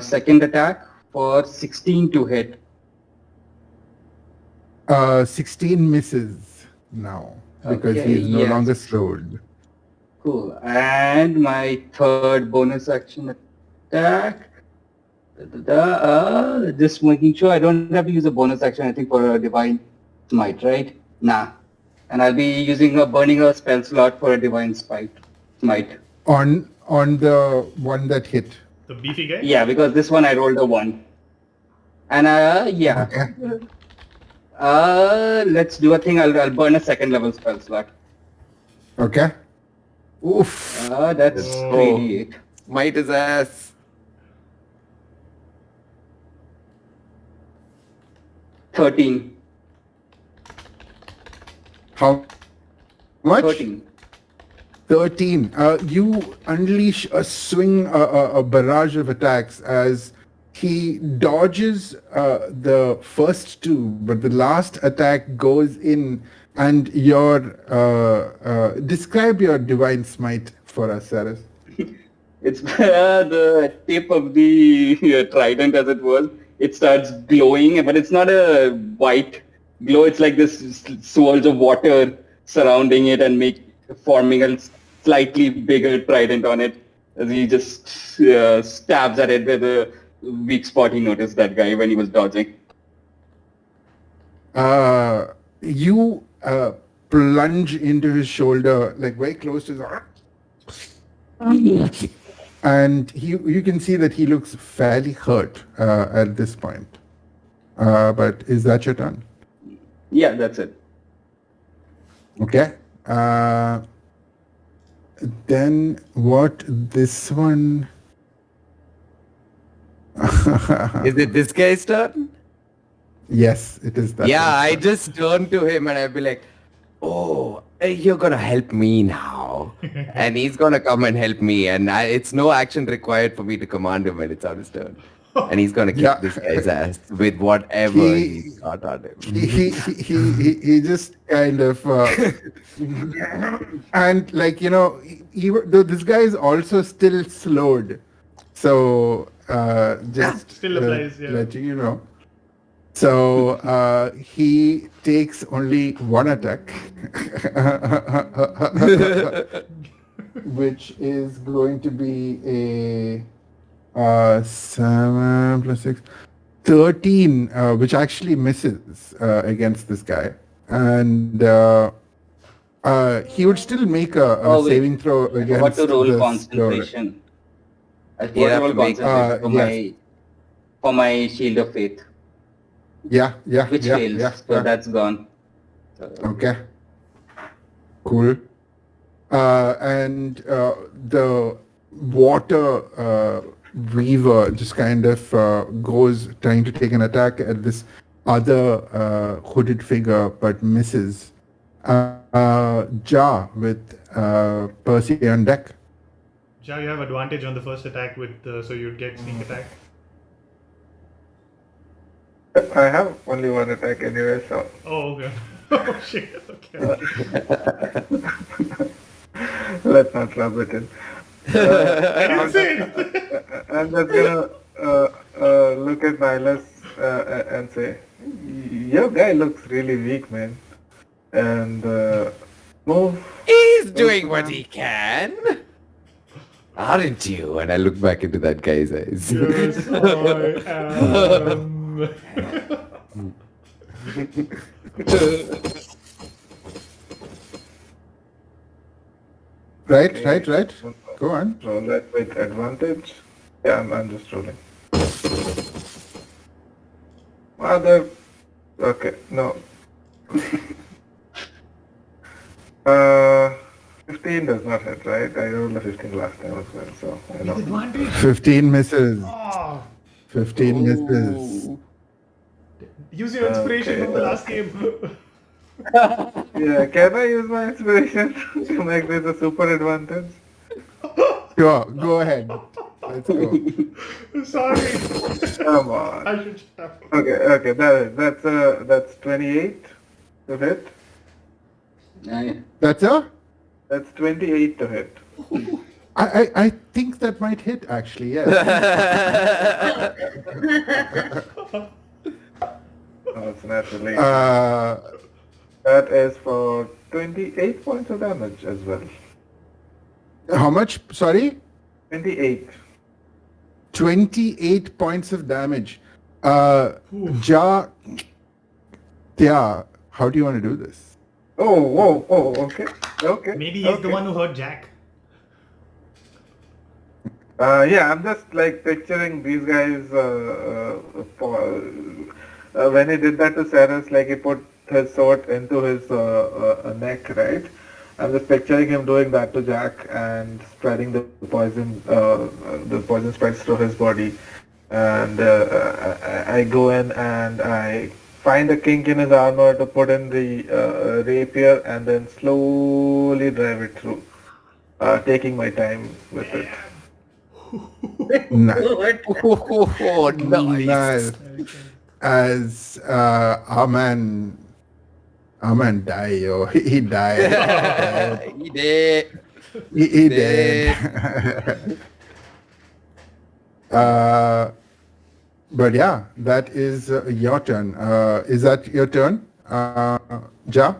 Second attack for 16 to hit. 16 misses now because Okay, he is no yes. longer slowed. Cool. And my third bonus action attack. Just making sure I don't have to use a bonus action, I think, for a divine smite, right? Nah. And I'll be using burning a spell slot for a divine smite. On the one that hit. The beefy guy? Yeah, because this one I rolled a 1. And yeah. Okay. Let's do a thing. I'll burn a second level spell slot. Okay. Oof. That's Oh. 3d8. Might his ass. 13. How much? 13. 13. You unleash a swing, a barrage of attacks as he dodges the first two, but the last attack goes in, and describe your divine smite for us, Saras. It's the tip of the trident, as it was. It starts glowing, but it's not a white glow. It's like this swirls of water surrounding it and forming a slightly bigger trident on it. As he just stabs at it with a weak spot. He noticed that guy when he was dodging. You plunge into his shoulder, like very close to his arm. And you can see that he looks fairly hurt at this point. But is that your turn? Yeah, that's it. Okay. Then what this one? Is it this guy's turn? Yes, it is that. Yeah, one. I just turn to him and I'll be like, oh, you're gonna help me now. And he's gonna come and help me. And it's no action required for me to command him when it's on his turn. And he's gonna kick Yeah. this guy's ass with whatever he's got on him. He just kind of and like this guy is also still slowed, so just Still applies, yeah. let you know. So he takes only one attack, which is going to be a 7 plus 6, 13, which actually misses against this guy. And he would still make a Oh, wait. saving throw I against forgot to roll this concentration. I forgot You to have roll to make- concentration yes. for my shield of faith, Yeah, which fails. So that's gone. So, Okay. Cool. And the water weaver just kind of goes trying to take an attack at this other hooded figure but misses. Ja with Percy on deck. Ja, you have advantage on the first attack so you'd get sneak attack. I have only one attack anyway, so Oh, okay. Oh, shit. Okay. let's not rub it in. I didn't say it. I'm just gonna look at Nihilus and say, your guy looks really weak, man. And move. He's doing what he can. Aren't you? And I look back into that guy's eyes. Yes, I am. Right. Go on. Roll that with advantage. Yeah, I'm just rolling. Mother. Okay, no. 15 does not hit, right? I rolled a 15 last time as well, so I know. Advantage. 15 misses. Oh, 15 misses. use your inspiration Okay. from the last game. Yeah, can I use my inspiration to make this a super advantage? Sure, go ahead. Let's go. Sorry. Come on. I should stop. Okay, that's 28 to hit. That's a? That's 28 to hit. I think that might hit actually, yes. Oh, it's naturally. Uh, That is for 28 points of damage as well. how much? Sorry? 28. 28 points of damage. Ja, yeah, how do you want to do this? Oh, okay. Maybe he's the one who hurt Jack. Yeah, I'm just like picturing these guys. When he did that to Ceres, like he put his sword into his neck, right? I'm just picturing him doing that to Jack and spreading the poison spreads through his body. And I go in and I find a kink in his armor to put in the rapier and then slowly drive it through, taking my time with it. Nice. Oh, nice. Nice. As our man died, yo. He died. He did. He did. But yeah, that is your turn. Is that your turn, Ja?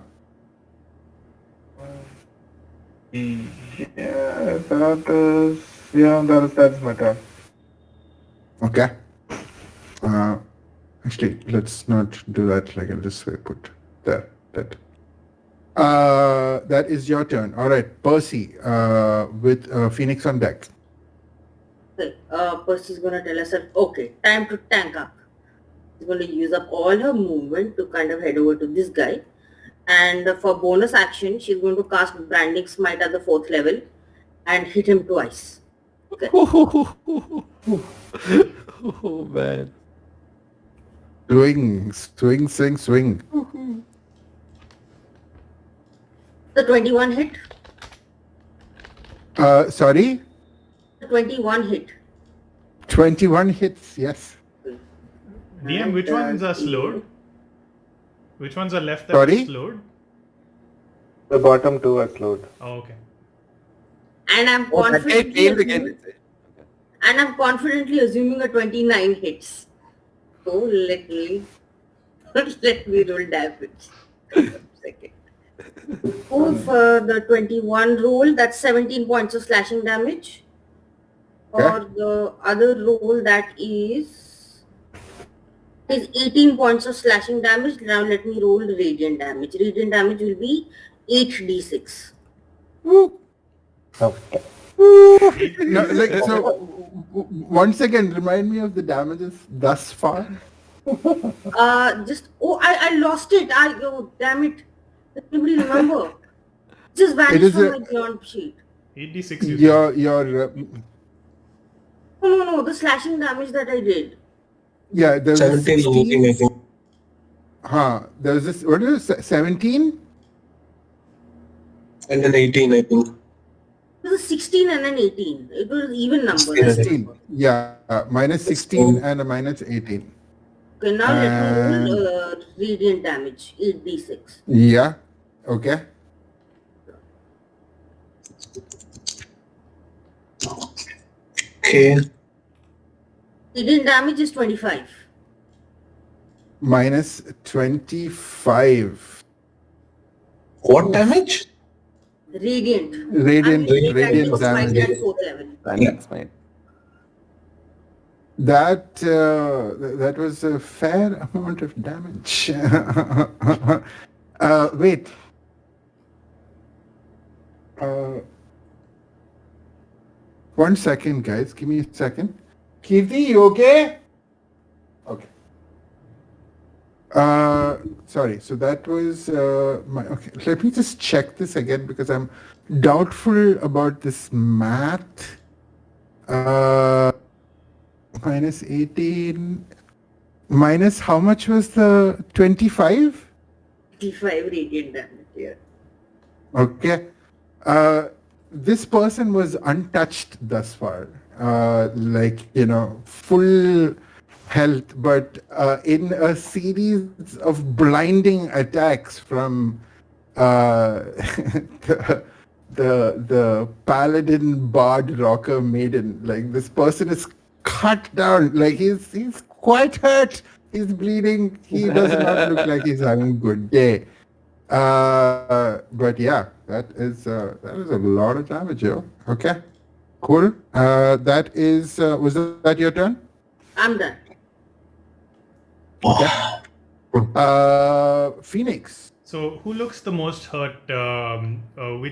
That's my turn. Okay. Actually, let's not do that. Like I'll just put there. That is your turn. All right, Percy, with Phoenix on deck. Okay, Percy's gonna tell us that, okay, time to tank up. She's gonna use up all her movement to kind of head over to this guy. And for bonus action, she's going to cast Branding Smite at the 4th level and hit him twice. Okay. Oh man. Swing. The 21 hit. Sorry? The 21 hit. 21 hits, yes. DM, which ones are slowed? Which ones are left that Sorry? are slowed? The bottom two are slowed. Oh, okay. And I'm Oh, that guy confidently failed again. assuming, and I'm confidently assuming a 29 hits. So let me roll damage. Second. Oh, for the 21 roll, that's 17 points of slashing damage. For the other roll, that is 18 points of slashing damage. Now let me roll radiant damage. Radiant damage will be 8d6. Okay. No, like so. Once again, remind me of the damages thus far. I lost it. Oh, damn it. Does anybody remember? Just It vanished is from a- my beyond sheet. 86 you said. Your No, the slashing damage that I did. yeah. There's 17 or 18, I think. There's this. What is it? 17? And then 18, I think. It was a 16 and an 18. It was even number. 16. 16. Yeah, minus 16 and a minus 18. Okay, now let me roll radiant damage. 8d6. Yeah. Okay. Okay. Radiant damage is 25. minus 25. What damage? Radiant. Radiant, I mean, radiant it's fine damage. at 4th level. That's fine. That was a fair amount of damage. Wait. One second, guys. Give me a second. Kirti, you okay? Okay. Sorry. So that was my. Okay. Let me just check this again because I'm doubtful about this math. Minus 18. Minus how much was the 25? 55 radiant damage. Yeah. Okay. This person was untouched thus far. Full health, but in a series of blinding attacks from the paladin bard rocker maiden, like this person is cut down. Like he's quite hurt. He's bleeding. He does not look like he's having a good day. But yeah, that is a lot of damage, yo. Okay, cool. That is was that your turn? I'm done. Phoenix. So who looks the most hurt? Who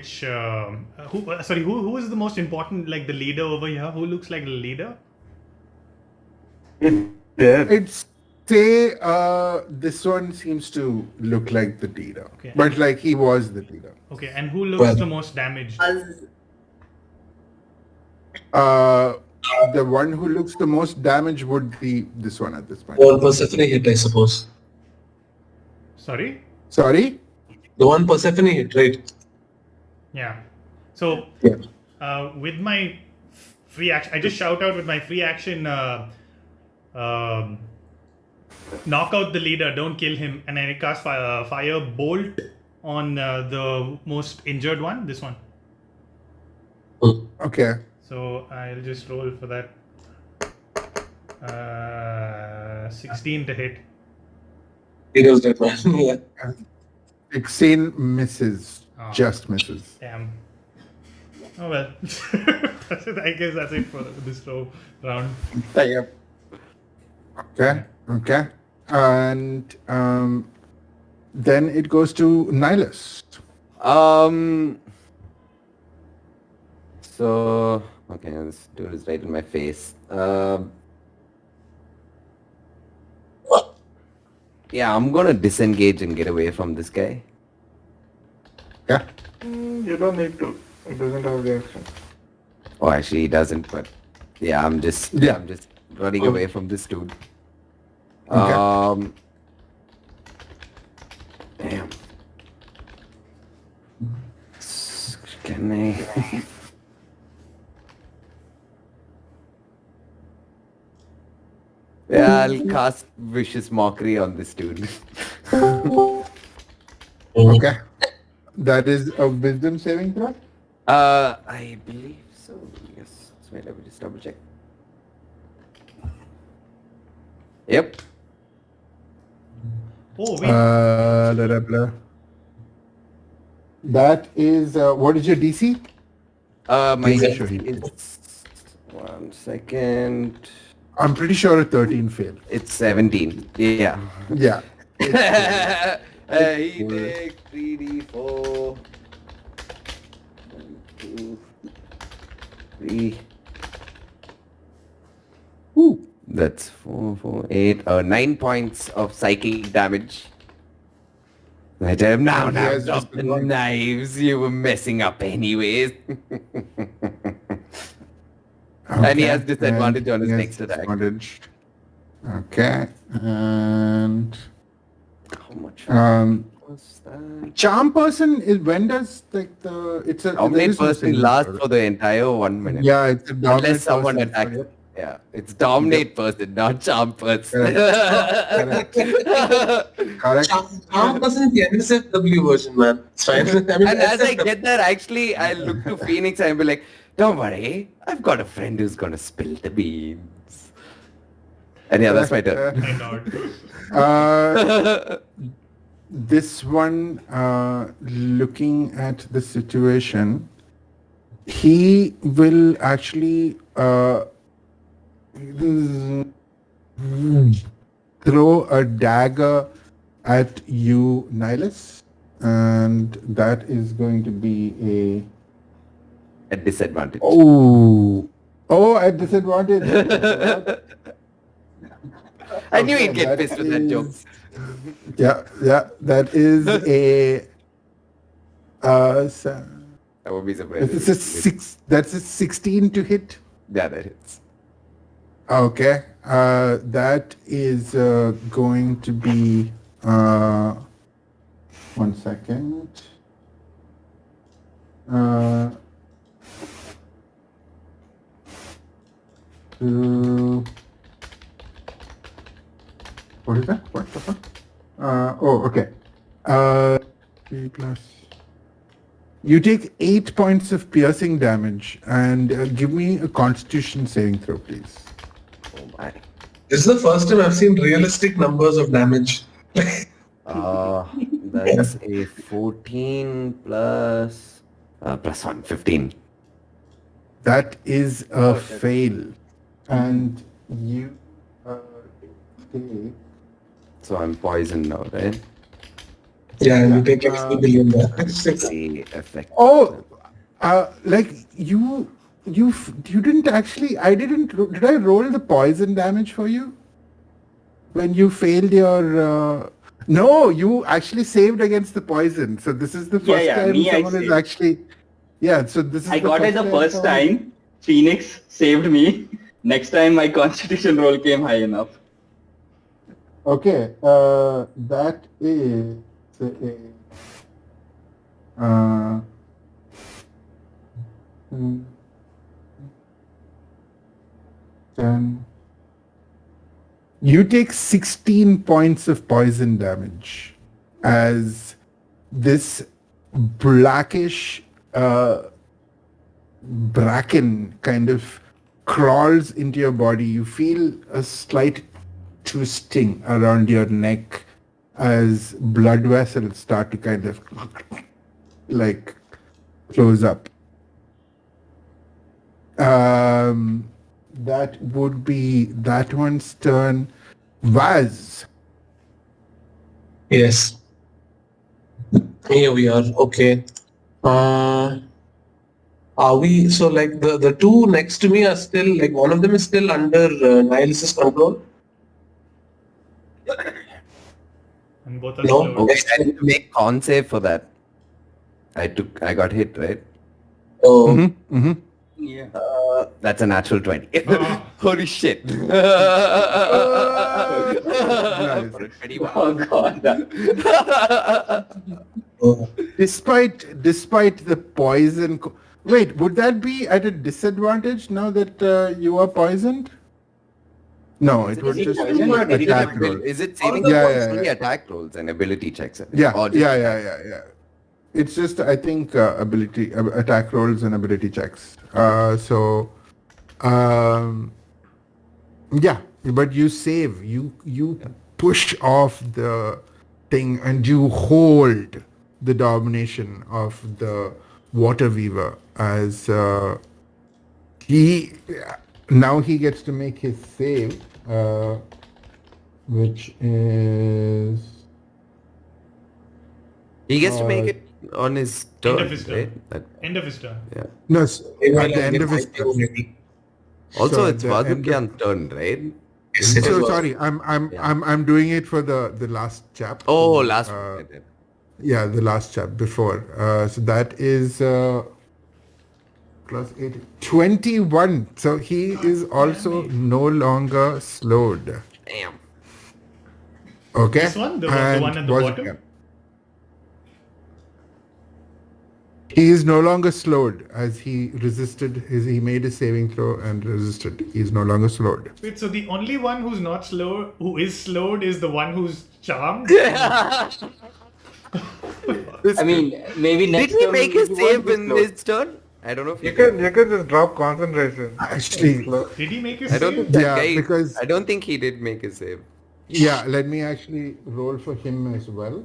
is the most important? Like the leader over here? Who looks like the leader? It's say this one seems to look like the leader, Okay. but like he was the leader. Okay, and who looks the most damaged? The one who looks the most damaged would be this one at this point. One Persephone hit, I suppose. Sorry? Sorry? The one Persephone hit, right? Yeah. So, Yeah. with my free action, I just shout out with my free action, knock out the leader, don't kill him, and I cast fire bolt on the most injured one, this one. Okay. So I'll just roll for that. 16 to hit. He does that one. Yeah. 16 misses. Oh. Just misses. Damn. Oh well. That's it. I guess that's it for this round. Yep. Okay. Okay. And then it goes to Nihilus. So okay, this dude is right in my face. Yeah, I'm gonna disengage and get away from this guy. Yeah. You don't need to. It doesn't have reaction. Oh, actually, he doesn't. But yeah, I'm just running away from this dude. Okay. Damn. Can I? Yeah, I'll cast Vicious Mockery on this dude. Okay. That is a wisdom saving throw? I believe so. Yes. Wait, let me just double check. Yep. Oh, wait. Blah, blah. That is, what is your DC? My Please show you. it's 1 second. I'm pretty sure a 13 failed. It's 17. Yeah. Yeah. He takes 3d4. 1, 2, 3. Ooh. That's 4, 8, 9 points of psychic damage. I tell him now, And he has drop just the been- knives. You were messing up anyways. And he has disadvantage on his he has next attack. disadvantage. Okay. And How much was that? charm person is when does like the it's a there Dominate is no person single lasts word. for the entire 1 minute. Yeah, it's a dominate Unless someone person. attacks it. Yeah, it's dominate person, not charm person. Correct. Correct. Charm person is the NSFW version, man. It's fine. I mean, And as I NSFW. get there, actually, I look to Phoenix and be like, don't worry, I've got a friend who's gonna spill the beans. And yeah, that's my turn. I nod. This one, looking at the situation, he will actually throw a dagger at you, Nihilus, and that is going to be At disadvantage. at disadvantage. I knew Okay, he'd get that pissed with that joke. is- Yeah, that is a. I won't be surprised. It's a six. That's a 16 to hit. Yeah, that hits. Okay, that is going to be 1 second. What is that? What the fuck? Okay. 3 plus. You take 8 points of piercing damage, and give me a Constitution saving throw, please. Oh my. This is the first time I've seen realistic numbers of damage. That's a 14 plus plus 1, 15. That is a fail, and you take. So I'm poisoned now, right? Yeah, you take like 3 billion there. The effect. Oh, like you didn't actually. I didn't. Did I roll the poison damage for you when you failed your? No, you actually saved against the poison. So this is the first time me, I someone is saved. actually. Yeah, so this is. I got it the first time. Phoenix saved me. Next time my constitution roll came high enough. Okay, that is mm, 10. You take 16 points of poison damage as this blackish bracken kind of crawls into your body. You feel a slight twisting around your neck as blood vessels start to kind of like close up. That would be that one's turn. Vaz. Yes. Here we are. Okay. Are we, so like the two next to me are still, like one of them is still under Nihilus's control? And both are No. slowed. Okay, I need to make con save for that. I got hit, right? Oh, Yeah. That's a natural 20. Holy shit. For a 21. Oh god. oh. Despite the poison. Wait, would that be at a disadvantage now that you are poisoned? No, it would it just poison be or did it attack roll. Is it saving Yeah, throws? yeah, Only yeah. attack rolls and ability checks. Yeah, Or just yeah. It's just, I think, attack rolls and ability checks. Yeah, but you save. You push off the thing and you hold the domination of the water weaver as he gets to make his save, which is. He gets to make it on his turn, End of his turn. right? End of his turn. Yeah. No, Maybe at I'll the end get of his my two ready. Also, So it's at the end Vagukyan's turn, right? Yes, it So is. sorry, I'm doing it for the last chap. Oh, last Uh, one. Yeah, the last chap before. So that is plus 8, 21. So he is also no longer slowed. Damn. Okay. This one? The And one at the was- bottom? He is no longer slowed as he resisted. He made a saving throw and resisted. He is no longer slowed. Wait, so the only one who's not slow, who is slowed, is the one who's charmed? I mean, maybe next Did he turn make he his won't save be in slowed. his turn? I don't know if You can just drop concentration. Actually, Did he make a I don't think save? that Yeah, guy. because- I don't think he did make a save. yeah, let me actually roll for him as well.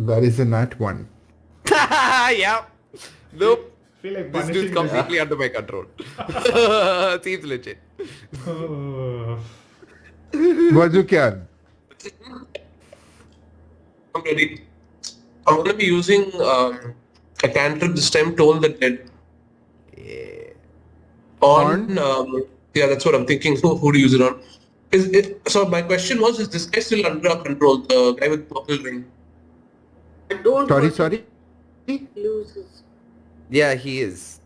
That is a nat 1. Yeah. Nope. Feel like This dude's punishing completely under my control. Seems legit. Oh. Wazukyan. I'm ready. I'm gonna be using a cantrip this time, Toll the Dead. Yeah. On yeah, that's what I'm thinking. Who to use it on? So my question was: is this guy still under our control? The guy with purple ring. Don't Sorry. lose his. Yeah, he is.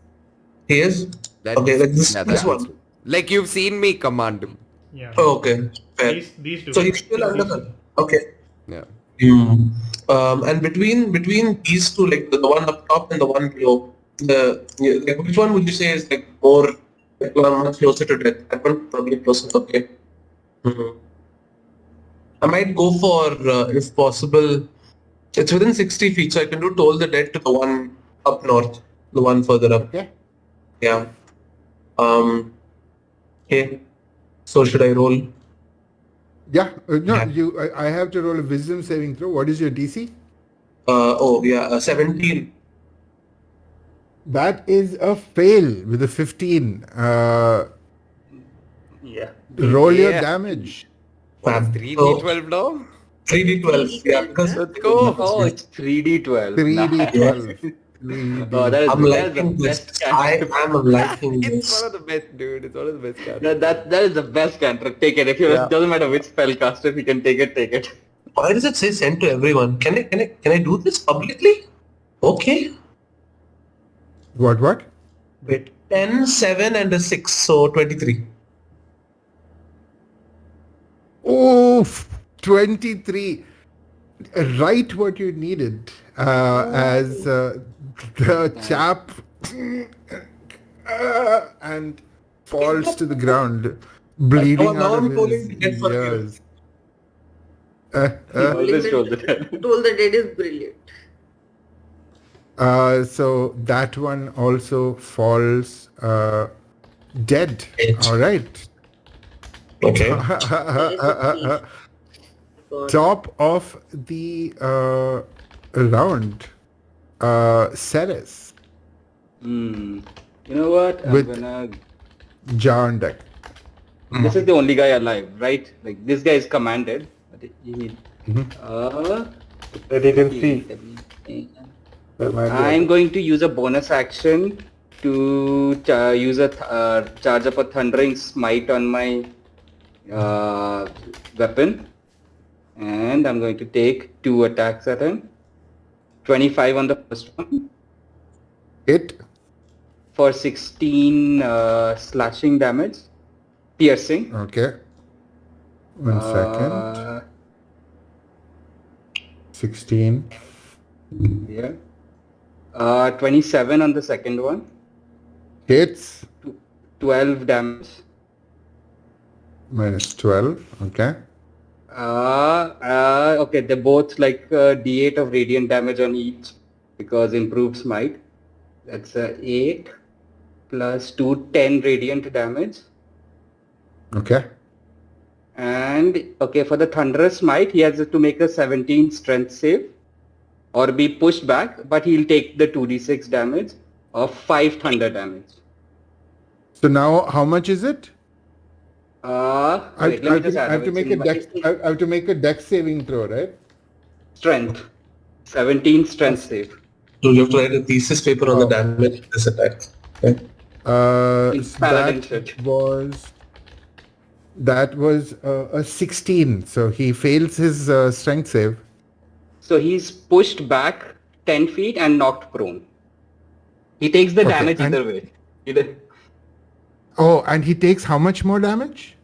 He is. That's, Okay, like this that's one. true. Like you've seen me command him. Yeah. Oh, okay, fair. These two. So he's still under These two. the. Okay. Yeah. And between these two, like the one up top and the one below, like which one would you say is like more like one much closer to death? That one probably closer. Okay. I might go for if possible. It's within 60 feet, so I can do Toll the Dead to the one up north, the one further up. Okay. Yeah. Okay. So should I roll? Yeah. No, Yeah. I have to roll a wisdom saving throw. What is your DC? 17. That is a fail with a 15. Yeah. Roll your Yeah. damage. What is 3d12 now? 3d12. Yeah, because Let's go. Oh, it's 3d12. 3d12. Oh, that is I'm that's liking the this. best I cantrip. am liking It's this. one of the best, dude. It's one of the best cards. That is the best cantrip. Take it. If you doesn't matter which spell caster, if you can take it, take it. Why does it say send to everyone? Can I do this publicly? Okay. What? Wait. 10, 7 and a 6, so 23. Oh, 23. Right what you needed. As the chap and falls to the ground, bleeding Now out I'm of rolling his to get for you. ears. Always told the dead. Told the Dead is brilliant. So that one also falls dead. Dead. All right. Okay. God. Top of the round, Ceres, You know what? I'm With- gonna. Jar on deck. This is the only guy alive, right? Like this guy is commanded. But he, That you can see. That might be I'm going to use a bonus action to use a charge up a thundering smite on my weapon, and I'm going to take 2 attacks at him. 25 on the first one Hit. for 16 slashing damage, piercing. Okay. One second. Uh, 16. Yeah. 27 on the second one. Hits. 12 damage. Minus 12. Okay. Okay, they're both like d8 of radiant damage on each because improved smite. That's 8 plus 2, 10 radiant damage. Okay. And okay, for the thunderous smite, he has to make a 17 strength save or be pushed back, but he'll take the 2d6 damage of 5 thunder damage. So now how much is it? Wait, let me just I add have to it make in a my- dex. I have to make a dex saving throw, right? Strength. 17 strength save. So you have to write a thesis paper on the damage of this attack. Okay. It's paladin shit. That was a 16. So he fails his strength save. So he's pushed back 10 feet and knocked prone. He takes the Okay, damage and- either way. Either, Oh, and he takes how much more damage?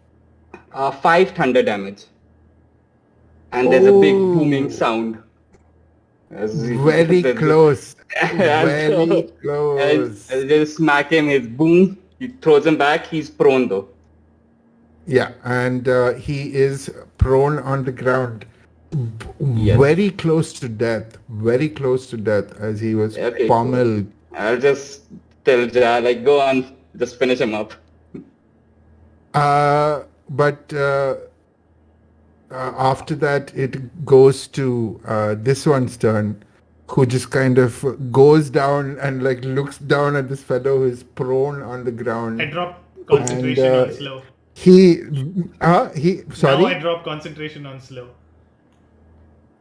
5 thunder damage. And there's a big Oh. booming sound. As he- Very close. And Very so- close. As they just smack him, his boom, he throws him back, he's prone though. Yeah, and he is prone on the ground. Yes. Very close to death. Very close to death as he was Okay, pommeled I'll just tell Ja, like, go on, just finish him up. But after that, it goes to this one's turn, who just kind of goes down and like looks down at this fellow who is prone on the ground. I drop concentration And, on slow. He Now I sorry. drop concentration on slow.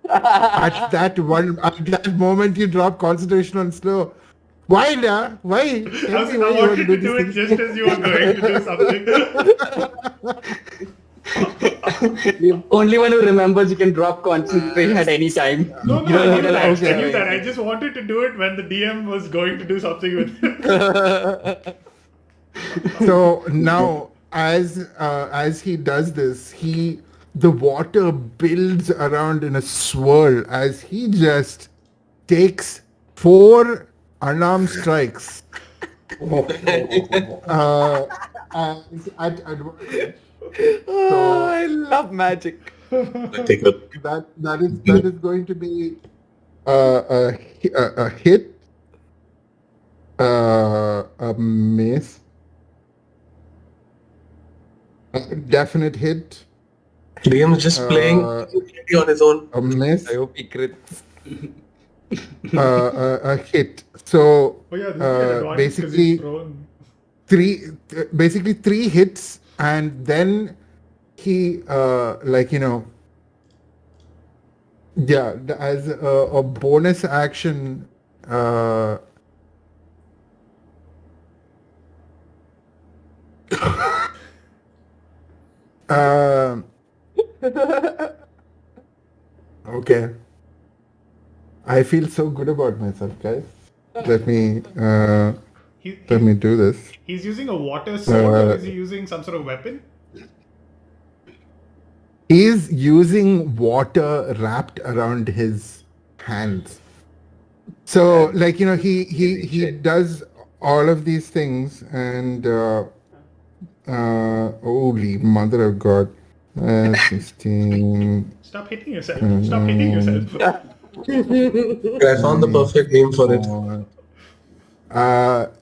At that moment, you drop concentration on slow. Why, da? Why? I Tell me why you want to wanted do to do it this thing. just as you were going to do something. The only one who remembers you can drop concentration at any time. No, You don't I need knew an that. action I or knew that. I anything. just wanted to do it when the DM was going to do something with it. So now, as he does this, the water builds around in a swirl as he just takes 4 unarmed strikes. At advantage. Oh, I love magic. Take a That is going to be a hit, a miss, a definite hit, Liam's just playing on his own. a miss, I hope he crits. a hit. So Oh yeah, this is an advantage because basically he's prone. three hits, and then he as a bonus action. Okay. I feel so good about myself, guys. Let me He, let me do this. he's using a water sword or is he using some sort of weapon? He's using water wrapped around his hands. So, he does all of these things, and holy mother of God, 16. Stop hitting yourself. Stop hitting yourself. I found the perfect name for it.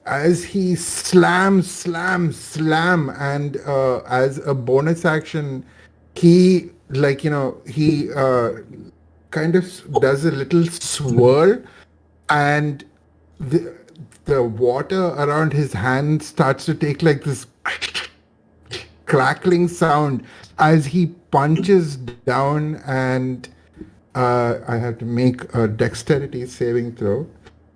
As he slam, and as a bonus action, he kind of does a little swirl, and the water around his hand starts to take like this crackling sound as he punches down, and I have to make a dexterity saving throw.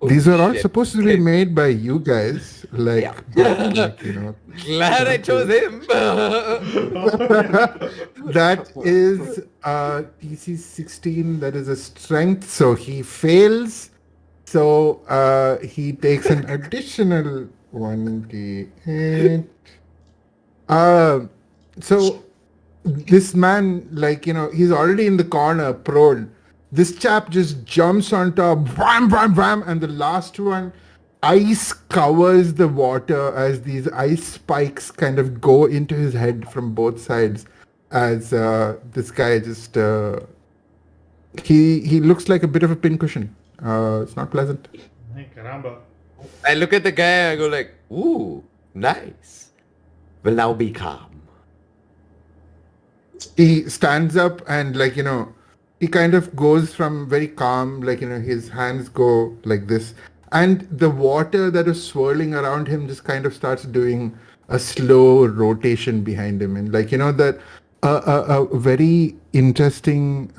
These are all shit. supposed to be made by you guys, Yeah. Glad I chose him. That is DC 16. That is a strength, so he fails. So he takes an additional 1d8. So this man, he's already in the corner, prone. This chap just jumps on top, wham, wham, wham, and the last one, ice covers the water as these ice spikes kind of go into his head from both sides. As this guy just, he looks like a bit of a pincushion. It's not pleasant. Ay, caramba. I look at the guy, I go like, ooh, nice. Will now be calm. He stands up and he kind of goes from very calm, his hands go like this, and the water that is swirling around him just kind of starts doing a slow rotation behind him, and that a very interesting,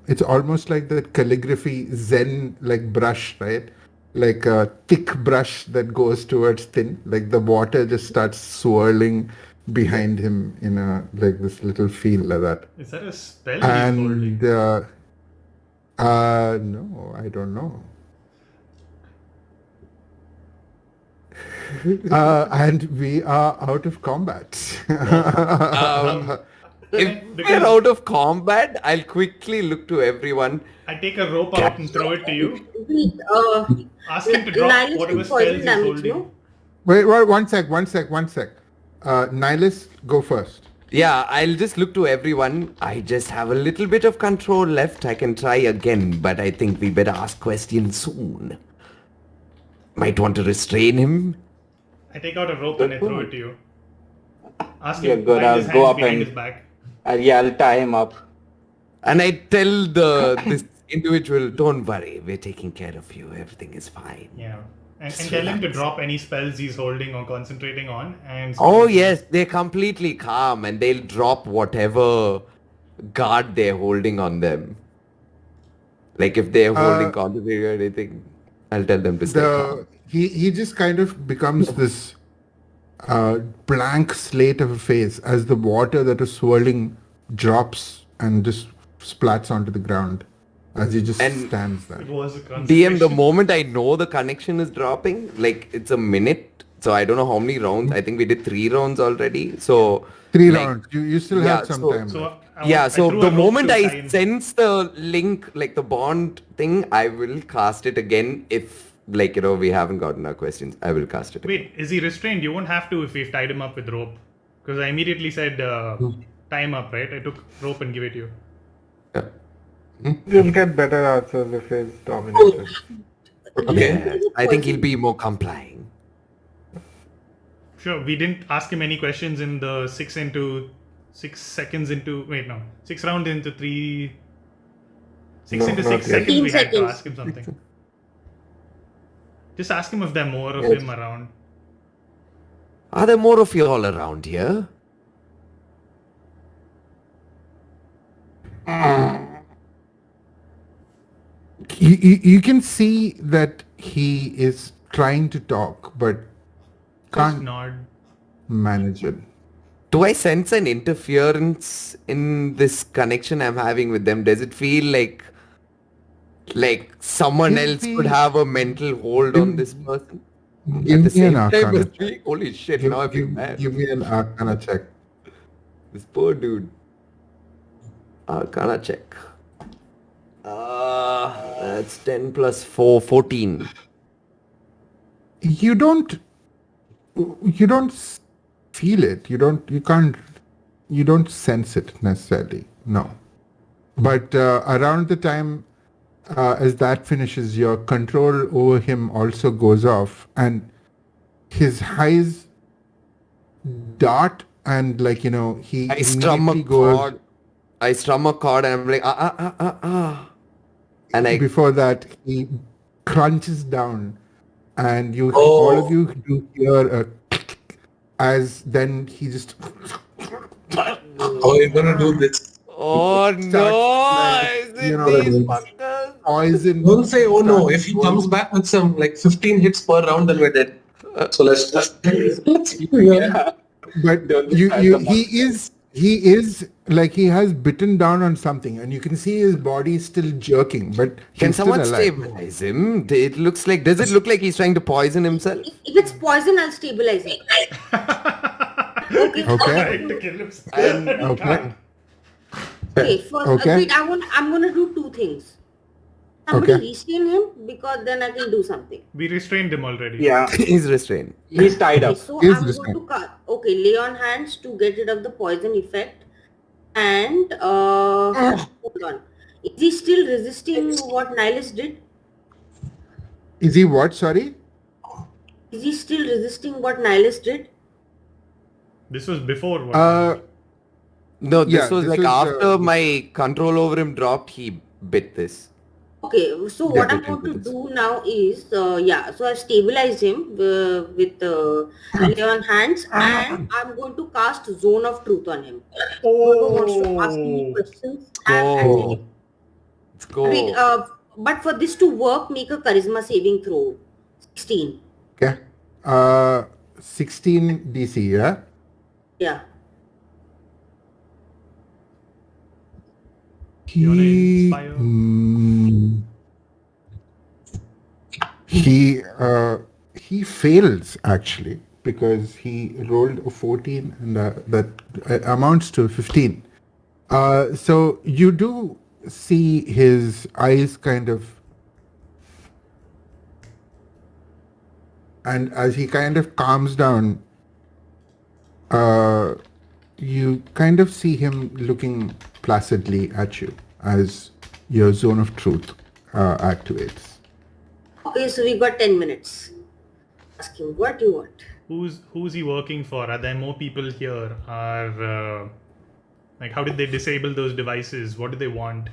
it's almost like that calligraphy Zen brush, right? Like a thick brush that goes towards thin, like the water just starts swirling behind him in a this little feel like that. Is that a spell he's holding? And no, I don't know. And we are out of combat. If Because- we're out of combat, I'll quickly look to everyone. I take a rope out and throw it to you. Wait, Ask him to drop Nihilus whatever took poison spells he's damage, holding. no? Wait, one sec. Nihilus, go first. Yeah, I'll just look to everyone. I just have a little bit of control left. I can try again, but I think we better ask questions soon. might want to restrain him. I take out a rope and I throw it to you. Ask Yeah, him good. bind his I'll go hands up behind and his back. I'll tie him up. And I tell this individual, don't worry, we're taking care of you. Everything is fine. Yeah. And tell him to drop any spells he's holding or concentrating on. And Oh yes, they're completely calm and they'll drop whatever guard they're holding on them. Like if they're holding concentrating or anything, I'll tell them to stay calm. He just kind of becomes this blank slate of a face as the water that is swirling drops and just splats onto the ground as he just And stands there. It was a DM, the concentration. moment I know the connection is dropping, like it's a minute, so I don't know how many rounds. I think we did 3 rounds already. So 3 like, rounds. You still yeah, have some so- time. So left. I so threw a the rope moment to tie I him. sense the link, like the bond thing, I will cast it again if, like, we haven't gotten our questions. I will cast it again. Wait, is he restrained? You won't have to if we've tied him up with rope. Because I immediately said tie him up, right? I took rope and give it to you. Yeah. You'll get better answers if he's dominated. Yeah, I think he'll be more complying. Sure, we didn't ask him any questions in the 6 rounds into 3. 6 No, into not 6 yet. seconds we had to 15 ask him something. Just ask him if there are more of him around. Are there more of you all around here? You can see that he is trying to talk, but Just can't nod. manage it. Do I sense an interference in this connection I'm having with them? Does it feel like someone Give else me- could have a mental hold on this person? Give At the me same an time arcana as check. me? Holy shit, now I feel bad. Give me an arcana check. This poor dude. Arcana check. That's 10 plus 4, 14. You don't feel it. You don't sense it necessarily. No. But around the time as that finishes, your control over him also goes off, and his eyes dart, and he I strum a immediately goes. chord. I strum a chord and I'm like, And I Before that, he crunches down, and all of you do hear a as then he just How are you gonna do this? oh no! Starts, Is it you know, these fuckers? poison. Don't say, oh no, if he starts comes back with some like 15 hits per round, then we're dead. So let's just. Yeah. But Don't he decide is like he has bitten down on something, and you can see his body still jerking, but Can he's still someone alive. stabilize him? It looks like. Does it look like he's trying to poison himself? If it's poison, I'll stabilize it. Okay. Okay. Trying to kill himself. And he Okay. can't. Okay, first, Okay. wait, I'm gonna do 2 things. Somebody Okay. restrain him because then I can do something. We restrained him already. Yeah, He's restrained. he's tied Okay, up. so Is I'm this going to lay on hands to get rid of the poison effect, and hold on. Is he still resisting what Nihilus did? Is he what? Sorry. Is he still resisting what Nihilus did? This was before what? No, this Yeah, was this like was, after my control over him dropped, he bit this. Okay, so what I'm Yeah, going to it is. do now is, so I stabilized him with lay on hands, and I'm going to cast Zone of Truth on him. Whoever wants to ask me questions, I'm Go. ready. Let's go. Wait, but for this to work, make a charisma saving throw. 16. Okay. 16 DC. Yeah. Yeah. You wanna inspire? He fails actually because he rolled a 14 and that amounts to 15. So you do see his eyes kind of, and as he kind of calms down, you kind of see him looking placidly at you as your zone of truth activates. Okay, so we got 10 minutes. ask you, what do you want? Who's he working for? Are there more people here? Like, how did they disable those devices? What do they want?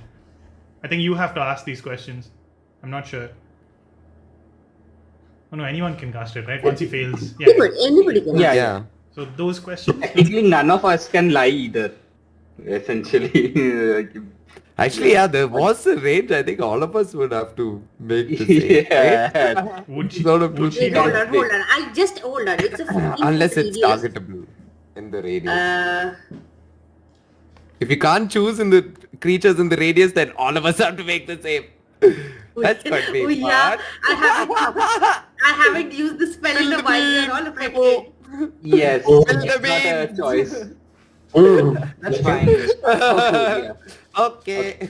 I think you have to ask these questions. I'm not sure. Oh no, anyone can cast it, right? Once he fails. Yeah. Anybody can. Yeah, Yeah. So those questions. Technically, none of us can lie either. Essentially. Actually, yeah, there was a range. I think all of us would have to make the same. Yeah. Would she? Sort of Would she? Wait, hold on. I just hold on. It's a 15 Unless it's radius. targetable in the radius. Uh, If you can't choose in the creatures in the radius, then all of us have to make the same. That's quite big. oh yeah, I haven't used the spell in a while. You're all affected. Yes. Oh. It's not a choice. Mm. That's fine. Okay, yeah. Okay.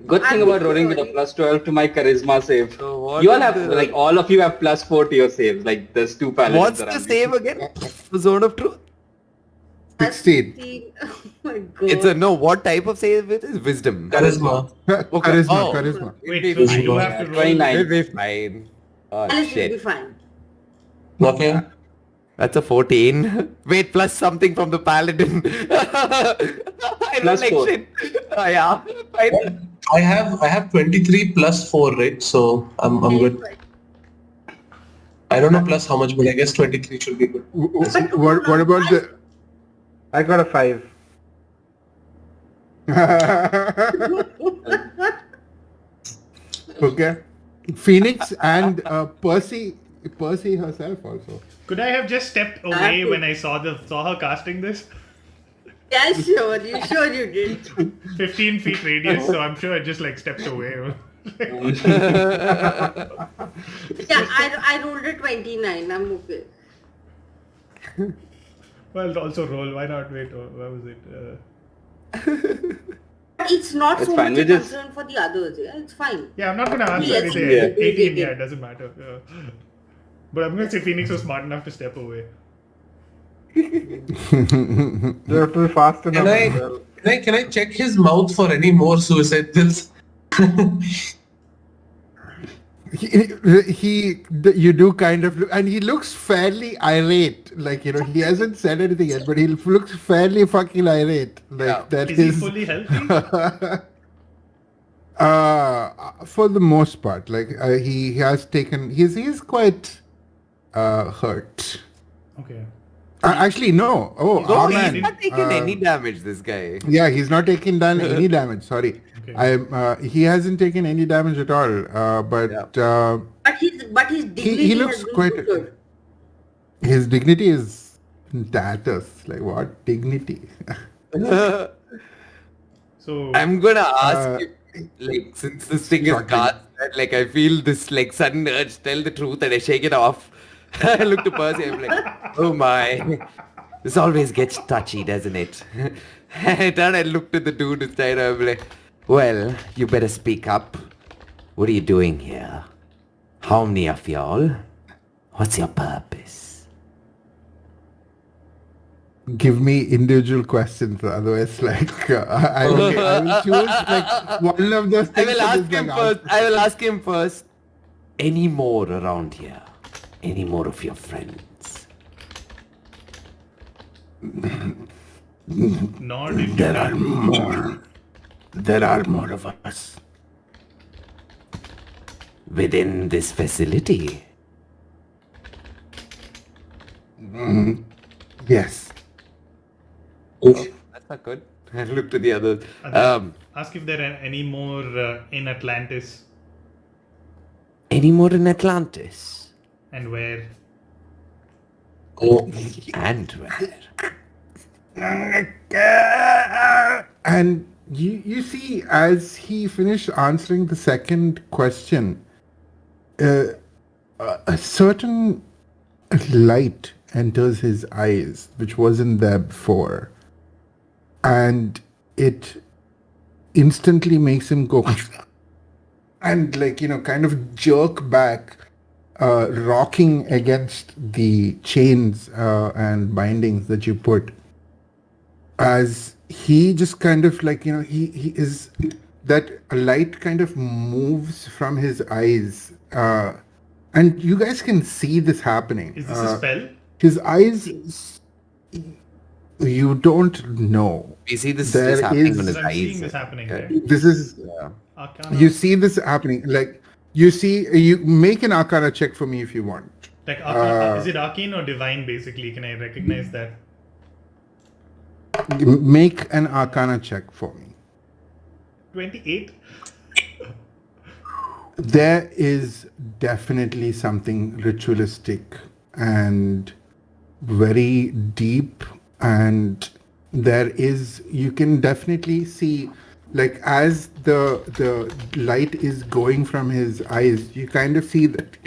Good thing about rolling with a plus 12 to my charisma save. So what You all is have, the- like, all of you have plus 4 to your saves. Like, there's 2 paladins What's the around you. save again? The zone of truth? 16. Oh my god. It's a no. What type of save it is? Wisdom. Charisma. Charisma, Oh. charisma. Wait, so you Yeah, have to roll. 29. We'll be fine. Oh Alice will be shit. fine. Okay. That's a 14. Wait, plus something from the paladin. I Plus don't like 4. shit. Yeah. Fine. I have 23 plus 4, right? So I'm good. I don't know plus how much, but I guess 23 should be good. What about the... I got a 5. Okay. Phoenix and Percy herself also. Could I have just stepped away when I saw her casting this? Yeah, sure. You sure you did. 15 feet radius, so I'm sure I just like stepped away. Yeah, I rolled a 29. I'm okay. Well, also roll. Why not? Wait, what was it? It's not It's so fine, much a we just- concern for the others. Yeah, it's fine. Yeah, I'm not gonna answer Yes, anything. yeah. 18, yeah, it doesn't matter. Yeah. But I'm gonna say Phoenix was smart enough to step away. You have to be fast enough. Can as well. can I check his mouth for any more suicide pills? You do kind of, and he looks fairly irate. Like, you know, he hasn't said anything yet, but he looks fairly fucking irate. Like Yeah. that Is he fully healthy? For the most part, like he has taken, he's quite hurt. Okay. Actually, no. Oh, No, our he's man. not taking any damage, this guy. Yeah, he's not taking down any damage. Sorry, Okay. he hasn't taken any damage at all. But But his dignity he looks has been quite. good. His dignity is in tatters. Like what dignity? So I'm gonna ask Uh, you, like, since this thing is struggling. cast, like, I feel this, like, sudden urge, tell the truth, and I shake it off. I look to Percy, I'm like, oh my. This always gets touchy, doesn't it? I turn and look to the dude inside, I'm like, well, you better speak up. What are you doing here? How many of y'all? What's your purpose? Give me individual questions, otherwise, like I will choose like one of those I things. will that ask is, him like, first. I will ask him first. Any more around here? Any more of your friends? nod if you There are can. more. There are more of us. Within this facility? Yes. That's not good. I look to the others. Ask if there are any more in Atlantis Any more in Atlantis? and where. Oh. And where? And you see, as he finished answering the second question, a certain light enters his eyes, which wasn't there before, and it instantly makes him go and, like, you know, kind of jerk back, rocking against the chains and bindings that you put, as he just kind of, like, you know, he is, that a light kind of moves from his eyes, And you guys can see this happening. Is this a spell? His eyes, you don't know. We see this There happening on is- his Because I'm seeing eyes. this happening. Yeah. Right? This is, Arcana. you see this happening. Like, you make an Arcana check for me if you want. Like, arcane, is it arcane or divine, basically? Can I recognize that? Make an Arcana check for me. 28? There is definitely something ritualistic and very deep, and there is, you can definitely see, like, as the light is going from his eyes, you kind of see that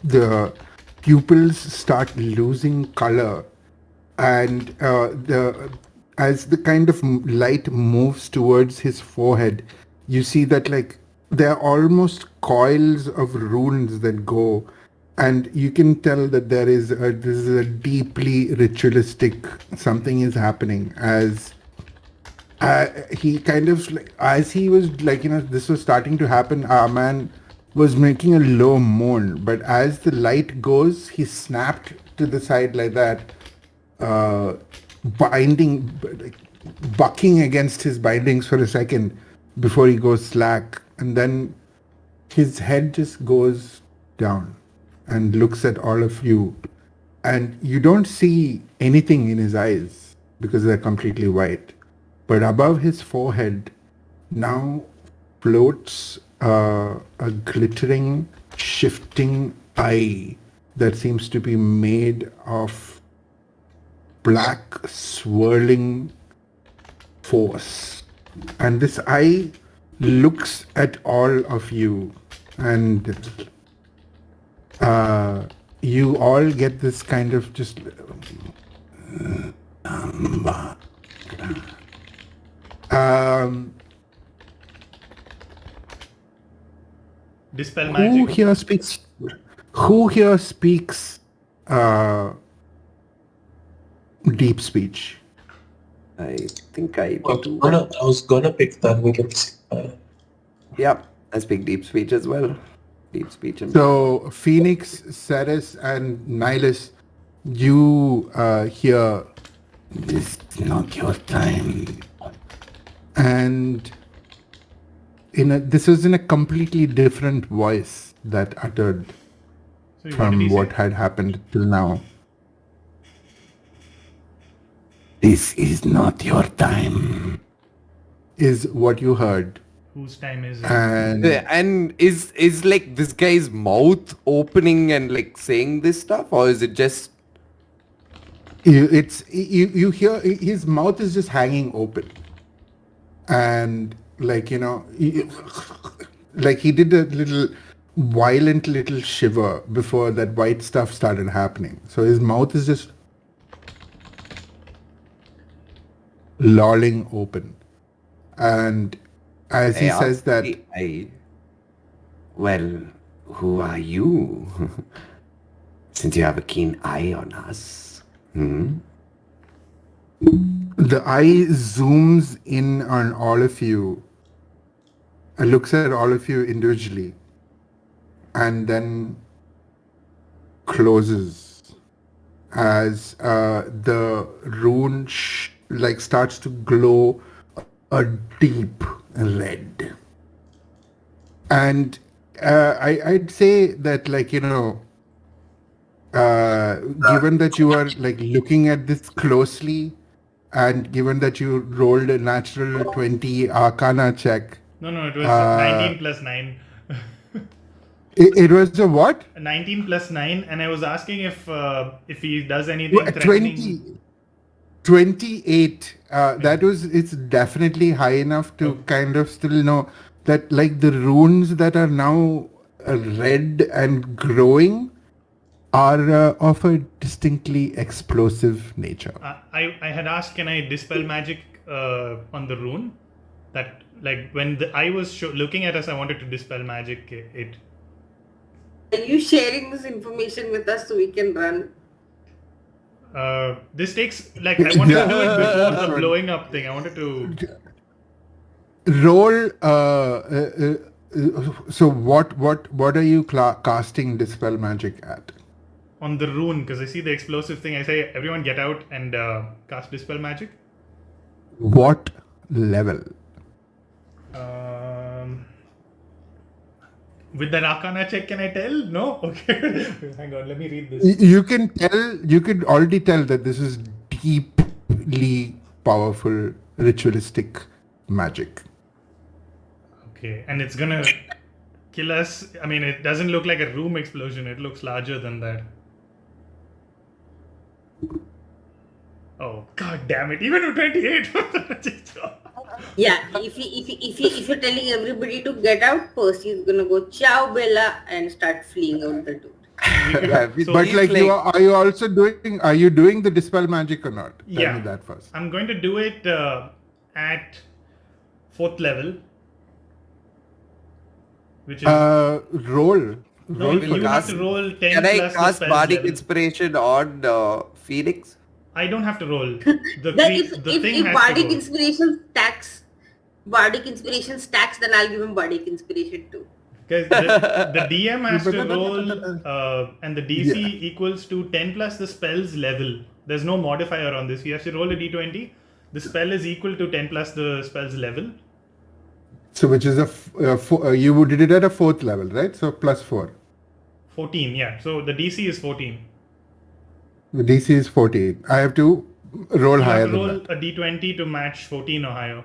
the pupils start losing color, and as the kind of light moves towards his forehead, you see that, like, there are almost coils of runes that go, and you can tell that this is a deeply ritualistic, something is happening as he kind of, like, as he was, like, this was starting to happen, our man was making a low moan, but as the light goes, he snapped to the side like that, like, bucking against his bindings for a second before he goes slack, and then his head just goes down and looks at all of you, and you don't see anything in his eyes because they're completely white, but above his forehead now floats a glittering, shifting eye that seems to be made of black, swirling force. And this eye looks at all of you, and you all get this kind of just Dispel who magic. here speaks deep speech? I think I I do. was gonna pick that. We can see. Yeah, I speak deep speech as well. Deep speech and So Phoenix, Ceres, and Nihilus, you hear, "This is not your time," and this was in a completely different voice that uttered So what did from he what say? had happened till now. This is not your time, is what you heard. Whose time is it? And is like this guy's mouth opening and like saying this stuff, or is it just you hear his mouth is just hanging open, and, like, like he did a little violent little shiver before that white stuff started happening, so his mouth is just lolling open, and as he says that, well, who are you? Since you have a keen eye on us. the eye zooms in on all of you and looks at all of you individually, and then closes as the rune like starts to glow a deep red. And I'd say that, like, given that you are, like, looking at this closely, and given that you rolled a natural 20 Arcana check, No, it was 19 plus 9. it was a what? 19 plus 9, and I was asking if he does anything threatening. 28. It's definitely high enough to kind of still know that, like, the runes that are now red and growing are of a distinctly explosive nature. I had asked, can I dispel magic on the rune? That, like, when the eye was looking at us, I wanted to dispel magic it. Are you sharing this information with us so we can run? This takes, like, I wanted to do it before the blowing up thing. I wanted to Roll so what are you casting dispel magic at? On the rune, because I see the explosive thing. I say, everyone get out and cast Dispel Magic. What level? With the Arcana check, can I tell? No? Okay. Hang on, let me read this. You can tell. You can already tell that this is deeply powerful ritualistic magic. Okay, and it's gonna kill us. I mean, it doesn't look like a room explosion. It looks larger than that. Oh, god damn it. Even with 28. Yeah, if you're telling everybody to get out, Percy is gonna go ciao Bella and start fleeing out the door. So But he's like, like- are you also doing? Are you doing the dispel magic or not? Tell Yeah. me that first. I'm going to do it at 4th level. Which is... Roll. no, Roll you for have cast- to roll 10 Can I plus the cast spell's Bardic level. Inspiration on Phoenix? I don't have to roll. The thing If has Bardic to roll. Inspiration stacks, then I'll give him Bardic Inspiration too. Because the DM has to roll and the DC equals to 10 plus the spell's level. There's no modifier on this. He has to roll a d20. The spell is equal to 10 plus the spell's level. So which is you did it at a 4th level, right? So +4. 14, yeah. So the DC is 14. The DC is 14. I have to roll You higher have to than roll that. a d20 to match 14 or higher.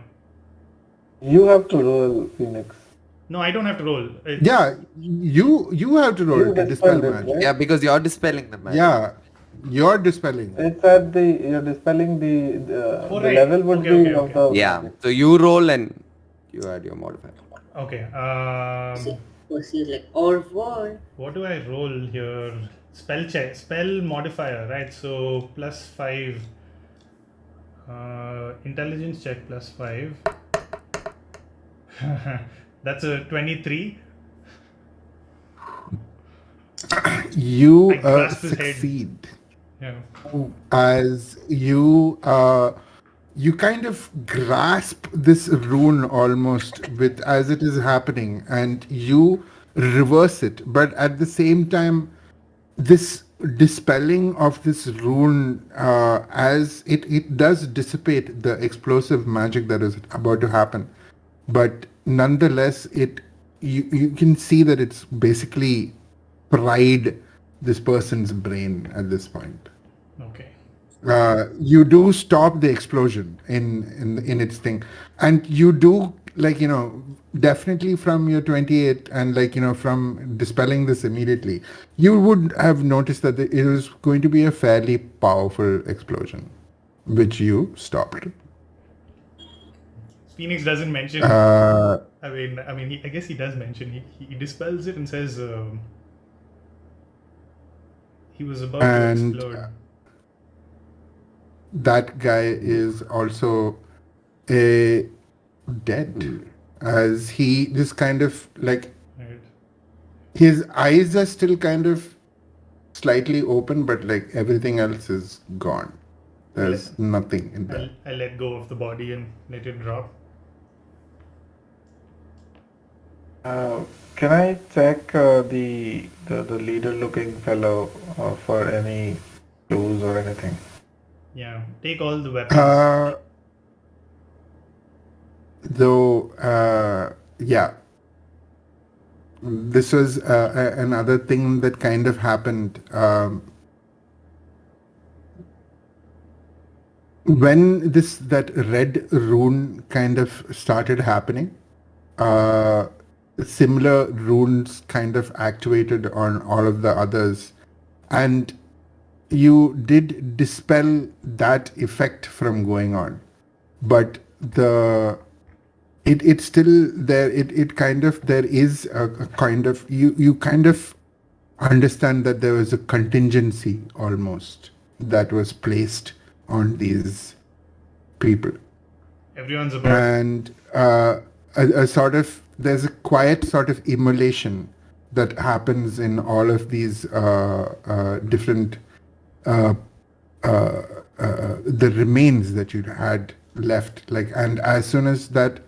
You have to roll, Phoenix. No, I don't have to roll. It's- Yeah, you have to roll You to dispel dispelled it, magic. right? Yeah, because you're dispelling the magic. Yeah, you're dispelling. It's at you're dispelling the Oh, the right. level would Okay, be okay, of okay. the Yeah. So you roll and you add your modifier. Okay. See, Percy is like, au revoir. What do I roll here? Spell check, spell modifier, right? So +5. Intelligence check +5. That's a 23. You I grasp his head. succeed Yeah. as you kind of grasp this rune almost with as it is happening, and you reverse it. But at the same time, this dispelling of this rune, as it does dissipate the explosive magic that is about to happen, but nonetheless, you can see that it's basically fried this person's brain at this point. Okay. You do stop the explosion in its thing, and you do, like, definitely from your 28 and, like, from dispelling this immediately, you would have noticed that it was going to be a fairly powerful explosion, which you stopped. Phoenix doesn't mention. Uh, I mean, I guess he does mention. He dispels it and says he was about And, to explode. that guy is also dead, as he just kind of, like, Right. his eyes are still kind of slightly open, but, like, everything else is gone. There's nothing in there. I let go of the body and let it drop. Can I check the leader-looking fellow for any clues or anything? Yeah. Take all the weapons. Yeah. This was another thing that kind of happened. When that red rune kind of started happening, similar runes kind of activated on all of the others, and you did dispel that effect from going on, but it's still there. It kind of, there is a kind of, you kind of understand that there was a contingency almost that was placed on these people. Everyone's about. And a sort of, there's a quiet sort of immolation that happens in all of these different the remains that you had left, like, and as soon as that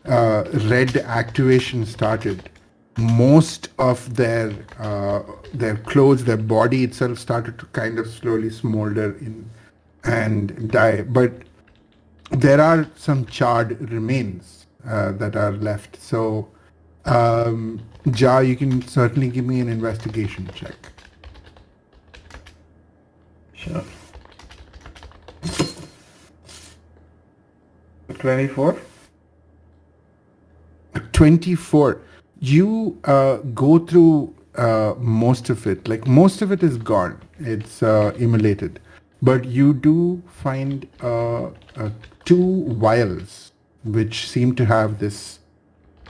red activation started, most of their clothes, their body itself started to kind of slowly smolder in and die. But there are some charred remains that are left. So, Ja, you can certainly give me an investigation check. Sure. 24. 24. You go through most of it. Like most of it is gone. It's immolated. But you do find 2 vials which seem to have this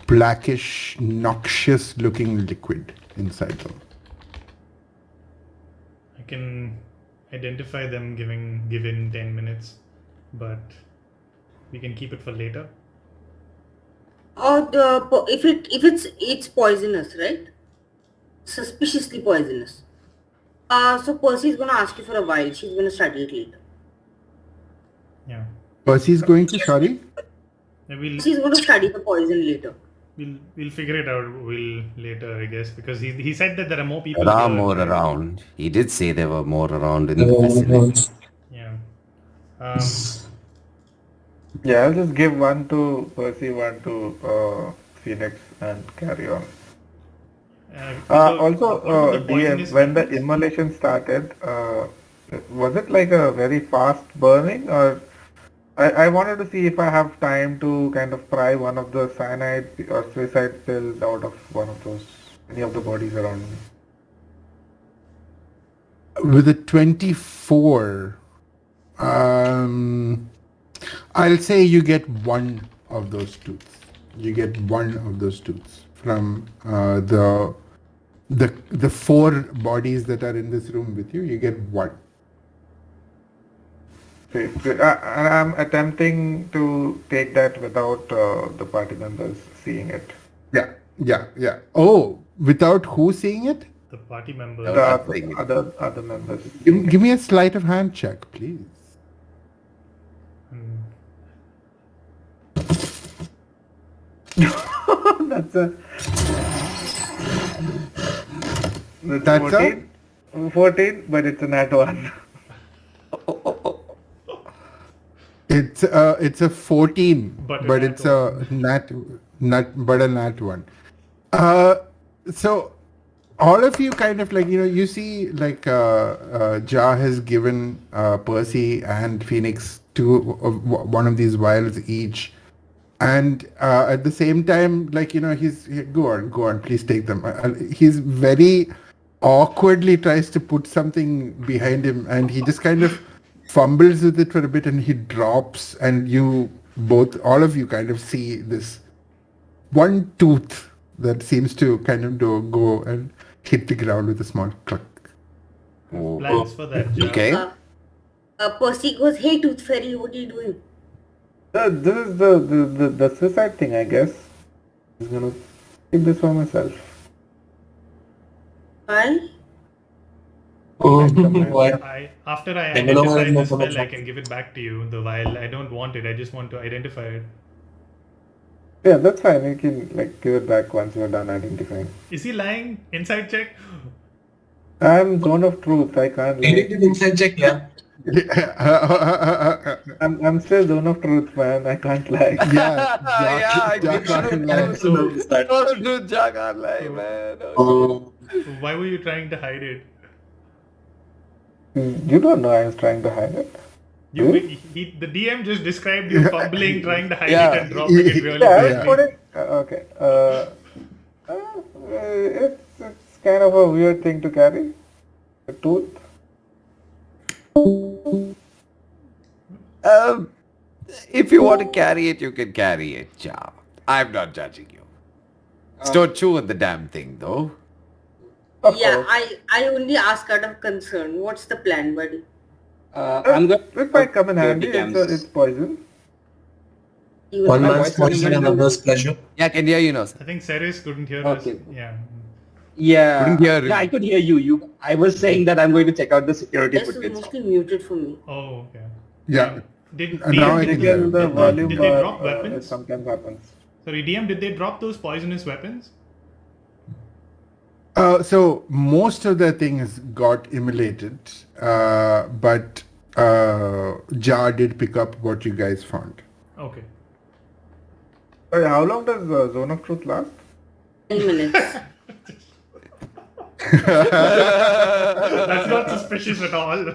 blackish, noxious looking liquid inside them. I can identify them given 10 minutes, but we can keep it for later. Or if it's poisonous, right? Suspiciously poisonous. So Percy is gonna ask you for a while. She's gonna study it later. Yeah. Percy's going to, sorry? She's going to study the poison later. We'll figure it out later, I guess, because he said that there are more people. There are here, more right? around. He did say there were more around in the vicinity. Yeah. Yeah, I'll just give one to Percy, one to Phoenix, and carry on. Also, DM, when the immolation started, was it like a very fast burning, or I wanted to see if I have time to kind of pry one of the cyanide or suicide pills out of any of the bodies around me. With a 24, I'll say you get one of those tooths. You get one of those tooths from the 4 bodies that are in this room with you. You get one. Okay, good. And I'm attempting to take that without the party members seeing it. Yeah. Oh, without who seeing it? The party members. The other members. Give me a sleight of hand check, please. That's a... That's 14? 14, but it's a nat 1. It's a 14, But but a it's nat a nat 1. So all of you kind of like, you see like Ja has given Percy and Phoenix one of these vials each. And at the same time, like, go on, please take them. He's very awkwardly tries to put something behind him, and he just kind of fumbles with it for a bit, and he drops, and all of you kind of see this one tooth that seems to kind of go and hit the ground with a small cluck. Plans for that. Ja. Okay. Percy goes, "Hey, Tooth Fairy, what are you doing?" This is the suicide thing, I guess. I'm gonna keep this for myself. Why? Why? After I I don't know identify why the spell, I I'm can give it back to you. The vial, I don't want it. I just want to identify it. Yeah, that's fine. You can give it back once you're done identifying. Is he lying? Inside check. I'm zone of truth. I can't He lie. did an inside check, yeah. I'm still zone of truth, man. I can't lie. Why were you trying to hide it? You don't know I was trying to hide it. The DM just described you fumbling, trying to hide Yeah. it and dropping it really Yeah, I badly. put it. Okay. It's kind of a weird thing to carry. A tooth. If you want to carry it, you can carry it, Ja. I'm not judging you. Don't chew on the damn thing, though. Yeah, I only ask out of concern. What's the plan, buddy? I'm going. It might come in handy. DMs. It's poison. You One will- man's poison, another's pleasure. Yeah, I can hear you now. I think Ceres couldn't hear Okay. us. Yeah. Yeah, Couldn't hear yeah, him. I could hear you. I was saying that I'm going to check out the security This is footage. mostly muted for me. Oh, okay. Yeah. Did Now I can Tickle hear the it. volume Did they bar. drop It weapons? sometimes happens. Sorry, DM, did they drop those poisonous weapons? So most of the things got immolated, but Jar did pick up what you guys found. Okay. Sorry, how long does Zone of Truth last? 10 minutes. That's not suspicious at all.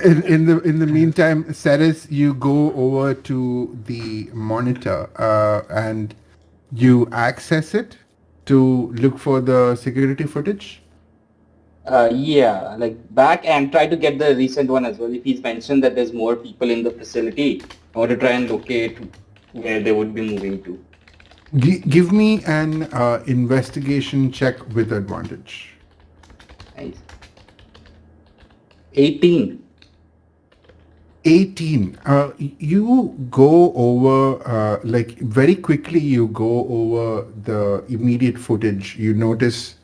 In the meantime, Ceres, you go over to the monitor and you access it to look for the security footage. Yeah, like back and try to get the recent one as well. If he's mentioned that there's more people in the facility, I want to try and locate where they would be moving to. Give me an investigation check with advantage. Nice. 18. 18. You go over, like very quickly, you go over the immediate footage. You notice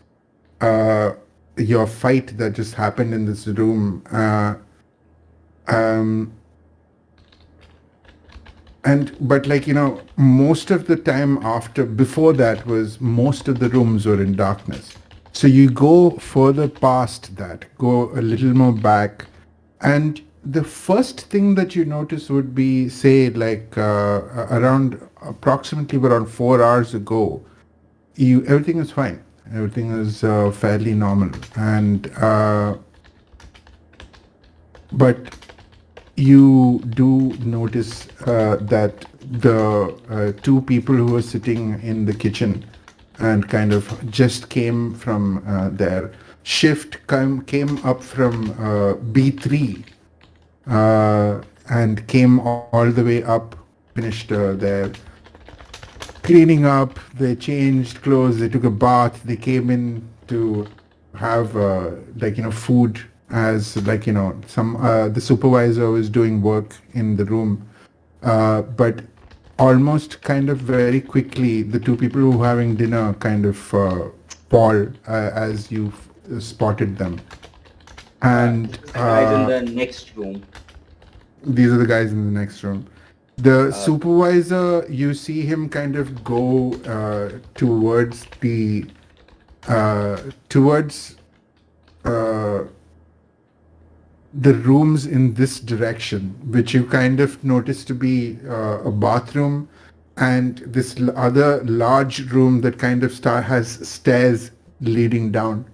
your fight that just happened in this room. But like, most of the time before that was most of the rooms were in darkness. So you go further past that, go a little more back, and the first thing that you notice would be, say, like approximately around 4 hours ago, everything is fine. Everything is fairly normal, and but you do notice that the two people who were sitting in the kitchen and kind of just came from their shift came up from B3 and came all the way up, finished their cleaning up, they changed clothes, they took a bath, they came in to have food, as the supervisor was doing work in the room, but almost kind of very quickly the two people who were having dinner kind of fall as you spotted them, and The guys in the next room. these are the guys in the next room. The supervisor, you see him kind of go towards the rooms in this direction, which you kind of notice to be a bathroom, and this other large room that kind of has stairs leading down.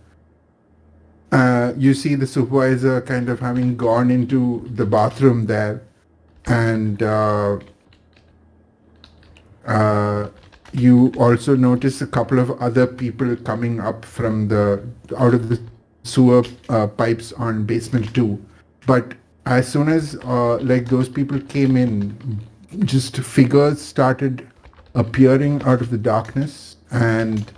You see the supervisor kind of having gone into the bathroom there, and you also notice a couple of other people coming up from out of the sewer pipes on basement 2. But as soon as those people came in, just figures started appearing out of the darkness and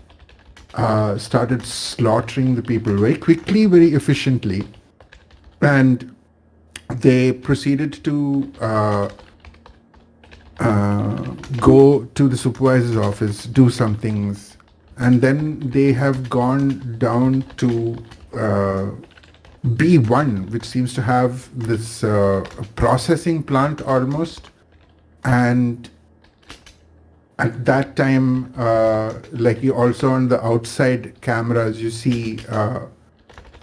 started slaughtering the people very quickly, very efficiently, and they proceeded to go to the supervisor's office, do some things, and then they have gone down to B1, which seems to have this processing plant almost, and at that time, you also on the outside cameras, you see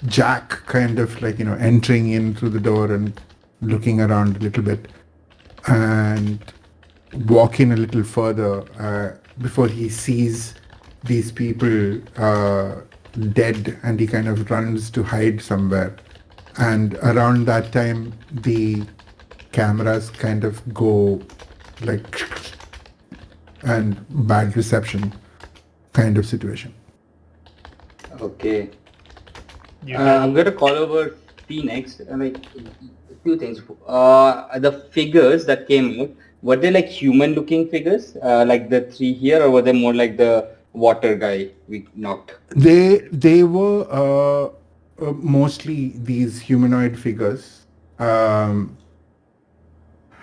Jack kind of entering in through the door and looking around a little bit and walking a little further before he sees these people dead, and he kind of runs to hide somewhere. And around that time, the cameras kind of go and bad reception kind of situation. Okay. You I'm going to call over Phoenix. A few things. The figures that came out, were they like human-looking figures, like the 3 here, or were they more like the water guy we knocked? They were mostly these humanoid figures.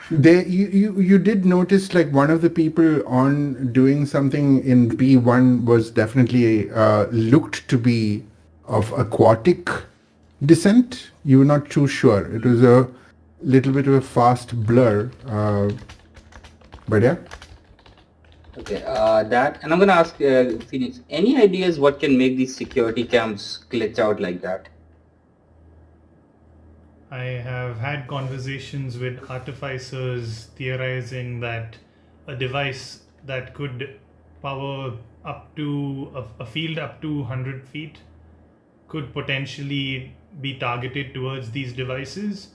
You did notice one of the people on doing something in B1 was definitely looked to be of aquatic descent. You were not too sure. It was a little bit of a fast blur, but yeah. Okay, that, and I'm gonna ask Phoenix, any ideas what can make these security cams glitch out like that? I have had conversations with artificers theorizing that a device that could power up to a field up to 100 feet could potentially be targeted towards these devices.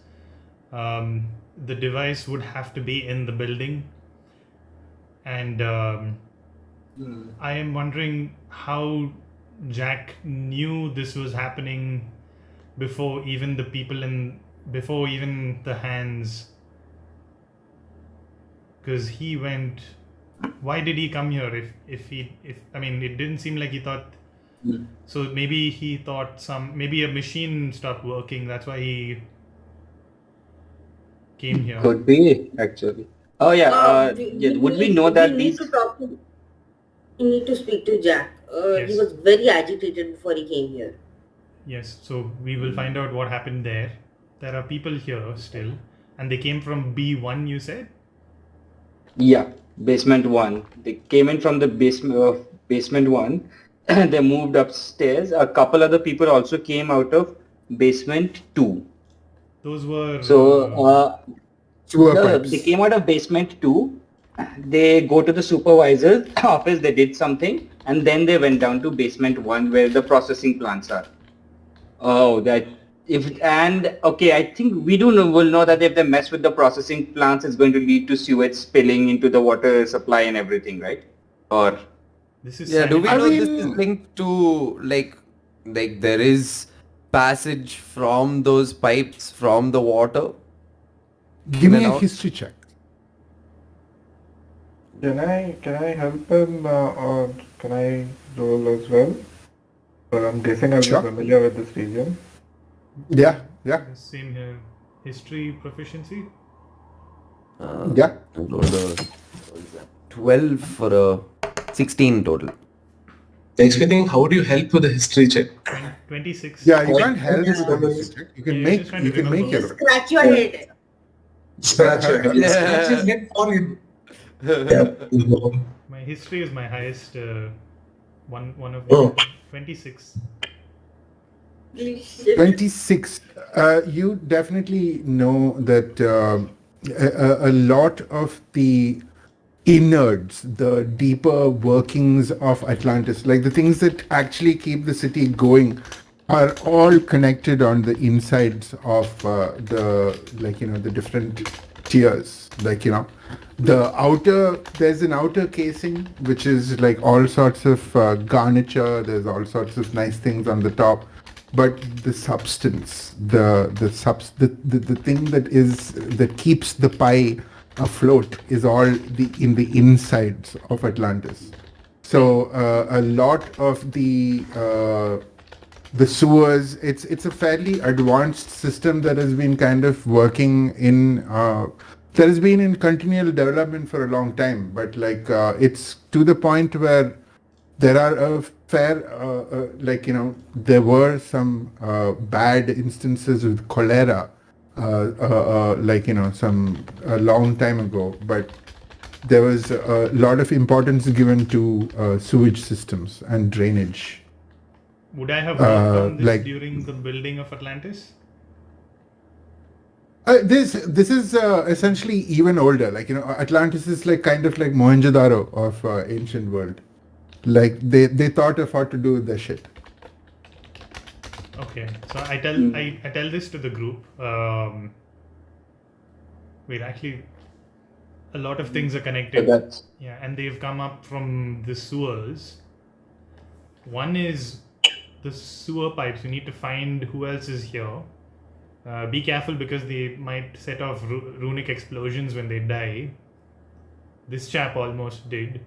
The device would have to be in the building, and I am wondering how Jack knew this was happening before even the people before even the hands, because he went. Why did he come here? If I mean, it didn't seem like he thought. So maybe he thought maybe a machine stopped working. That's why he came here. Could be, actually. Oh yeah, would we know that we these... need to talk to. We need to speak to Jack. He Yes. was very agitated before he came here. Yes, so we will find out what happened there. There are people here still, and they came from B1, you said? Yeah, basement 1. They came in from the basement 1. They moved upstairs. A couple other people also came out of basement 2. Those were. So Sewer no, pipes. they came out of basement 2. They go to the supervisor's office. They did something, and then they went down to basement 1 where the processing plants are. Oh, that okay, I think we will know that if they mess with the processing plants, it's going to lead to sewage spilling into the water supply and everything, right? Or This is Yeah, do we know sanitary. this is linked to like there is passage from those pipes from the water? Give me In a and out? history check. Can I help him or can I roll as well? Well, I'm guessing I'll Sure. be familiar with this region. Yeah, yeah, Same here. History proficiency? yeah. I rolled a what is that? 12 for a 16 total. Makes me think, how do you help with the history check? 26. Yeah, you Like, can't help yes, with the memories. history check. You can Yeah, make just trying to you can make remember. your Just scratch your head. Scratch your head. Yeah. Scratch his head for him. Yeah. My history is my highest one of Oh. 26. 26. You definitely know that a lot of the innards, the deeper workings of Atlantis, like the things that actually keep the city going, are all connected on the insides of the different tiers. There's an outer casing which is like all sorts of garniture. There's all sorts of nice things on the top, but the substance, the thing that keeps the pie afloat is all in the insides of Atlantis. So a lot of the sewers, it's a fairly advanced system that has been kind of working in that has been in continual development for a long time, but it's to the point where there are a fair there were some bad instances with cholera some a long time ago, but there was a lot of importance given to sewage systems and drainage. Would I have worked on this like- during the building of Atlantis? This is essentially even older. Atlantis is kind of like Mohenjo-daro of ancient world. Like they thought of how to do their shit. Okay, so I tell this to the group. Wait, actually, a lot of things are so connected. that's... Yeah, and they've come up from the sewers. One is the sewer pipes. You need to find who else is here. Be careful because they might set off runic explosions when they die. This chap almost did.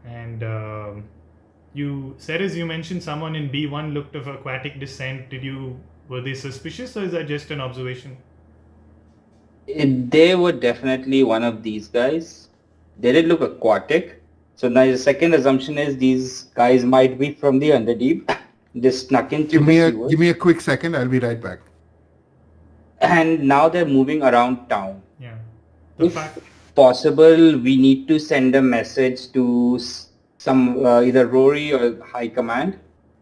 And Ceres, you mentioned someone in B1 looked of aquatic descent. Were they suspicious, or is that just an observation? They were definitely one of these guys. They did look aquatic. So now the second assumption is these guys might be from the Underdeep. They snuck in through the sewers. Give me a quick second. I'll be right back. And now they're moving around town. Yeah. If- The possible, we need to send a message to some either Rory or High Command.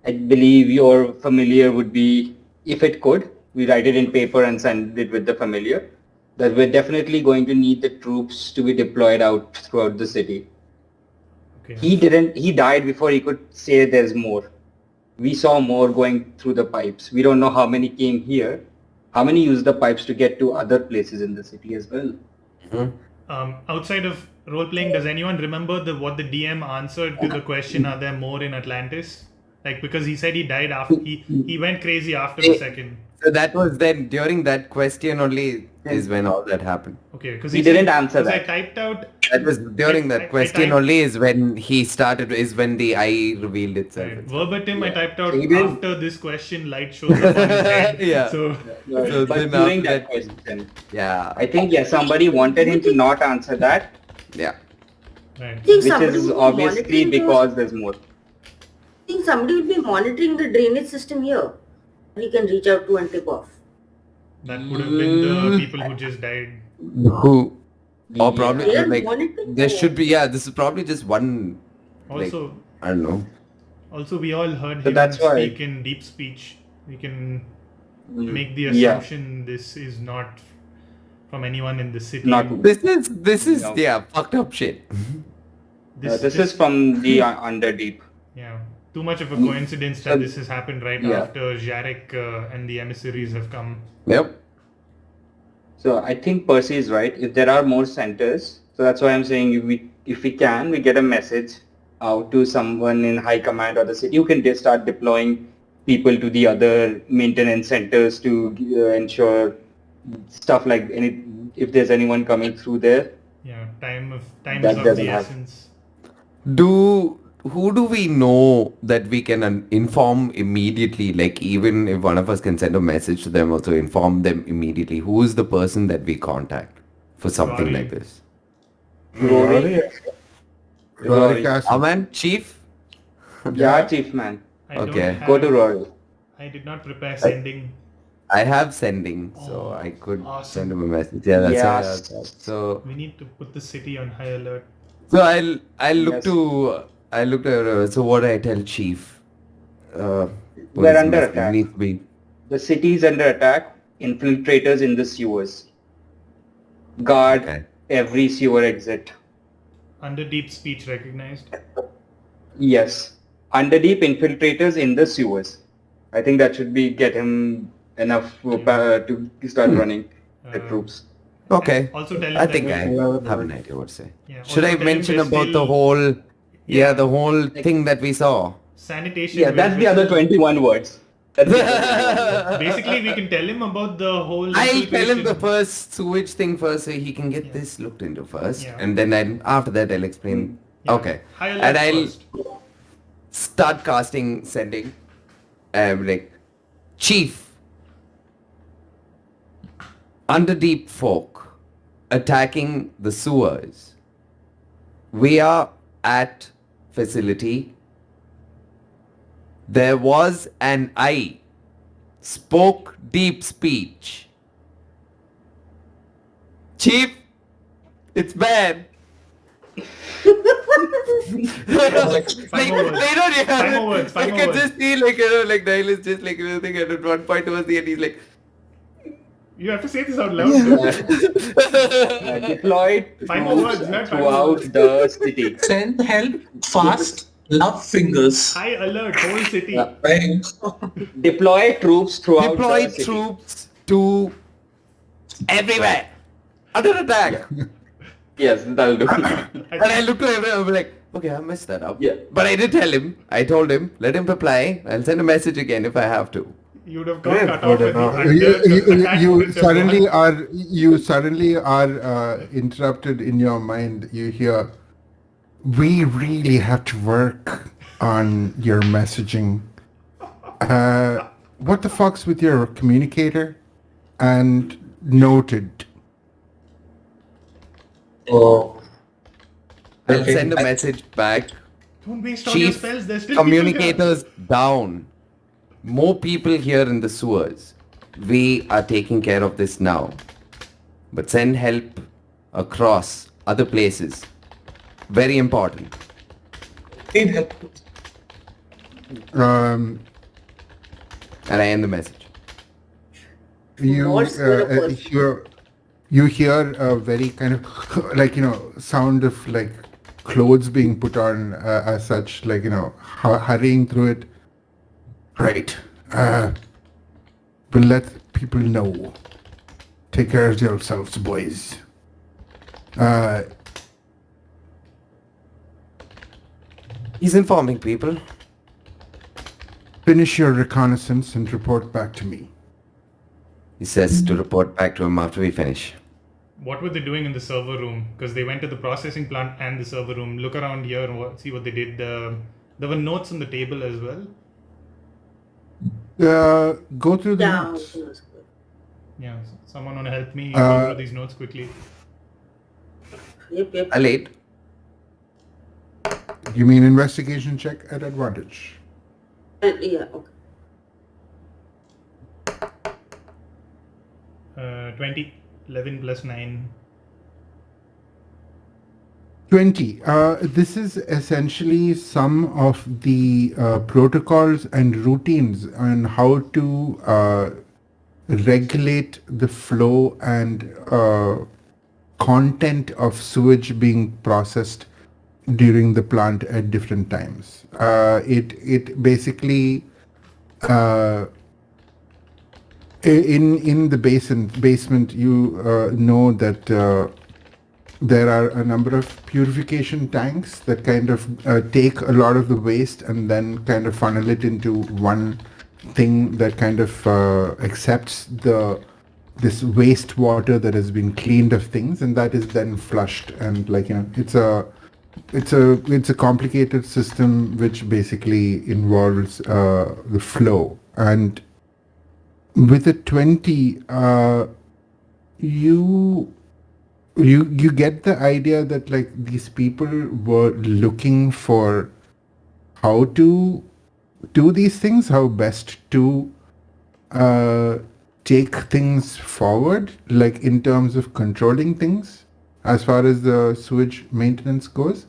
I believe your familiar would be, if it could, we write it in paper and send it with the familiar. That we're definitely going to need the troops to be deployed out throughout the city. Okay. He died before he could say there's more. We saw more going through the pipes. We don't know how many came here. How many used the pipes to get to other places in the city as well? Outside of role playing, does anyone remember what the DM answered to the question? Are there more in Atlantis? Like, because he said he died after he went crazy after the second. So that was then during that question only is when all that happened. Okay, because He didn't answer I that. typed out. That was during that question typed- only is when he started, is when the eye revealed itself. Right. Verbatim, I typed out He didn't- after this question, light shows up on his head. Yeah. So So But then during after that that- question, Yeah. I think somebody wanted him to not answer that, Yeah. right. think which somebody is would be obviously monitoring because there's more. I think somebody would be monitoring the drainage system here. He can reach out to and tip off. That would have been the people who just died. Who? Or probably They are like monitoring. there should be, yeah, this is probably just one, like, Also, I don't know. we all heard So him that's why- speak in deep speech. We can Mm. make the Yeah. assumption this is not from anyone in the city. Not- This is No. yeah, fucked up shit. This is from the Underdeep. Yeah, too much of a coincidence that this has happened right Yeah. after Jarek and the emissaries have come. Yep. So I think Percy is right. If there are more centers, so that's why I'm saying if we can, we get a message out to someone in high command or the city who can start deploying people to the other maintenance centers to ensure stuff like if there's anyone coming through there. Yeah, time That is of doesn't the happen. essence. Who do we know that we can inform immediately? Like, even if one of us can send a message to them, also inform them immediately. Who is the person that we contact for something Rory. like this? Rory. Rory Castle. Aman, chief? Yeah, chief man. I don't Okay. have- Go to Rory. I did not prepare sending. I have sending, so Oh, I could awesome. send him a message. Yeah, that's Yeah. right. So We need to put the city on high alert. I'll look Yes. to so what do I tell chief? What We're is the under message? attack. Needs to be The city is under attack. Infiltrators in the sewers. Guard okay. every sewer exit. Under deep speech recognized. Yes. Underdeep infiltrators in the sewers. I think that should get him enough to start running the Uh, troops. Okay. Also tell him I that think we- I have an idea what to say. Yeah, Should also I tell him mention we're about the still- whole Yeah. the whole thing that we saw? sanitation. Yeah, that's the other 21 words. That's the other 21 words. Basically, we can tell him about the whole. I'll tell him infiltration. the first sewage thing first so he can get this looked into first. Yeah. And then after that I'll explain. Yeah. Okay. High alert And I'll first. start casting sending. Like, Chief, Underdeep folk attacking the sewers. We are at facility. There was an eye. Spoke deep speech. Chief, it's bad. Five more words. Five more words, five I more can words. just see like Niall is just like thing and at one point towards the end he's like You have to say this out loud. Deployed Five more words, not five more throughout words. the city. Send help fast. Love fingers. High alert, whole city. Yeah. Right. Deploy troops throughout deploy the city. troops to everywhere. Under attack. Yes, that'll do. And I look to everyone, I'm like, okay, I messed that up. Yeah. But I did tell him, I told him, let him reply. I'll send a message again if I have to. You would have got Yeah, cut off good at the enough. You suddenly are interrupted in your mind. You hear, we really have to work on your messaging. What the fuck's with your communicator? And noted. Oh. I'll Okay. send a message back. Don't waste all your Chief, spells. There's still people here. communicators down. More people here in the sewers. We are taking care of this now. But send help across other places. Very important. Need help. Um, And I end the message. you More square person. you hear a very kind of like sound of like clothes being put on as such, like hurrying through it. Right. We'll let people know. Take care of yourselves, boys. He's informing people. Finish your reconnaissance and report back to me. He says to report back to him after we finish. What were they doing in the server room? Because they went to the processing plant and the server room. Look around here and see what they did. There were notes on the table as well. Go through the Yeah. notes. Yeah, someone want to help me go through these notes quickly? Yep. I'll aid. You mean investigation check at advantage? Yeah, okay. 20. 11 plus 9. 20. This is essentially some of the protocols and routines on how to regulate the flow and content of sewage being processed during the plant at different times. It basically in the basement you know that there are a number of purification tanks that kind of take a lot of the waste and then kind of funnel it into one thing that kind of accepts this wastewater that has been cleaned of things, and that is then flushed. And it's a complicated system which basically involves the flow. And with a 20, you get the idea that like these people were looking for how to do these things, how best to take things forward, like in terms of controlling things as far as the sewage maintenance goes.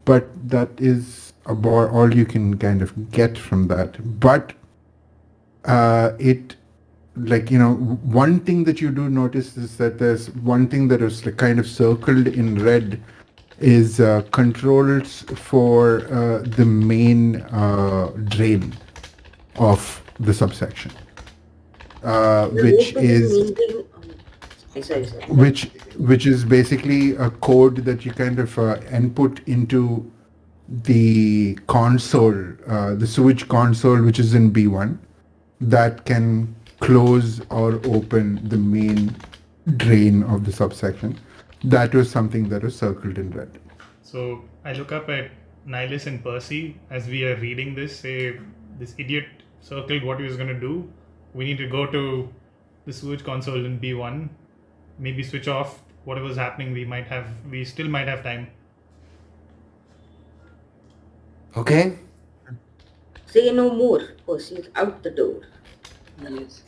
But that is about all you can kind of get from that. But one thing that you do notice is that there's one thing that is like kind of circled in red is controls for the main drain of the subsection, which is which is basically a code that you kind of input into the console, the sewage console, which is in B1, that can close or open the main drain of the subsection. That was something that was circled in red. So I look up at Nihilus and Percy as we are reading this, say, this idiot circled what he was going to do. We need to go to the sewage console in B1, maybe switch off whatever's happening. We still might have time. Okay. Say no more. Percy is out the door. Yes.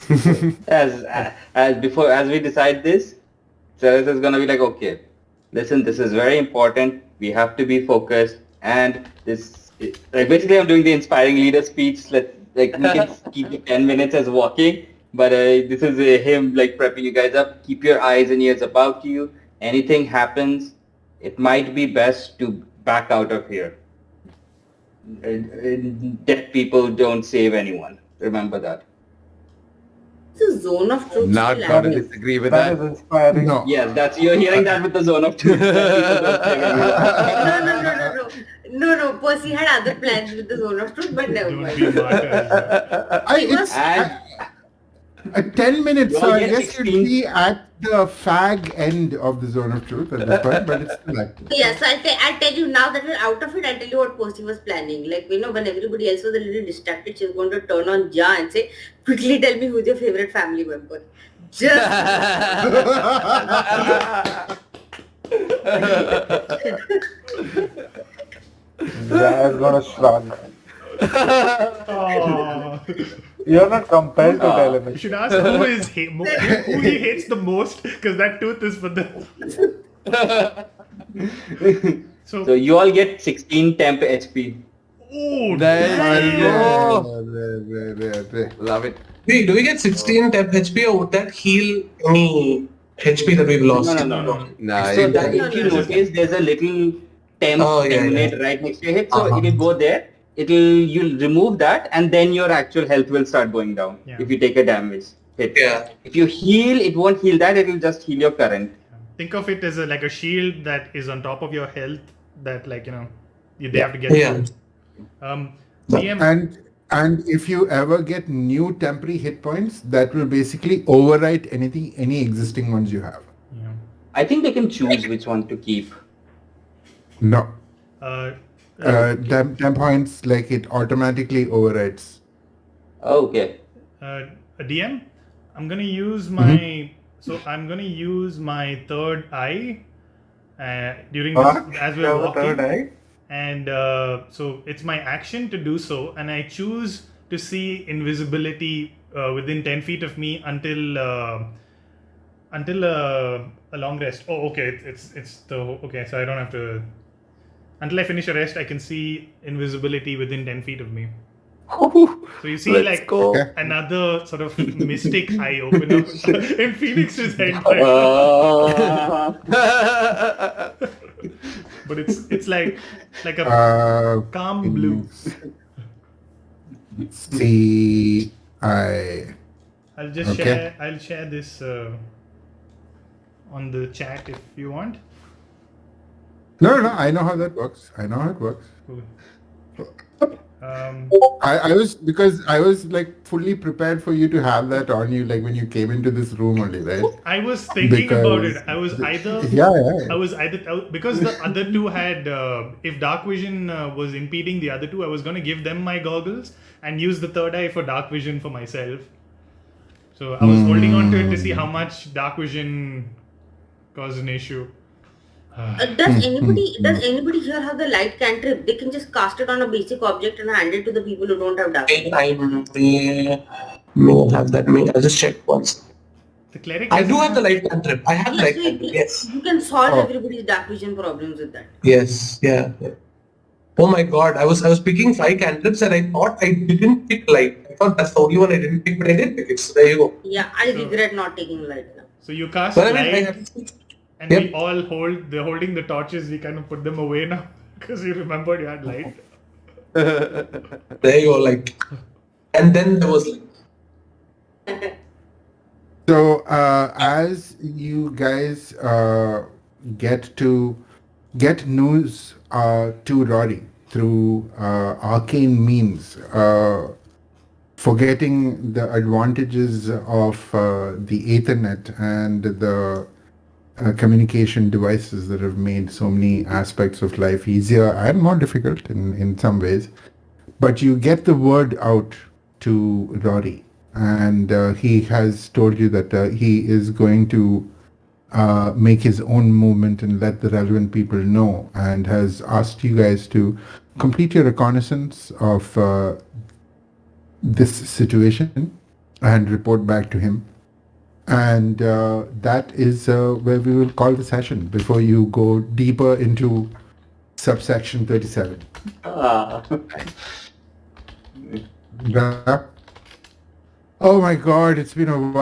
as we decide this, Ceres is gonna be like, okay, listen, this is very important. We have to be focused, and basically I'm doing the inspiring leader speech. We can keep the 10 minutes as walking, but this is him like prepping you guys up. Keep your eyes and ears about you. Anything happens, it might be best to back out of here. Dead people don't save anyone. Remember that. It's a zone of truth. Not still gonna active. disagree with That that. is inspiring. No. Yes, you're hearing that with the zone of truth. Dead people don't save anyone. No. Percy had other plans with the zone of truth, but never Don't mind. be martyrs. At 10 minutes, You so all I get guess 16. you'd be at the fag end of the zone of truth at this point, but it's still active. Yeah, so I'll tell you now that we're out of it, I'll tell you what Percy was planning. Like, when everybody else was a little distracted, she was going to turn on Ja and say, quickly tell me who's your favorite family member. Just... Yeah, it's gonna shrug. Aw. You're not compelled to tell him. You should ask who he hates the most, because that tooth is for the... So you all get 16 temp HP. Oh, Let's damn. go. Love it. Wait, do we get 16 temp HP or would that heal any HP that we've lost? No. Nah, So it- that if you notice, there's a little temp Oh, yeah, terminate right next to your head. So Uh-huh. it'll go there. You'll remove that, and then your actual health will start going down Yeah. if you take a damage hit. Yeah. If you heal, it won't heal that. It'll just heal your current. Think of it as like a shield that is on top of your health that they have to get Yeah. through. DM, And if you ever get new temporary hit points, that will basically overwrite any existing ones you have. yeah. I think they can choose which one to keep. No. Uh, Temp points, like it automatically overwrites. Okay. a DM, I'm gonna use my I'm gonna use my third eye during this What? as You we're have a walking. third eye? And so it's my action to do so, and I choose to see invisibility within 10 feet of me until a long rest. Oh, okay. It's the okay. So I don't have to until I finish a rest. I can see invisibility within 10 feet of me. So you see, Let's like go. another sort of mystic eye open up in Phoenix's head. But it's like a calm blue. See, I. I'll just Okay. share this on the chat if you want. No, I know how that works. I know how it works. Cool. I was like fully prepared for you to have that on you, like when you came into this room only, right? I was thinking about it. Because I was either because the other two had if dark vision was impeding the other two, I was going to give them my goggles and use the third eye for dark vision for myself. So I was holding on to it to see how much dark vision caused an issue. Does anybody here have the light cantrip? They can just cast it on a basic object and hand it to the people who don't have dark vision. I may have that. I'll just check once. The cleric. I do have the light cantrip. I have light So cantrip. Yes. you can solve Oh. everybody's dark vision problems with that. Yes. Yeah. Oh my god. I was picking 5 cantrips and I thought I didn't pick light. I thought that's the only one I didn't pick, but I did pick it. So there you go. Yeah, I regret not taking light now. So you cast But I light, mean, I have, and we all they're holding the torches. We kind of put them away now because you remembered you had light. there you go. Like, and then there was like, So as you guys get news to Rory through arcane means, forgetting the advantages of the Ethernet and the communication devices that have made so many aspects of life easier and more difficult in some ways. But you get the word out to Rory, and he has told you that he is going to make his own movement and let the relevant people know, and has asked you guys to complete your reconnaissance of this situation and report back to him. And that is where we will call the session before you go deeper into subsection 37. Oh my god, it's been a while.